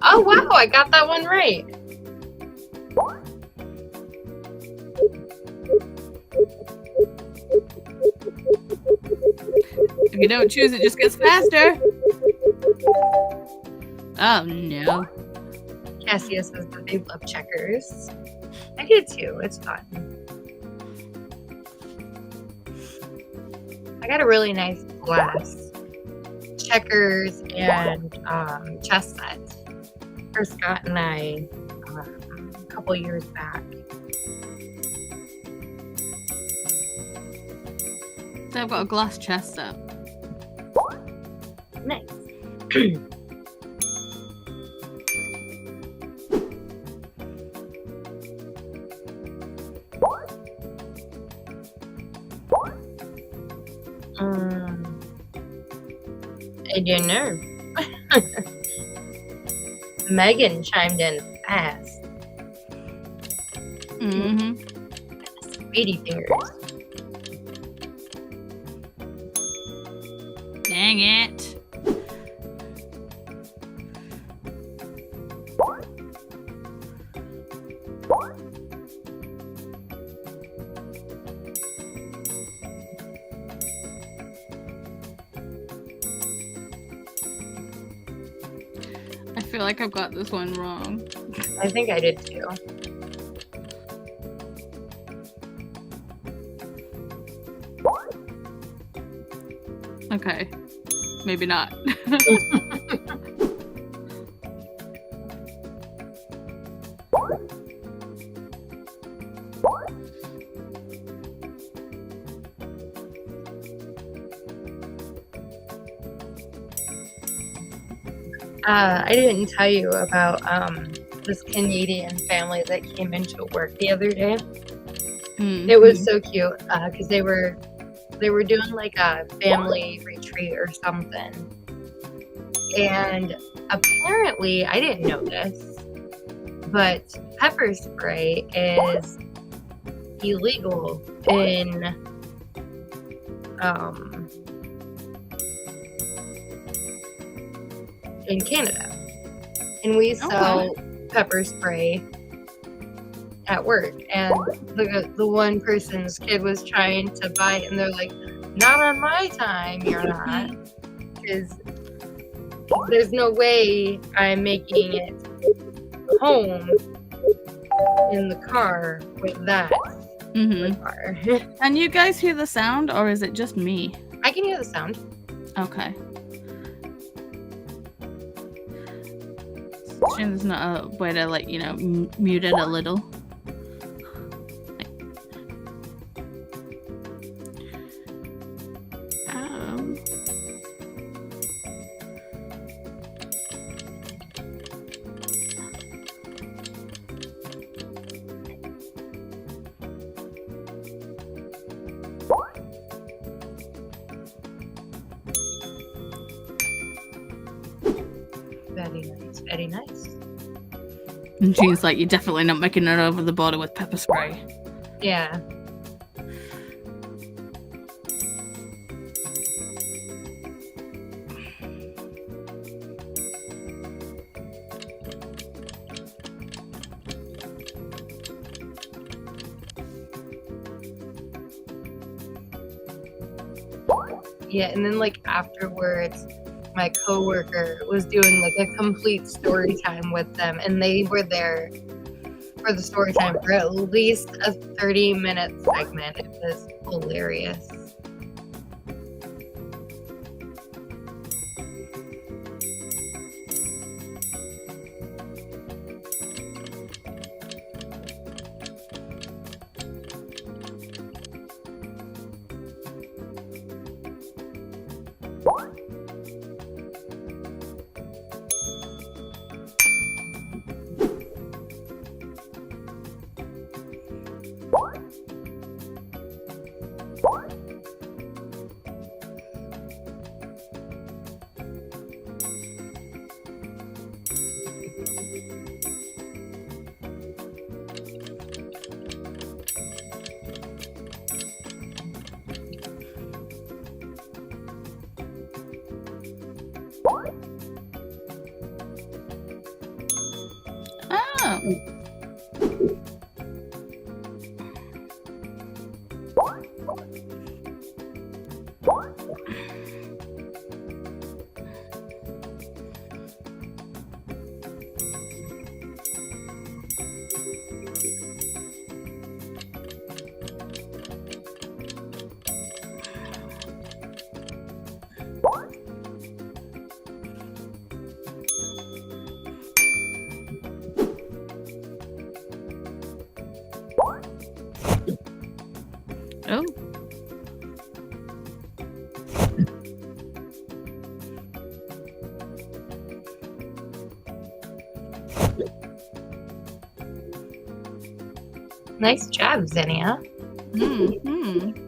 Oh wow, I got that one right. If you don't choose, it just gets faster. Oh no. Cassia says that they love checkers. I do too, it's fun. I got a really nice glass checkers and chess set for Scott and I a couple years back. So I've got a glass chest set. Nice. I don't know. Megan chimed in fast. Speedy fingers. Dang it. I feel like I've got this one wrong. I think I did too. Okay. Maybe not. I didn't tell you about this Canadian family that came into work the other day. It was so cute because they were doing like a family retreat or something, and apparently I didn't know this, but pepper spray is illegal in Canada, and we sell pepper spray at work, and the one person's kid was trying to buy it, and they're like, not on my time, you're not, because there's no way I'm making it home in the car with that in the car. Can you guys hear the sound, or is it just me? I I can hear the sound. Okay. There's not a way to, like, mute it a little. Um. Very nice. Very nice. And Jean's like, you're definitely not making it over the border with pepper spray. Yeah. Yeah, and then like afterwards, my coworker was doing like a complete story time with them, and they were there for the story time for at least a 30-minute segment. It was hilarious. Oh. Oh. Nice job, Zinnia. Mm-hmm.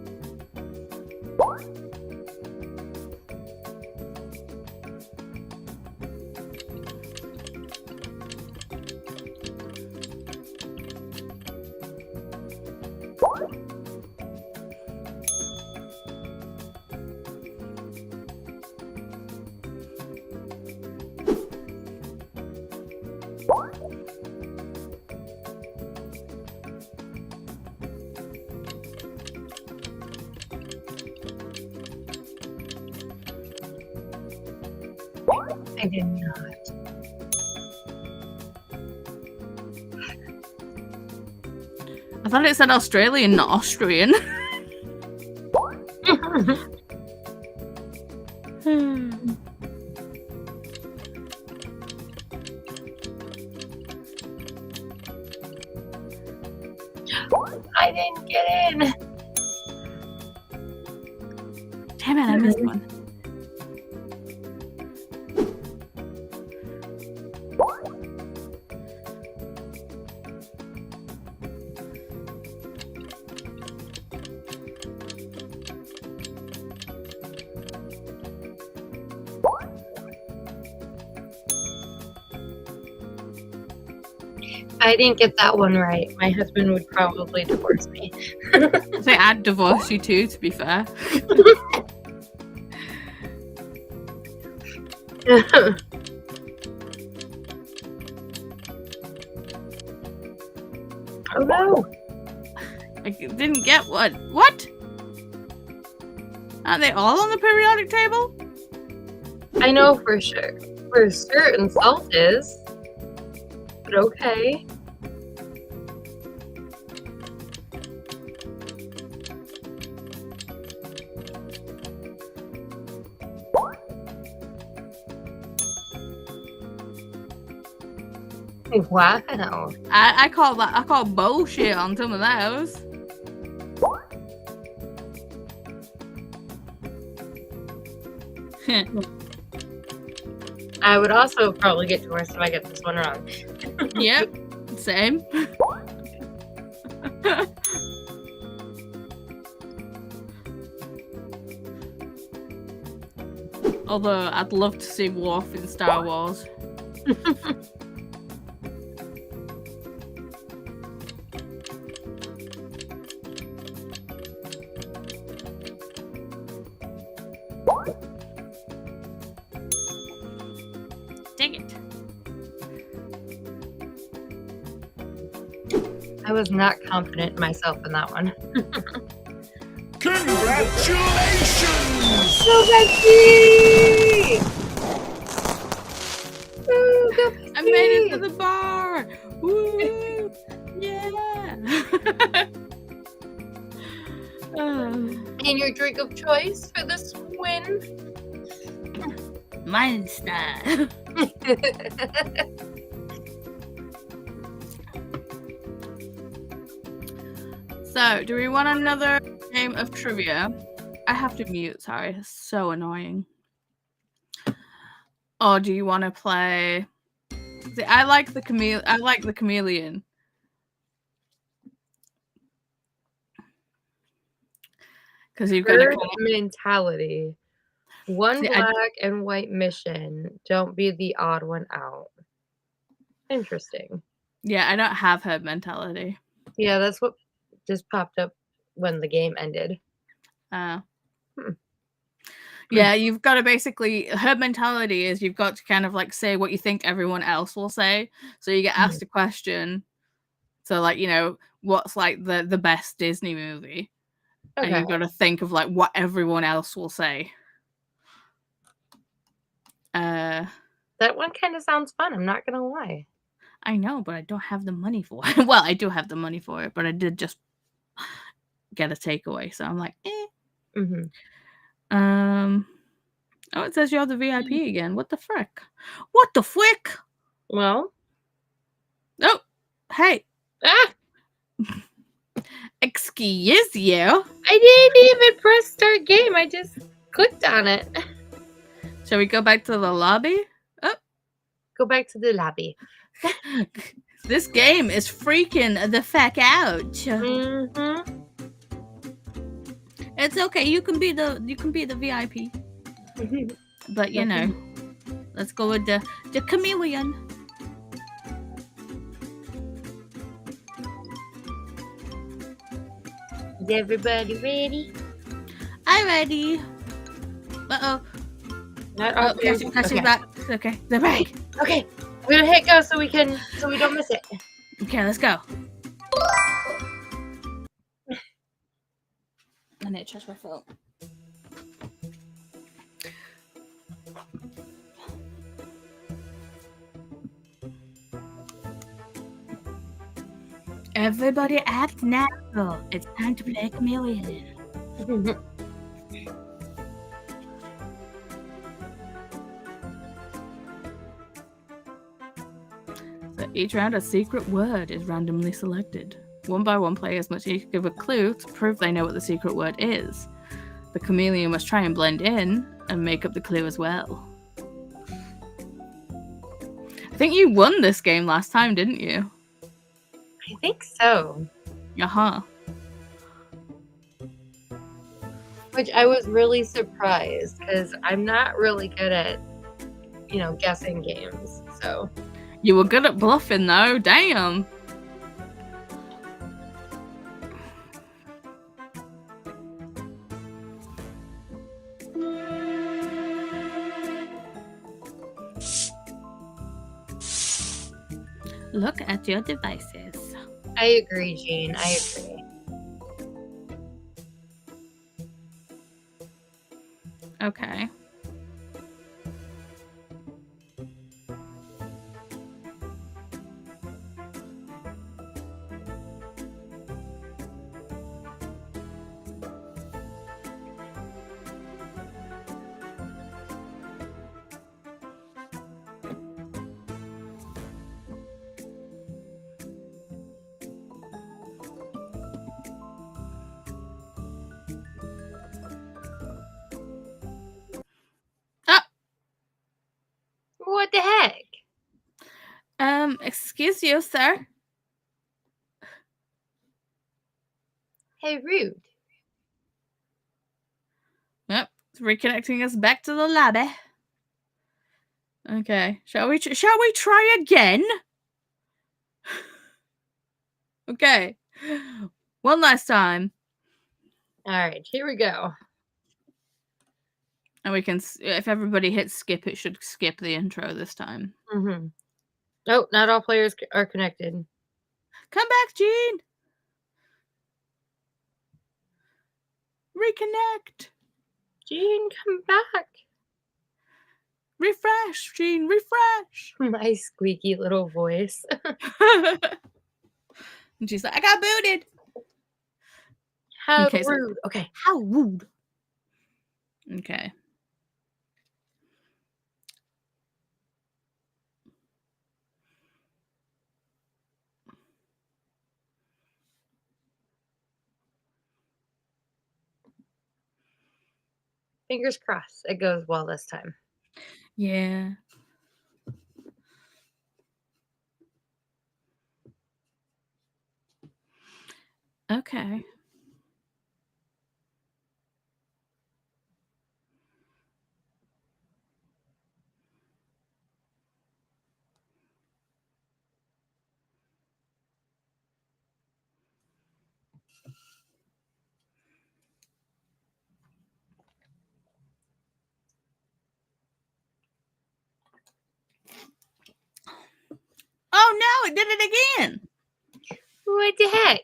I did not. I thought it said Australian, not Austrian. I didn't get in. Damn it, I missed one. I didn't get that one right. My husband would probably divorce me. I think I'd divorce you too, to be fair. Oh no! I didn't get one. What? Aren't they all on the periodic table? I know for sure. For certain salt is. But okay. Wow. I call bullshit on some of those. I would also probably get worse if I get this one wrong. Yep, same. Although I'd love to see Worf in Star Wars. Dang it. I was not confident in myself in that one. Congratulations! Go Becky! Woo, go Becky! I made it to the bar! Woo! Yeah! And your drink of choice for this win? Monster! So, do we want another game of trivia? I have to mute, sorry. It's so annoying. Or do you want to play... See, I like the chameleon. Because you've got Herd to... mentality. One See, black and white mission. Don't be the odd one out. Interesting. Yeah, I don't have herd mentality. Yeah, that's what just popped up when the game ended. Yeah, you've got to basically... Herd mentality is you've got to kind of like say what you think everyone else will say. So you get asked a question. So like, you know, what's like the best Disney movie? Okay. And you've got to think of like what everyone else will say. That one kind of sounds fun, I'm not gonna lie. I know, but I don't have the money for it. Well, I do have the money for it, but I did just get a takeaway, so I'm like, eh. Oh, it says you're the VIP again. What the frick? What the frick? Well. Oh, hey. Ah! Excuse you. I didn't even press start game. I just clicked on it. Shall we go back to the lobby? Oh. Go back to the lobby. This game is freaking the feck out. It's okay. You can be the VIP. But you know, let's go with the chameleon. Is everybody ready? I'm ready. Uh-oh. Not Cassie back. Okay, they're back. Okay, we're gonna hit go so we don't miss it. Okay, let's go. I need to charge my phone. Everybody act natural. It's time to play chameleon. So each round, a secret word is randomly selected. One by one, players must each give a clue to prove they know what the secret word is. The chameleon must try and blend in and make up the clue as well. I think you won this game last time, didn't you? I think so. Uh-huh. Which I was really surprised because I'm not really good at, guessing games. So You were good at bluffing though, damn. Look at your devices. I agree, Jean. I agree. Okay. Excuse you, sir. Hey, rude. Yep, it's reconnecting us back to the lobby. Okay, shall we try again? Okay, one last time, All right, here we go. and we can. If everybody hits skip, it should skip the intro this time. Mm-hmm. Oh, not all players are connected. Come back, Gene. Reconnect. Gene, come back. Refresh, Gene. Refresh. My squeaky little voice. And she's like, I got booted. How Okay, so- rude. Okay. How rude. Okay. Fingers crossed it goes well this time. Yeah. Okay. Oh no, it did it again. What the heck?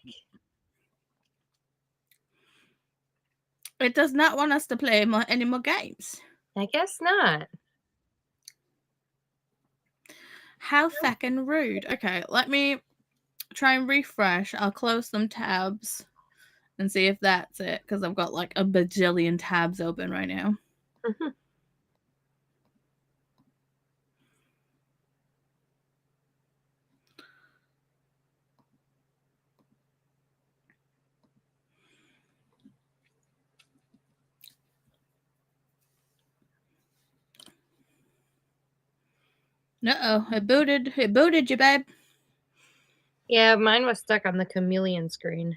It does not want us to play any more games. I guess not. How feckin' rude. Okay, let me try and refresh. I'll close some tabs and see if that's it, because I've got like a bajillion tabs open right now. Mm-hmm. Uh-oh, it booted you, babe. Yeah, mine was stuck on the chameleon screen.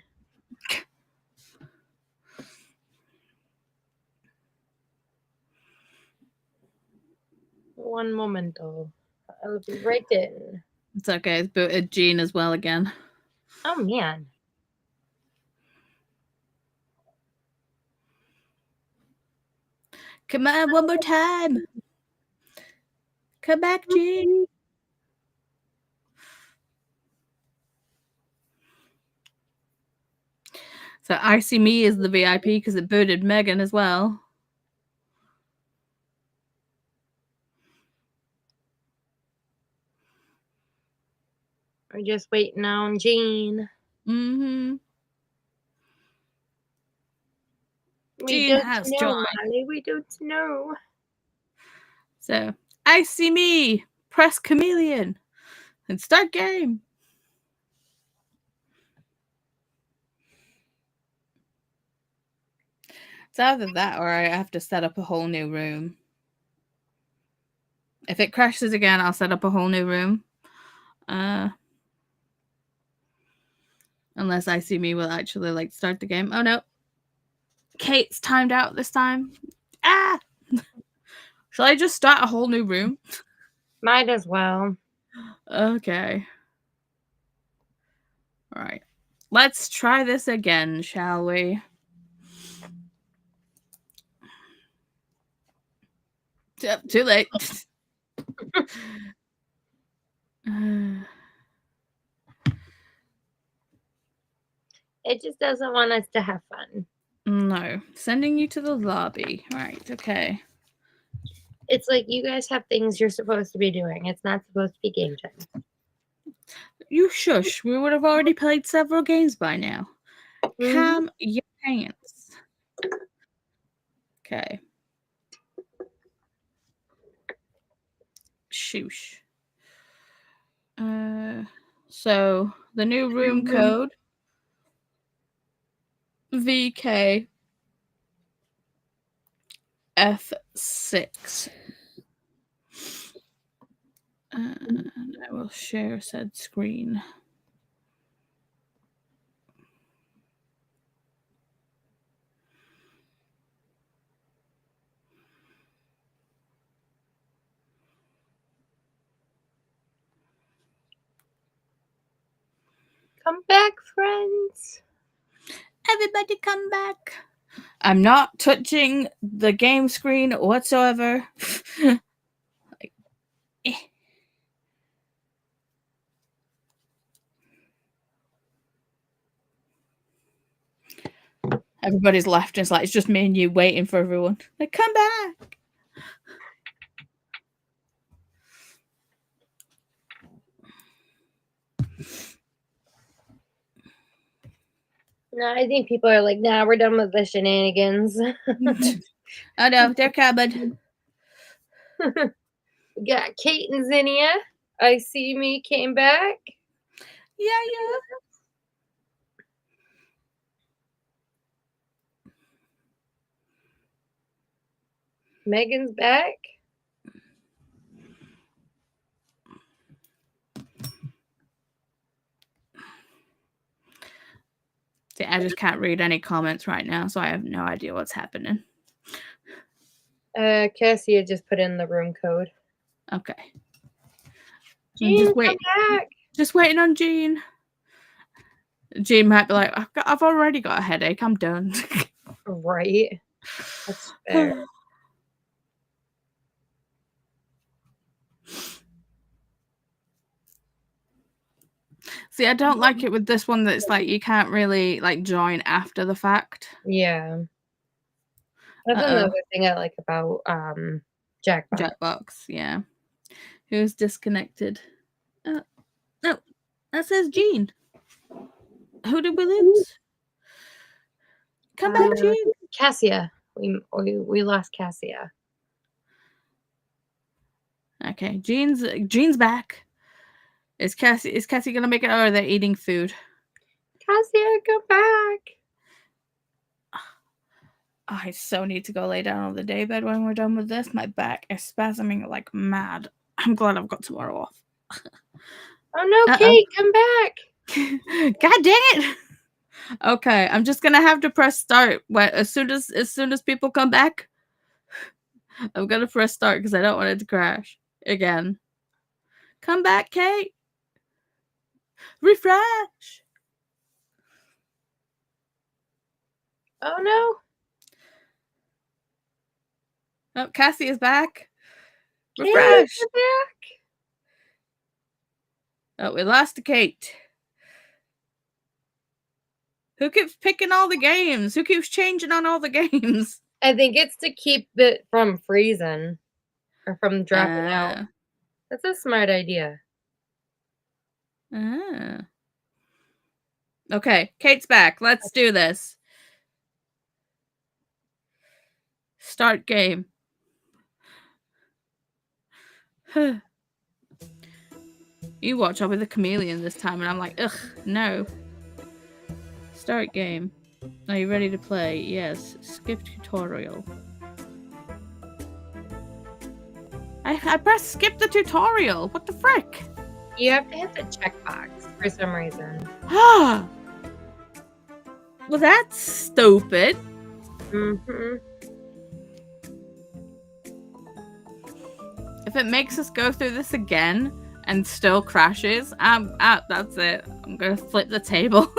One momento. I'll be right in. It's okay, it's booted Jean as well again. Oh, man. Come on, one more time. Come back, Jean. So I See Me is the VIP because it booted Megan as well. We're just waiting on Jean. Mm-hmm. We Jean don't has know, joined. Molly. We don't know. So, I See Me. Press chameleon. And start game. It's either that or I have to set up a whole new room. If it crashes again, I'll set up a whole new room. Unless I See Me will actually like start the game. Oh no. Kate's timed out this time. Ah! Shall I just start a whole new room? Might as well. Okay. All right. Let's try this again, shall we? Too late. It just doesn't want us to have fun. No. Sending you to the lobby. Right, okay. It's like you guys have things you're supposed to be doing. It's not supposed to be game time. You shush. We would have already played several games by now. Mm-hmm. Calm your pants. Okay. Shoosh. So the new room code VK F6. And I will share said screen. Come back, friends. Everybody come back. I'm not touching the game screen whatsoever. Like, eh. Everybody's left. It's like it's just me and you waiting for everyone. Like, come back. No, I think people are like, nah, we're done with the shenanigans. Oh no, they're coming. We got Kate and Zinnia. I see me came back. Yeah. Megan's back. See, I just can't read any comments right now, so I have no idea what's happening. Cassia just put in the room code. Okay. Jean, Just wait. come back. Just waiting on Jean. Jean might be like, I've already got a headache. I'm done. Right. That's fair. See, I don't like it with this one that's like you can't really like join after the fact. Yeah. That's another thing I like about Jackbox. Jackbox, yeah. Who's disconnected? No, that says Jean. Who did we lose? Come back, Jean. Cassia. We lost Cassia. Okay, Jean's back. Is Cassie gonna make it, or are they eating food? Cassia, come back. I so need to go lay down on the daybed when we're done with this. My back is spasming like mad. I'm glad I've got tomorrow off. Oh no, Kate, come back. God dang it. Okay, I'm just gonna have to press start as soon as people come back. I'm gonna press start because I don't want it to crash again. Come back, Kate. Refresh. Oh no. Oh, Cassie is back. Kate, Refresh. come back. Oh, we lost to Kate. Who keeps picking all the games? Who keeps changing on all the games? I think it's to keep it from freezing or from dropping out. That's a smart idea. Okay, Kate's back. Let's do this. Start game. You watch, I'll be the chameleon this time, and I'm like, ugh, no. Start game. Are you ready to play? Yes. Skip tutorial. I pressed skip the tutorial. What the frick? You have to hit the checkbox for some reason. Ah. Well, that's stupid. Mm-hmm. If it makes us go through this again and still crashes, that's it. I'm gonna flip the table.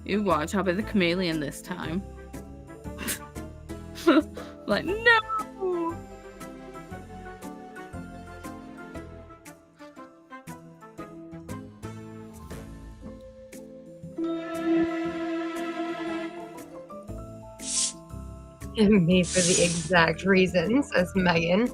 You watch, I'll be the chameleon this time. Like, no! Me for the exact reason, says Megan.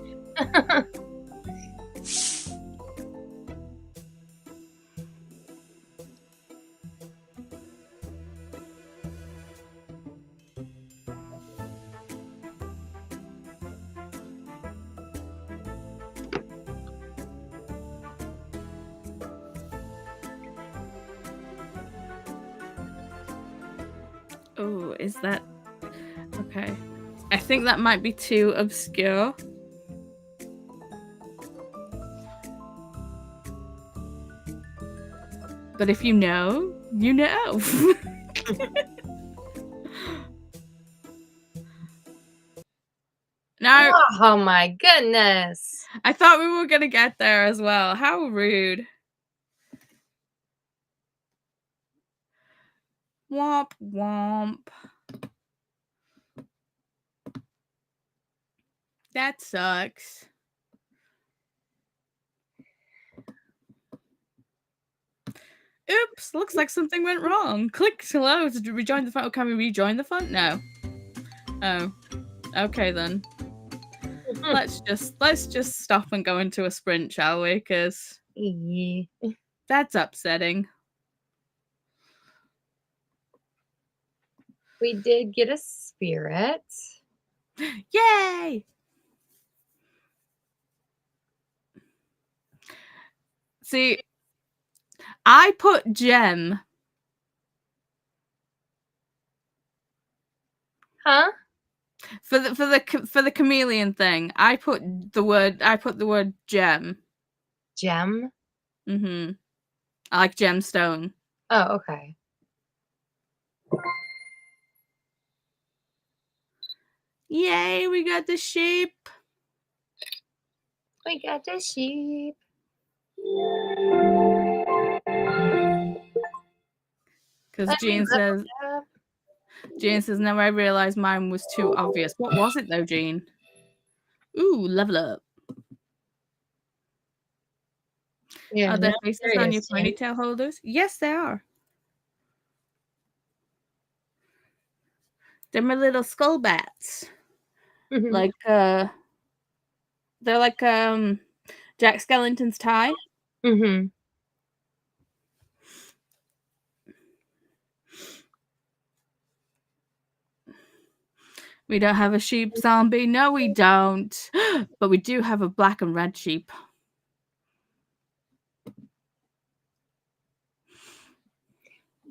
Oh, is that okay? I think that might be too obscure. But if you know, you know. No, Oh my goodness. I thought we were gonna get there as well. How rude. Womp womp. That sucks. Oops, looks like something went wrong. Click hello to rejoin the fun. Oh, can we rejoin the fun? No. Oh. Okay then. Let's just stop and go into a sprint, shall we? Because that's upsetting. We did get a spirit. Yay! See, I put gem. Huh? For the chameleon thing. I put the word gem. Gem? Mm-hmm. I like gemstone. Oh, okay. Yay, we got the sheep. We got the sheep. Because Jean says, now I realized mine was too obvious. What was it though, Jean? Ooh, level up. Yeah, Are there no, faces there it on your is, Jean. ponytail holders? Yes, they are. They're my little skull bats. Like they're like Jack Skellington's tie. Mm-hmm. We don't have a sheep zombie. No, we don't. But we do have a black and red sheep.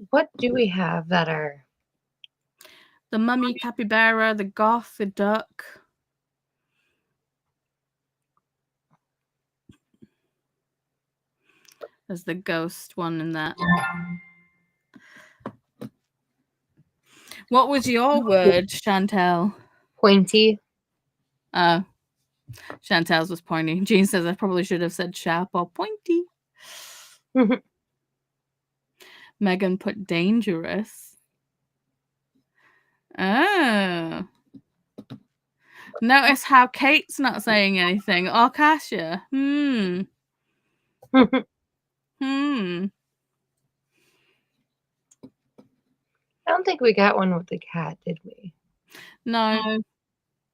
What do we have that are? The mummy capybara, the goth, the duck. There's the ghost one in that. What was your word, Chantel? Pointy. Oh, Chantel's was pointy. Jean says I probably should have said sharp or pointy. Megan put dangerous. Oh. Notice how Kate's not saying anything. Or Kasia. Hmm. I don't think we got one with the cat, did we? No.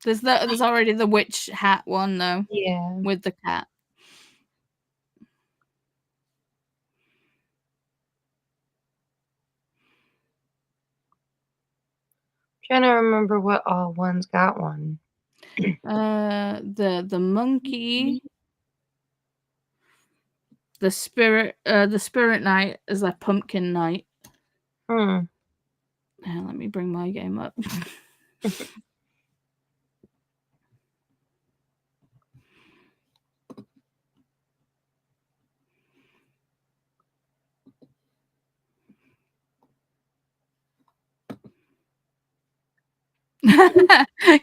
There's already the witch hat one though. Yeah. With the cat. Trying to remember what all ones got one. The monkey. The spirit knight is a pumpkin knight. Hmm. Let me bring my game up.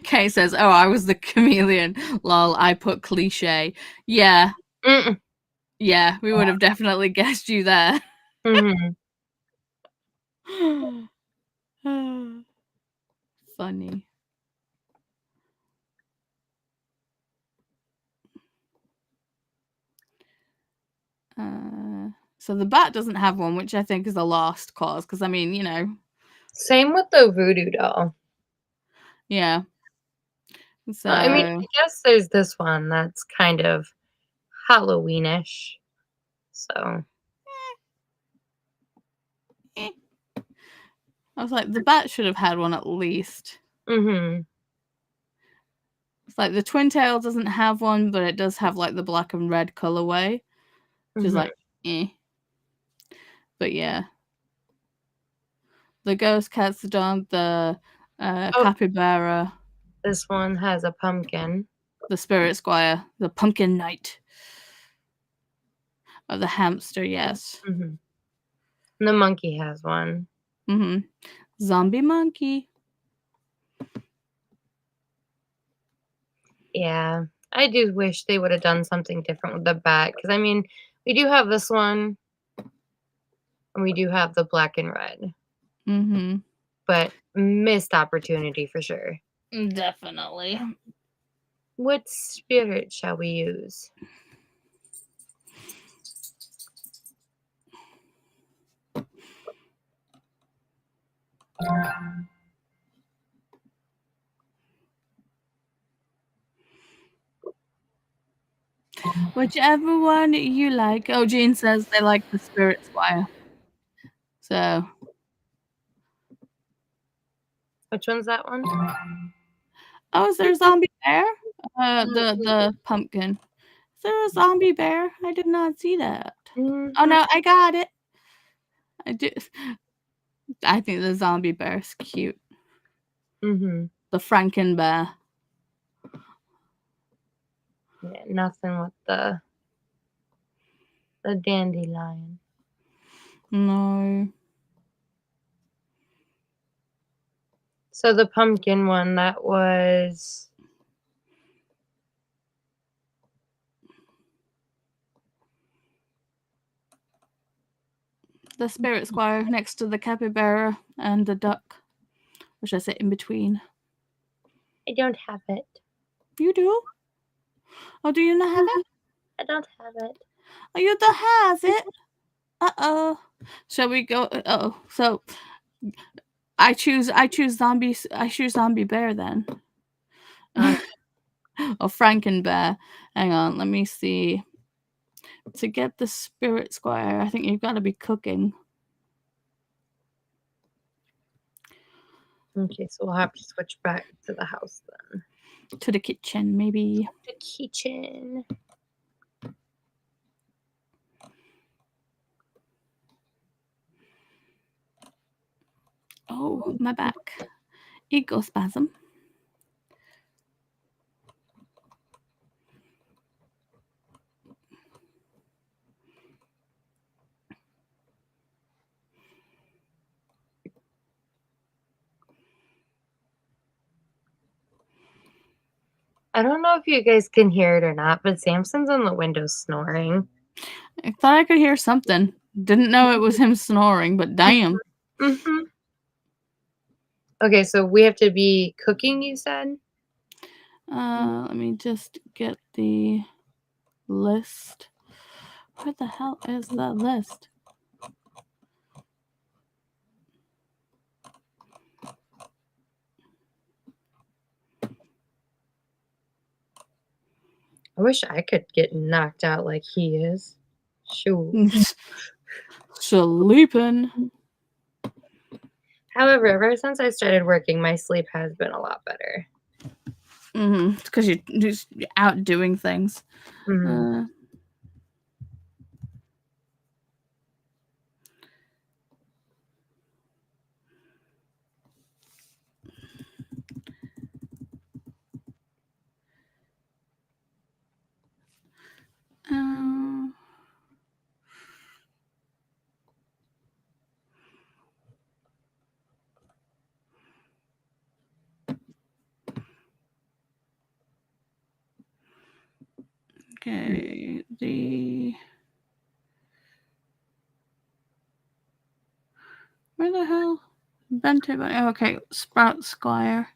Kay says, "Oh, I was the chameleon. Lol, I put cliche. Yeah. Mm-mm. Yeah, we would have definitely guessed you there." Mm-hmm. Funny. So the bat doesn't have one, which I think is a lost cause, because I mean, you know. Same with the voodoo doll. Yeah. So I mean, I guess there's this one that's kind of Halloweenish. So I was like, the bat should have had one at least. mm-hmm. It's like the twin tail doesn't have one, but it does have like the black and red colorway, which is like, eh. But yeah. The ghost cat's the dog, the capybara, This one has a pumpkin. the spirit squire, the pumpkin knight. Oh, the hamster, yes. And the monkey has one. Zombie monkey. Yeah, I do wish they would have done something different with the bat, because I mean, we do have this one, and we do have the black and red, but missed opportunity for sure. Definitely. What spirit shall we use? Whichever one you like. Oh, Jean says they like the spirit squire. So. Which one's that one? Oh, is there a zombie bear? The pumpkin. Is there a zombie bear? I did not see that. Oh no, I got it. I do. I think the zombie bear is cute. The Franken bear. Yeah, nothing with the dandelion. No. So the pumpkin one, that was... The spirit squire next to the capybara and the duck. Or should I say in between? I don't have it. You do? Oh, do you not have it? I don't have it. Oh, you don't have it? Uh-oh. Shall we go? Oh, so I choose zombie bear then. Or Franken bear. Hang on, let me see. To get the spirit squire, I think you've got to be cooking. Okay, so we'll have to switch back to the house then. To the kitchen, maybe. The kitchen. Oh, my back. Ego spasm. I don't know if you guys can hear it or not, but Samson's on the window snoring. I thought I could hear something. Didn't know it was him snoring, but damn. Okay, so we have to be cooking, you said? Let me just get the list. Where the hell is the list? I wish I could get knocked out like he is. Shoot. Sleeping. However, ever since I started working, my sleep has been a lot better. It's because you're just out doing things. Okay, where the hell? Bente, okay, Sprout Squire.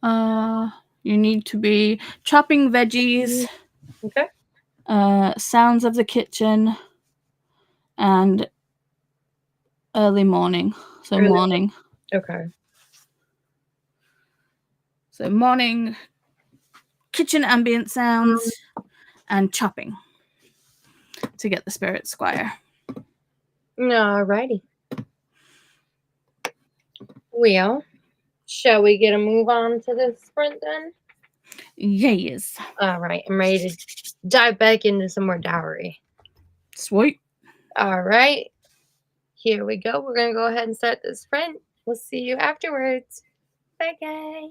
You need to be chopping veggies. Okay. Sounds of the kitchen. And early morning. So Early. Morning. Okay. So morning, kitchen ambient sounds, and chopping to get the spirit squire. Alrighty. Well, shall we get a move on to the sprint then? Yes. All right, I'm ready to dive back into some more Dowry. Sweet. All right, here we go. We're going to go ahead and start the sprint. We'll see you afterwards. Bye, guys.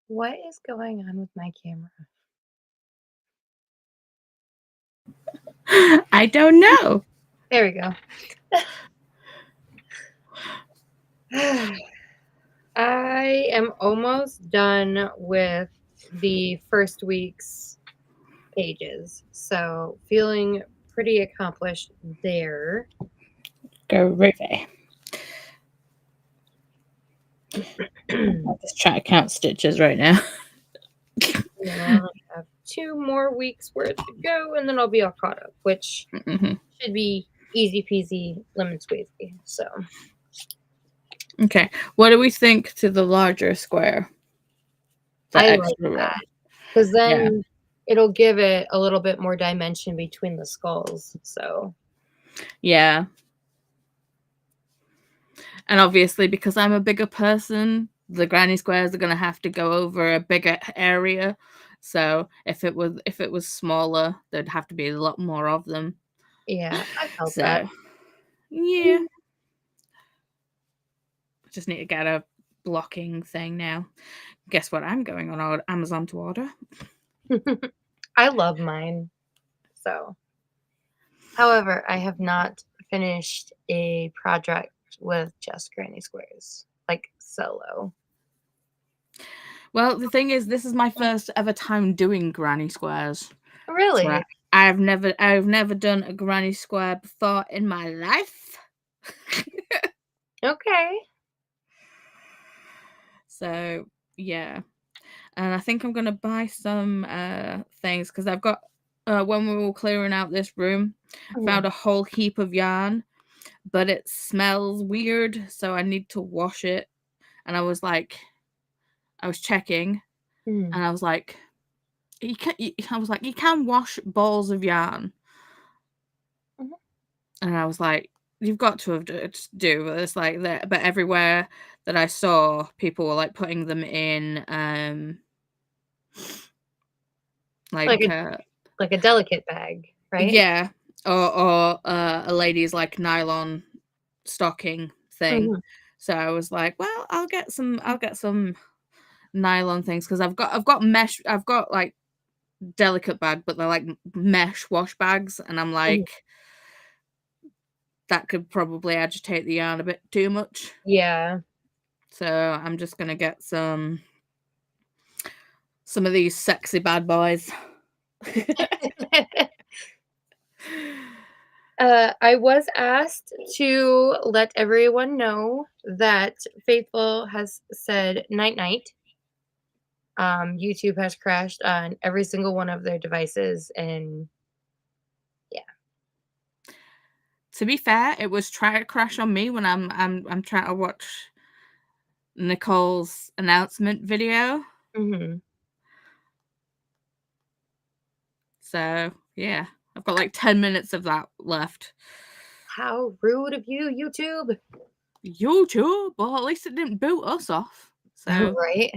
What is going on with my camera? I don't know. There we go. I am almost done with the first week's pages, so feeling pretty accomplished there. Groovy. I'm just trying to count stitches right now. And I only have 2 more weeks worth to go, and then I'll be all caught up, which should be easy peasy lemon squeezy. So Okay, what do we think to the larger square? The I like extra row. that because then Yeah. it'll give it a little bit more dimension between the skulls. So Yeah. And obviously, because I'm a bigger person, the granny squares are going to have to go over a bigger area. So if it was smaller, there'd have to be a lot more of them. yeah, I felt So that. yeah, just need to get a blocking thing now. Guess what? I'm going on Amazon to order. I love mine. So, however, I have not finished a project with just granny squares, like solo. Well, the thing is, this is my first ever time doing granny squares. Really? So I've never done a granny square before in my life. Okay. So yeah, and I think I'm gonna buy some things because I've got when we were clearing out this room, I found a whole heap of yarn, but it smells weird, so I need to wash it. And I was checking, and I was like, you can wash balls of yarn, and I was like, you've got to do this like that. But everywhere that I saw, people were like putting them in Like a delicate bag, right? yeah, or a lady's like nylon stocking thing. So I was like, well, I'll get some nylon things because I've got mesh. I've got like delicate bag, but they're like mesh wash bags, and I'm like, that could probably agitate the yarn a bit too much. Yeah. So I'm just gonna get some of these sexy bad boys. I was asked to let everyone know that Faithful has said night night. YouTube has crashed on every single one of their devices, and yeah. To be fair, it was trying to crash on me when I'm trying to watch Nicole's announcement video. So yeah, I've got like 10 minutes of that left. How rude of you, YouTube. YouTube, well, at least it didn't boot us off. So Right.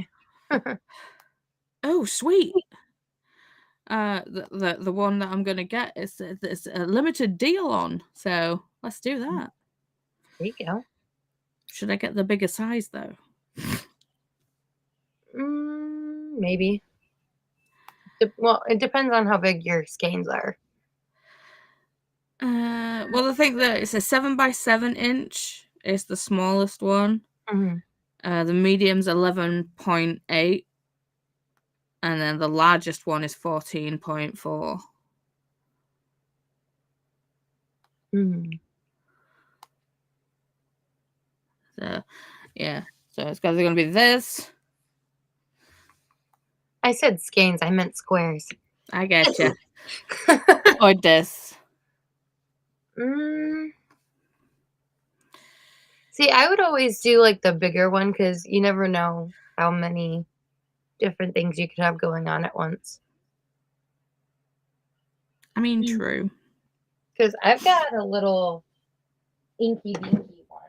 oh sweet. The one that I'm gonna get is a limited deal on. So let's do that. There you go. Should I get the bigger size though? Maybe. Well, it depends on how big your skeins are. Well, I think that it's a 7x7 inch. It's the smallest one. The medium's 11.8, and then the largest one is 14.4. So yeah, so it's either gonna be this. I said skeins. I meant squares. I get you. Or this. See, I would always do like the bigger one because you never know how many different things you could have going on at once. I mean, true. Because I've got a little inky dinky one.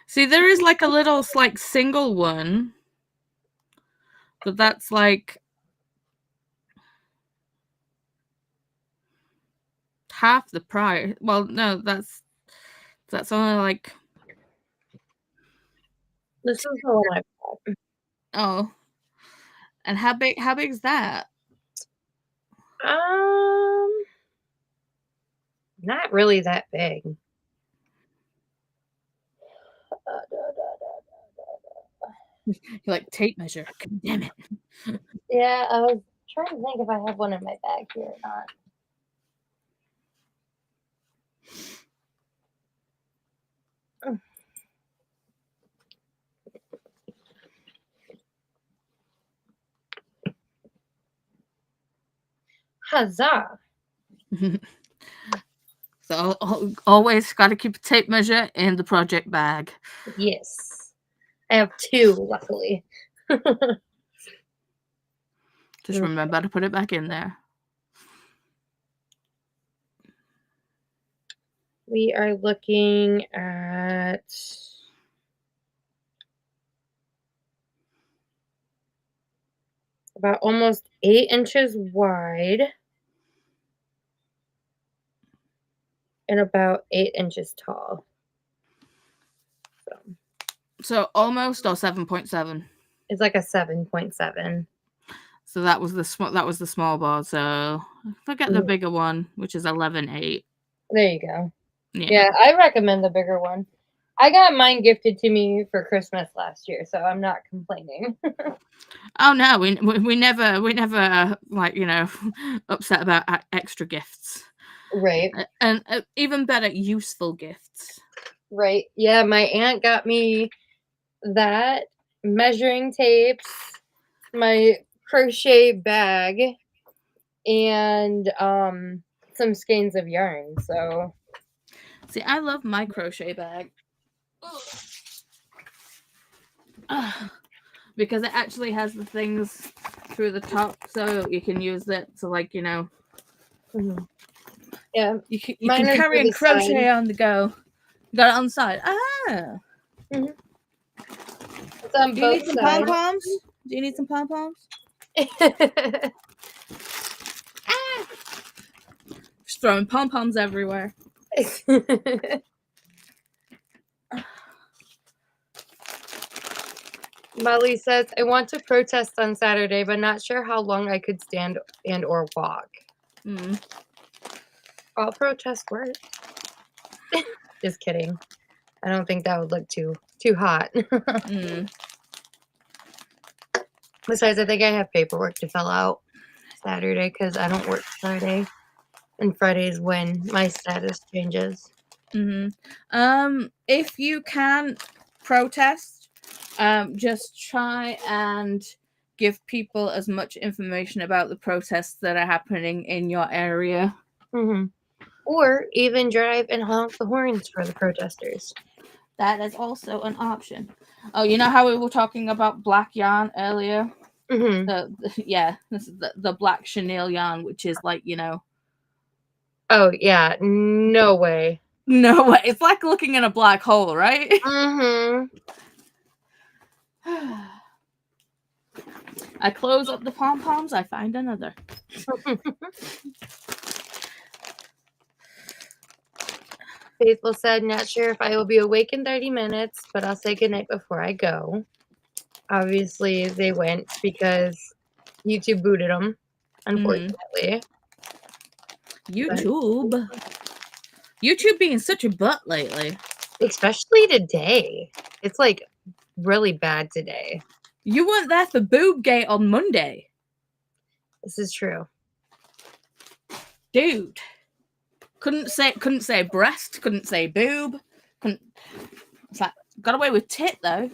See, there is like a little like single one, but that's like half the price. Well, no, that's only like This is the one I bought. Oh. And how big is that? Not really that big. You're like, tape measure. God damn it. Yeah, I was trying to think if I have one in my bag here or not. Huzzah! So always got to keep a tape measure in the project bag. Yes. I have 2, luckily. Just remember to put it back in there. We are looking at about almost 8 inches wide and about 8 inches tall. So almost or 7.7. It's like a 7.7. So that was the small board. So forget the bigger one, which is 11.8. There you go. Yeah. Yeah, I recommend the bigger one. I got mine gifted to me for Christmas last year, so I'm not complaining. Oh no, we never like, you know, upset about extra gifts. Right. And even better, useful gifts. Right. Yeah, my aunt got me that, measuring tapes, my crochet bag, and some skeins of yarn. So see, I love my crochet bag. Because it actually has the things through the top, so you can use it to, like, you know, yeah, you can Mine are carry through and the crochet side. on the go. You got it on the side. Ah. It's on Do you need both some sides. pom-poms? Do you need some pom-poms? Just throwing pom-poms everywhere. Molly says, I want to protest on Saturday, but not sure how long I could stand and or walk. I'll protest work. Just kidding. I don't think that would look too hot. Besides, I think I have paperwork to fill out Saturday because I don't work Friday. And Friday is when my status changes. If you can protest, just try and give people as much information about the protests that are happening in your area. Or even drive and honk the horns for the protesters. That is also an option. Oh, you know how we were talking about black yarn earlier? Yeah, this is the black chenille yarn, which is like, you know. Oh, yeah. No way. No way. It's like looking in a black hole, right? I close up the pom-poms, I find another. Faithful said, not sure if I will be awake in 30 minutes, but I'll say goodnight before I go. Obviously, they went because YouTube booted them, unfortunately. YouTube being such a butt lately. Especially today. It's like really bad today. You weren't there for Boobgate on Monday. This is true. Dude. Couldn't say breast, couldn't say boob. It's like, got away with tit though.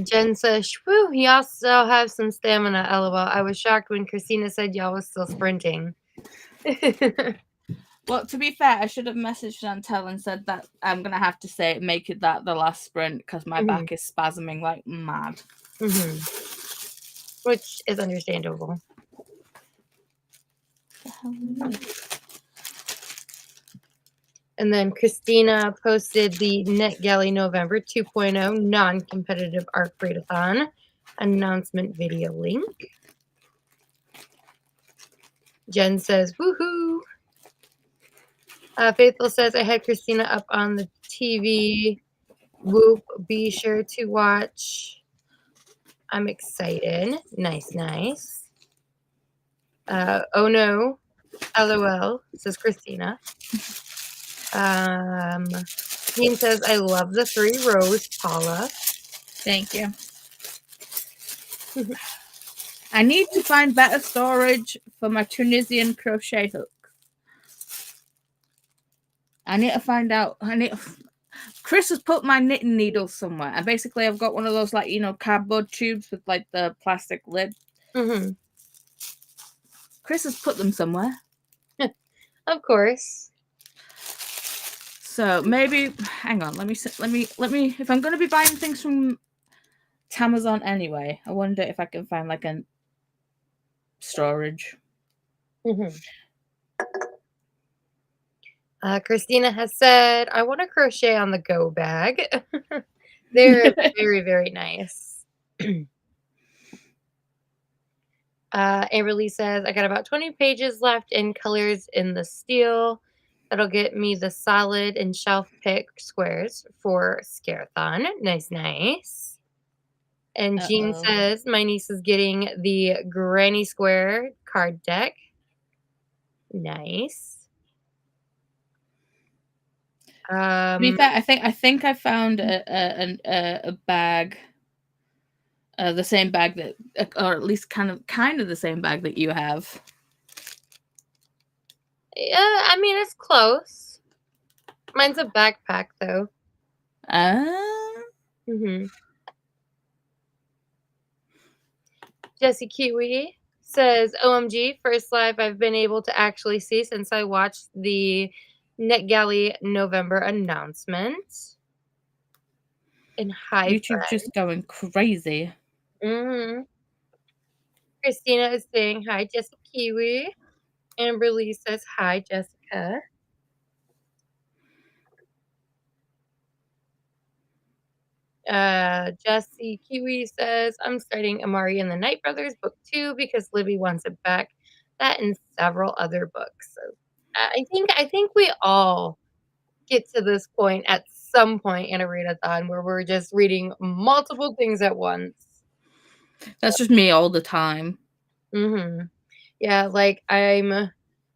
Jen says, whew, y'all still have some stamina, lol. I was shocked when Christina said y'all was still sprinting. Well, to be fair, I should have messaged Chantel and said that I'm going to have to make it that the last sprint because my back is spasming like mad. Which is understandable. And then Christina posted the NetGalley November 2.0 non-competitive ARC readathon announcement video link. Jen says, woohoo! Faithful says, I had Christina up on the TV. Whoop, be sure to watch. I'm excited. Nice, nice. Oh no, LOL, says Christina. Jean says, I love the 3 rows, Paula. Thank you. I need to find better storage for my Tunisian crochet hook. I need to find out. Chris has put my knitting needles somewhere. And basically, I've got one of those, like, you know, cardboard tubes with, like, the plastic lid. Mm-hmm. Chris has put them somewhere. Of course. So maybe, hang on. Let me. If I'm going to be buying things from Amazon anyway, I wonder if I can find like a storage. Mm-hmm. Christina has said, I want to crochet on the go bag. They're very, very nice. Amberly says, I got about 20 pages left in colors in the steel. That'll get me the solid and shelf pick squares for Scareathon. Nice, nice. And Jean says, my niece is getting the Granny Square card deck. Nice. To be fair, I think I found a bag, the same bag that, or at least kind of the same bag that you have. Yeah, I mean it's close. Mine's a backpack though. Jessie Kiwi says, OMG, first live I've been able to actually see since I watched the NetGalley November announcement. And hi, YouTube just going crazy. Christina is saying hi, Jessie Kiwi. Amberly says hi, Jessica. Jessie Kiwi says, I'm starting Amari and the Night Brothers book 2 because Libby wants it back. That and several other books. So, I think we all get to this point at some point in a readathon where we're just reading multiple things at once. That's just me all the time. Yeah, like I'm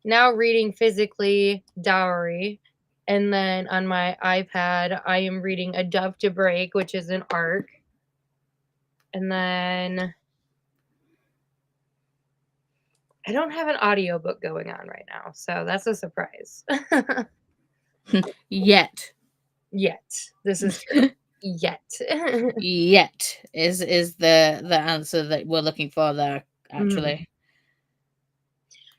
now reading physically Dowry, and then on my iPad I am reading A Dove to Break, which is an arc. And then I don't have an audiobook going on right now, so that's a surprise. Yet. This is true. Yet is the answer that we're looking for there, actually.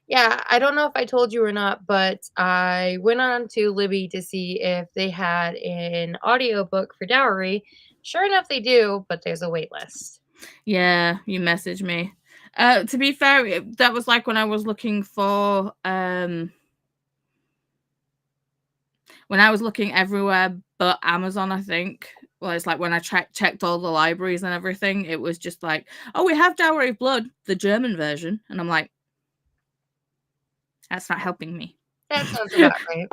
Yeah, I don't know if I told you or not, but I went on to Libby to see if they had an audiobook for Dowry. Sure enough, they do, but there's a wait list. Yeah, you messaged me. To be fair, that was like when I was looking for when I was looking everywhere but Amazon, I think. Well, it's like when I checked all the libraries and everything, it was just like, oh, we have Dowry of Blood, the German version. And I'm like, that's not helping me. That sounds about right.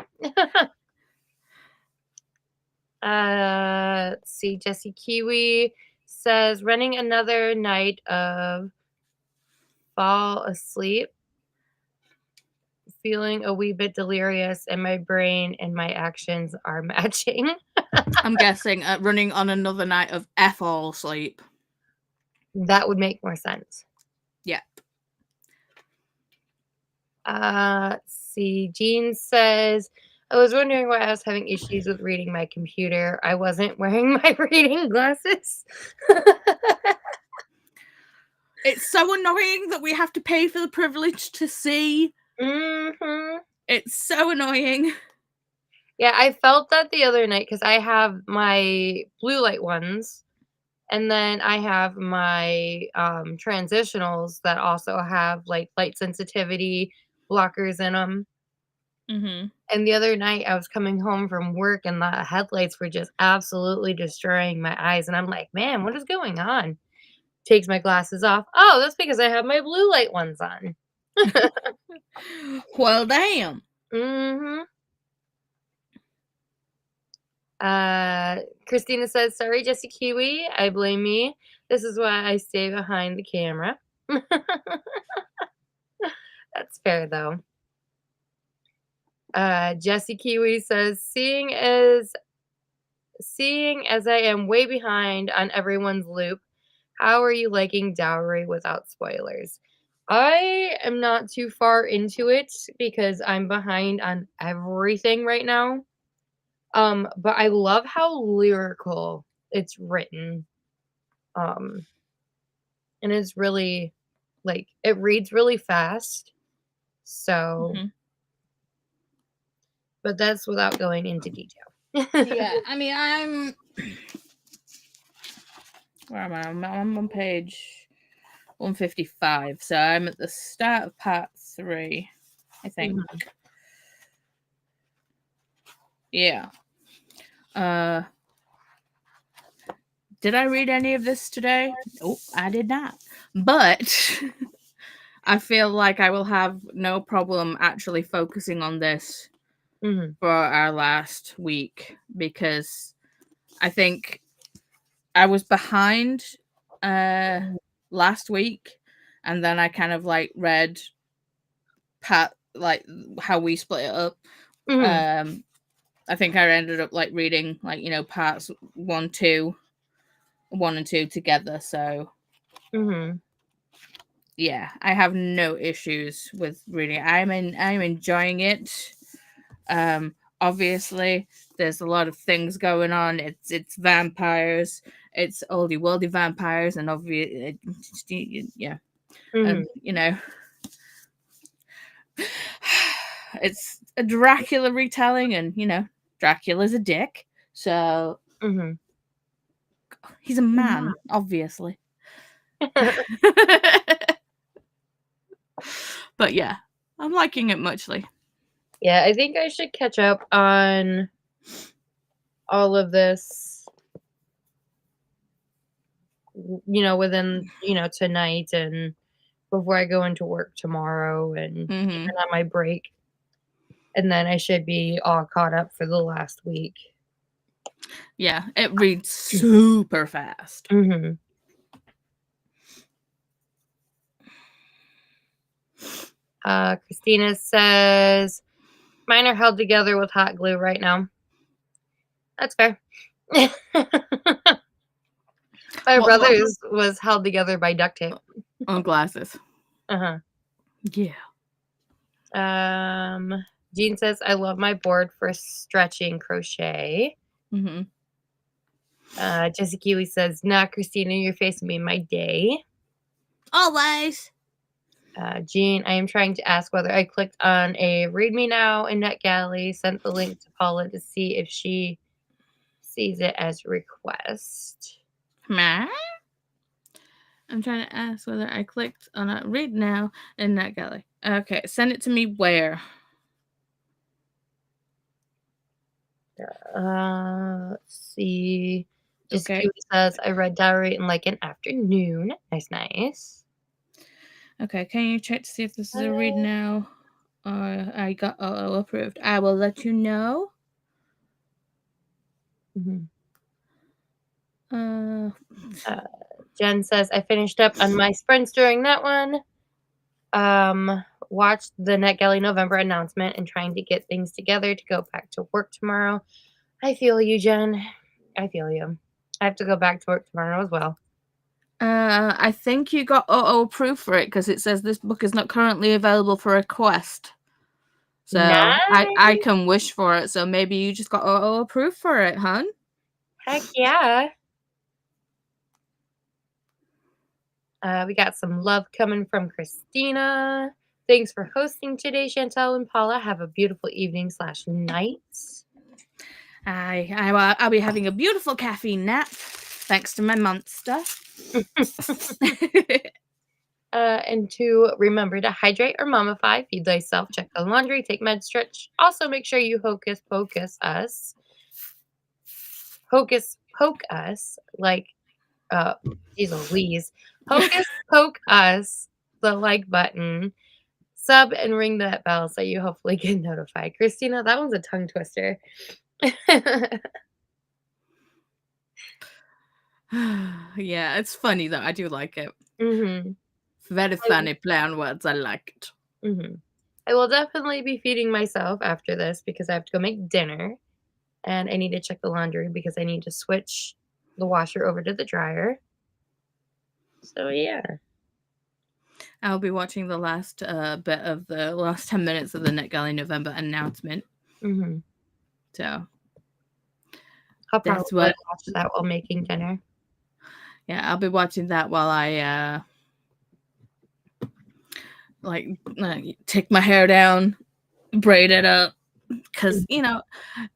Let's see. Jessie Kiwi says, running another night of fall asleep, feeling a wee bit delirious, and my brain and my actions are matching. I'm guessing running on another night of all sleep. That would make more sense. Yep. Let's see. Jean says, I was wondering why I was having issues with reading my computer. I wasn't wearing my reading glasses. It's so annoying that we have to pay for the privilege to see. It's so annoying. Yeah, I felt that the other night because I have my blue light ones, and then I have my transitionals that also have like light sensitivity blockers in them. And the other night I was coming home from work and the headlights were just absolutely destroying my eyes. And I'm like, man, what is going on? Takes my glasses off. Oh, that's because I have my blue light ones on. Well, damn. Christina says, sorry, Jesse Kiwi. I blame me. This is why I stay behind the camera. That's fair, though. Jesse Kiwi says, seeing as I am way behind on everyone's loop, how are you liking Dowry without spoilers? I am not too far into it because I'm behind on everything right now. But I love how lyrical it's written. And it's really like it reads really fast. So, but that's without going into detail. Yeah, I mean, where am I? I'm on page 155, so I'm at the start of part 3, I think. Yeah. Did I read any of this today? Oh, I did not. But I feel like I will have no problem actually focusing on this for our last week, because I think I was behind last week, and then I kind of like read like how we split it up. I think I ended up like reading like, you know, parts 1 and 2 together. So yeah, I have no issues with reading it. I'm enjoying it. Obviously there's a lot of things going on. It's vampires, it's oldie worldy vampires, and obviously yeah. And you know, it's a Dracula retelling, and you know, Dracula's a dick, so he's a man, obviously. But yeah, I'm liking it muchly. Yeah, I think I should catch up on all of this, you know, within, you know, tonight and before I go into work tomorrow and even on my break. And then I should be all caught up for the last week. Yeah, it reads super fast. Christina says, mine are held together with hot glue right now. That's fair. My brother's was held together by duct tape. On glasses. Yeah. Jean says, I love my board for stretching crochet. Jesse Kiwi says, nah, Christina, you're facing me my day. Always. Jean, I am trying to ask whether I clicked on a read me now in NetGalley, sent the link to Paula to see if she sees it as request. I'm trying to ask whether I clicked on a read now in NetGalley. Okay, send it to me where? Let's see. Just Kiwi says, I read Dowry in like an afternoon. Nice. Okay, can you check to see if this is a read now? I got OO approved. I will let you know. Jen says, I finished up on my sprints during that one. Watched the NetGalley November announcement and trying to get things together to go back to work tomorrow. I feel you, Jen. I feel you. I have to go back to work tomorrow as well. I think you got OO approved for it because it says this book is not currently available for request. So I can wish for it. So maybe you just got OO approved for it, hun. Heck yeah. We got some love coming from Christina. Thanks for hosting today, Chantel and Paula. Have a beautiful evening/night. I'll be having a beautiful caffeine nap, thanks to my monster. And to remember to hydrate or mummify, feed thyself, check the laundry, take med stretch. Also, make sure you hocus poke us like, geez Louise. Hocus poke us the like button, sub, and ring that bell so you hopefully get notified. Christina, that one's a tongue twister. Yeah, it's funny though. I do like it. Mm-hmm. Very funny play on words. I like it. Mm-hmm. I will definitely be feeding myself after this because I have to go make dinner and I need to check the laundry because I need to switch the washer over to the dryer. So yeah. I'll be watching the last bit of the last 10 minutes of the NetGalley November announcement. Mm-hmm. So I'll that's probably what. watch that while making dinner. Yeah, I'll be watching that while I like take my hair down, braid it up, because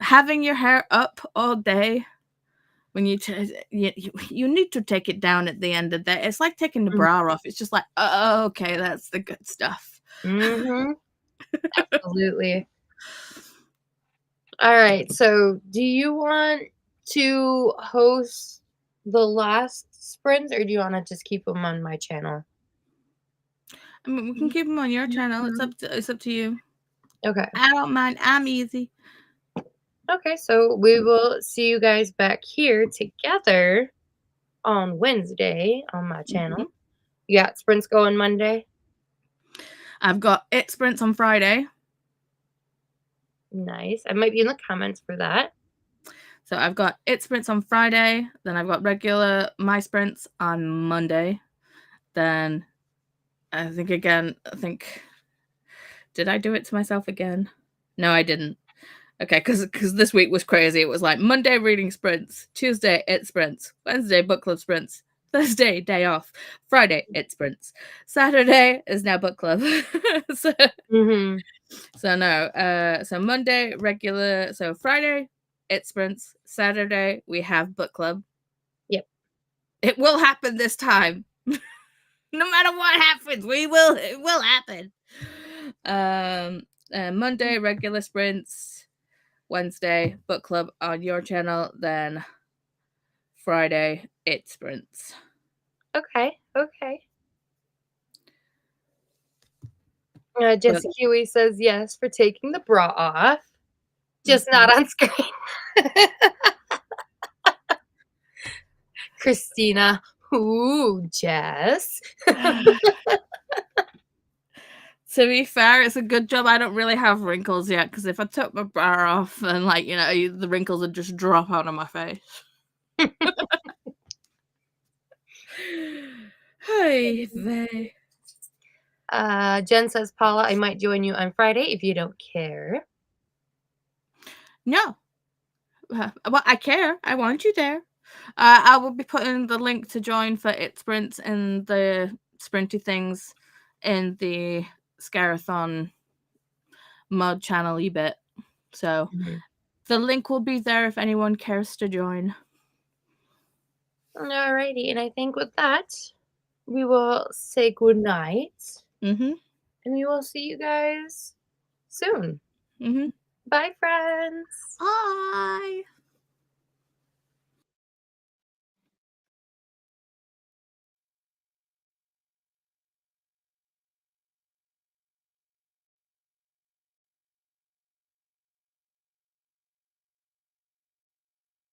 having your hair up all day when you need to take it down at the end of the day. It's like taking the bra off. It's just like, oh, okay, that's the good stuff. Mm-hmm. Absolutely. All right. So, do you want to host the last sprints, or do you want to just keep them on my channel? I mean, we can keep them on your channel. It's up to you. Okay. I don't mind. I'm easy. Okay. So we will see you guys back here together on Wednesday on my channel. Mhm. You got sprints going Monday. I've got It Sprints on Friday. Nice. I might be in the comments for that. So I've got It Sprints on Friday. Then I've got regular My Sprints on Monday. Then I think, did I do it to myself again? No, I didn't. Okay, because this week was crazy. It was like Monday reading sprints, Tuesday It Sprints, Wednesday book club sprints, Thursday day off, Friday It Sprints, Saturday is now book club. so, Mm-hmm. so no, so Monday regular, so Friday It Sprints, Saturday we have book club. Yep. It will happen this time. No matter what happens, it will happen. Monday regular sprints, Wednesday book club on your channel, then Friday It Sprints. Okay. Jesse Huey says yes for taking the bra off, just not on screen. Christina, ooh, Jess. To be fair, it's a good job I don't really have wrinkles yet, because if I took my bra off and the wrinkles would just drop out of my face. Hey, they. Jen says, Paula, I might join you on Friday if you don't care. No. Well, I care. I want you there. I will be putting the link to join for It Sprints and the sprinty things in the Scarathon mod channel bit. So the link will be there if anyone cares to join. Alrighty, and I think with that, we will say goodnight. Mm-hmm. And we will see you guys soon. Mm-hmm. Bye, friends. Bye.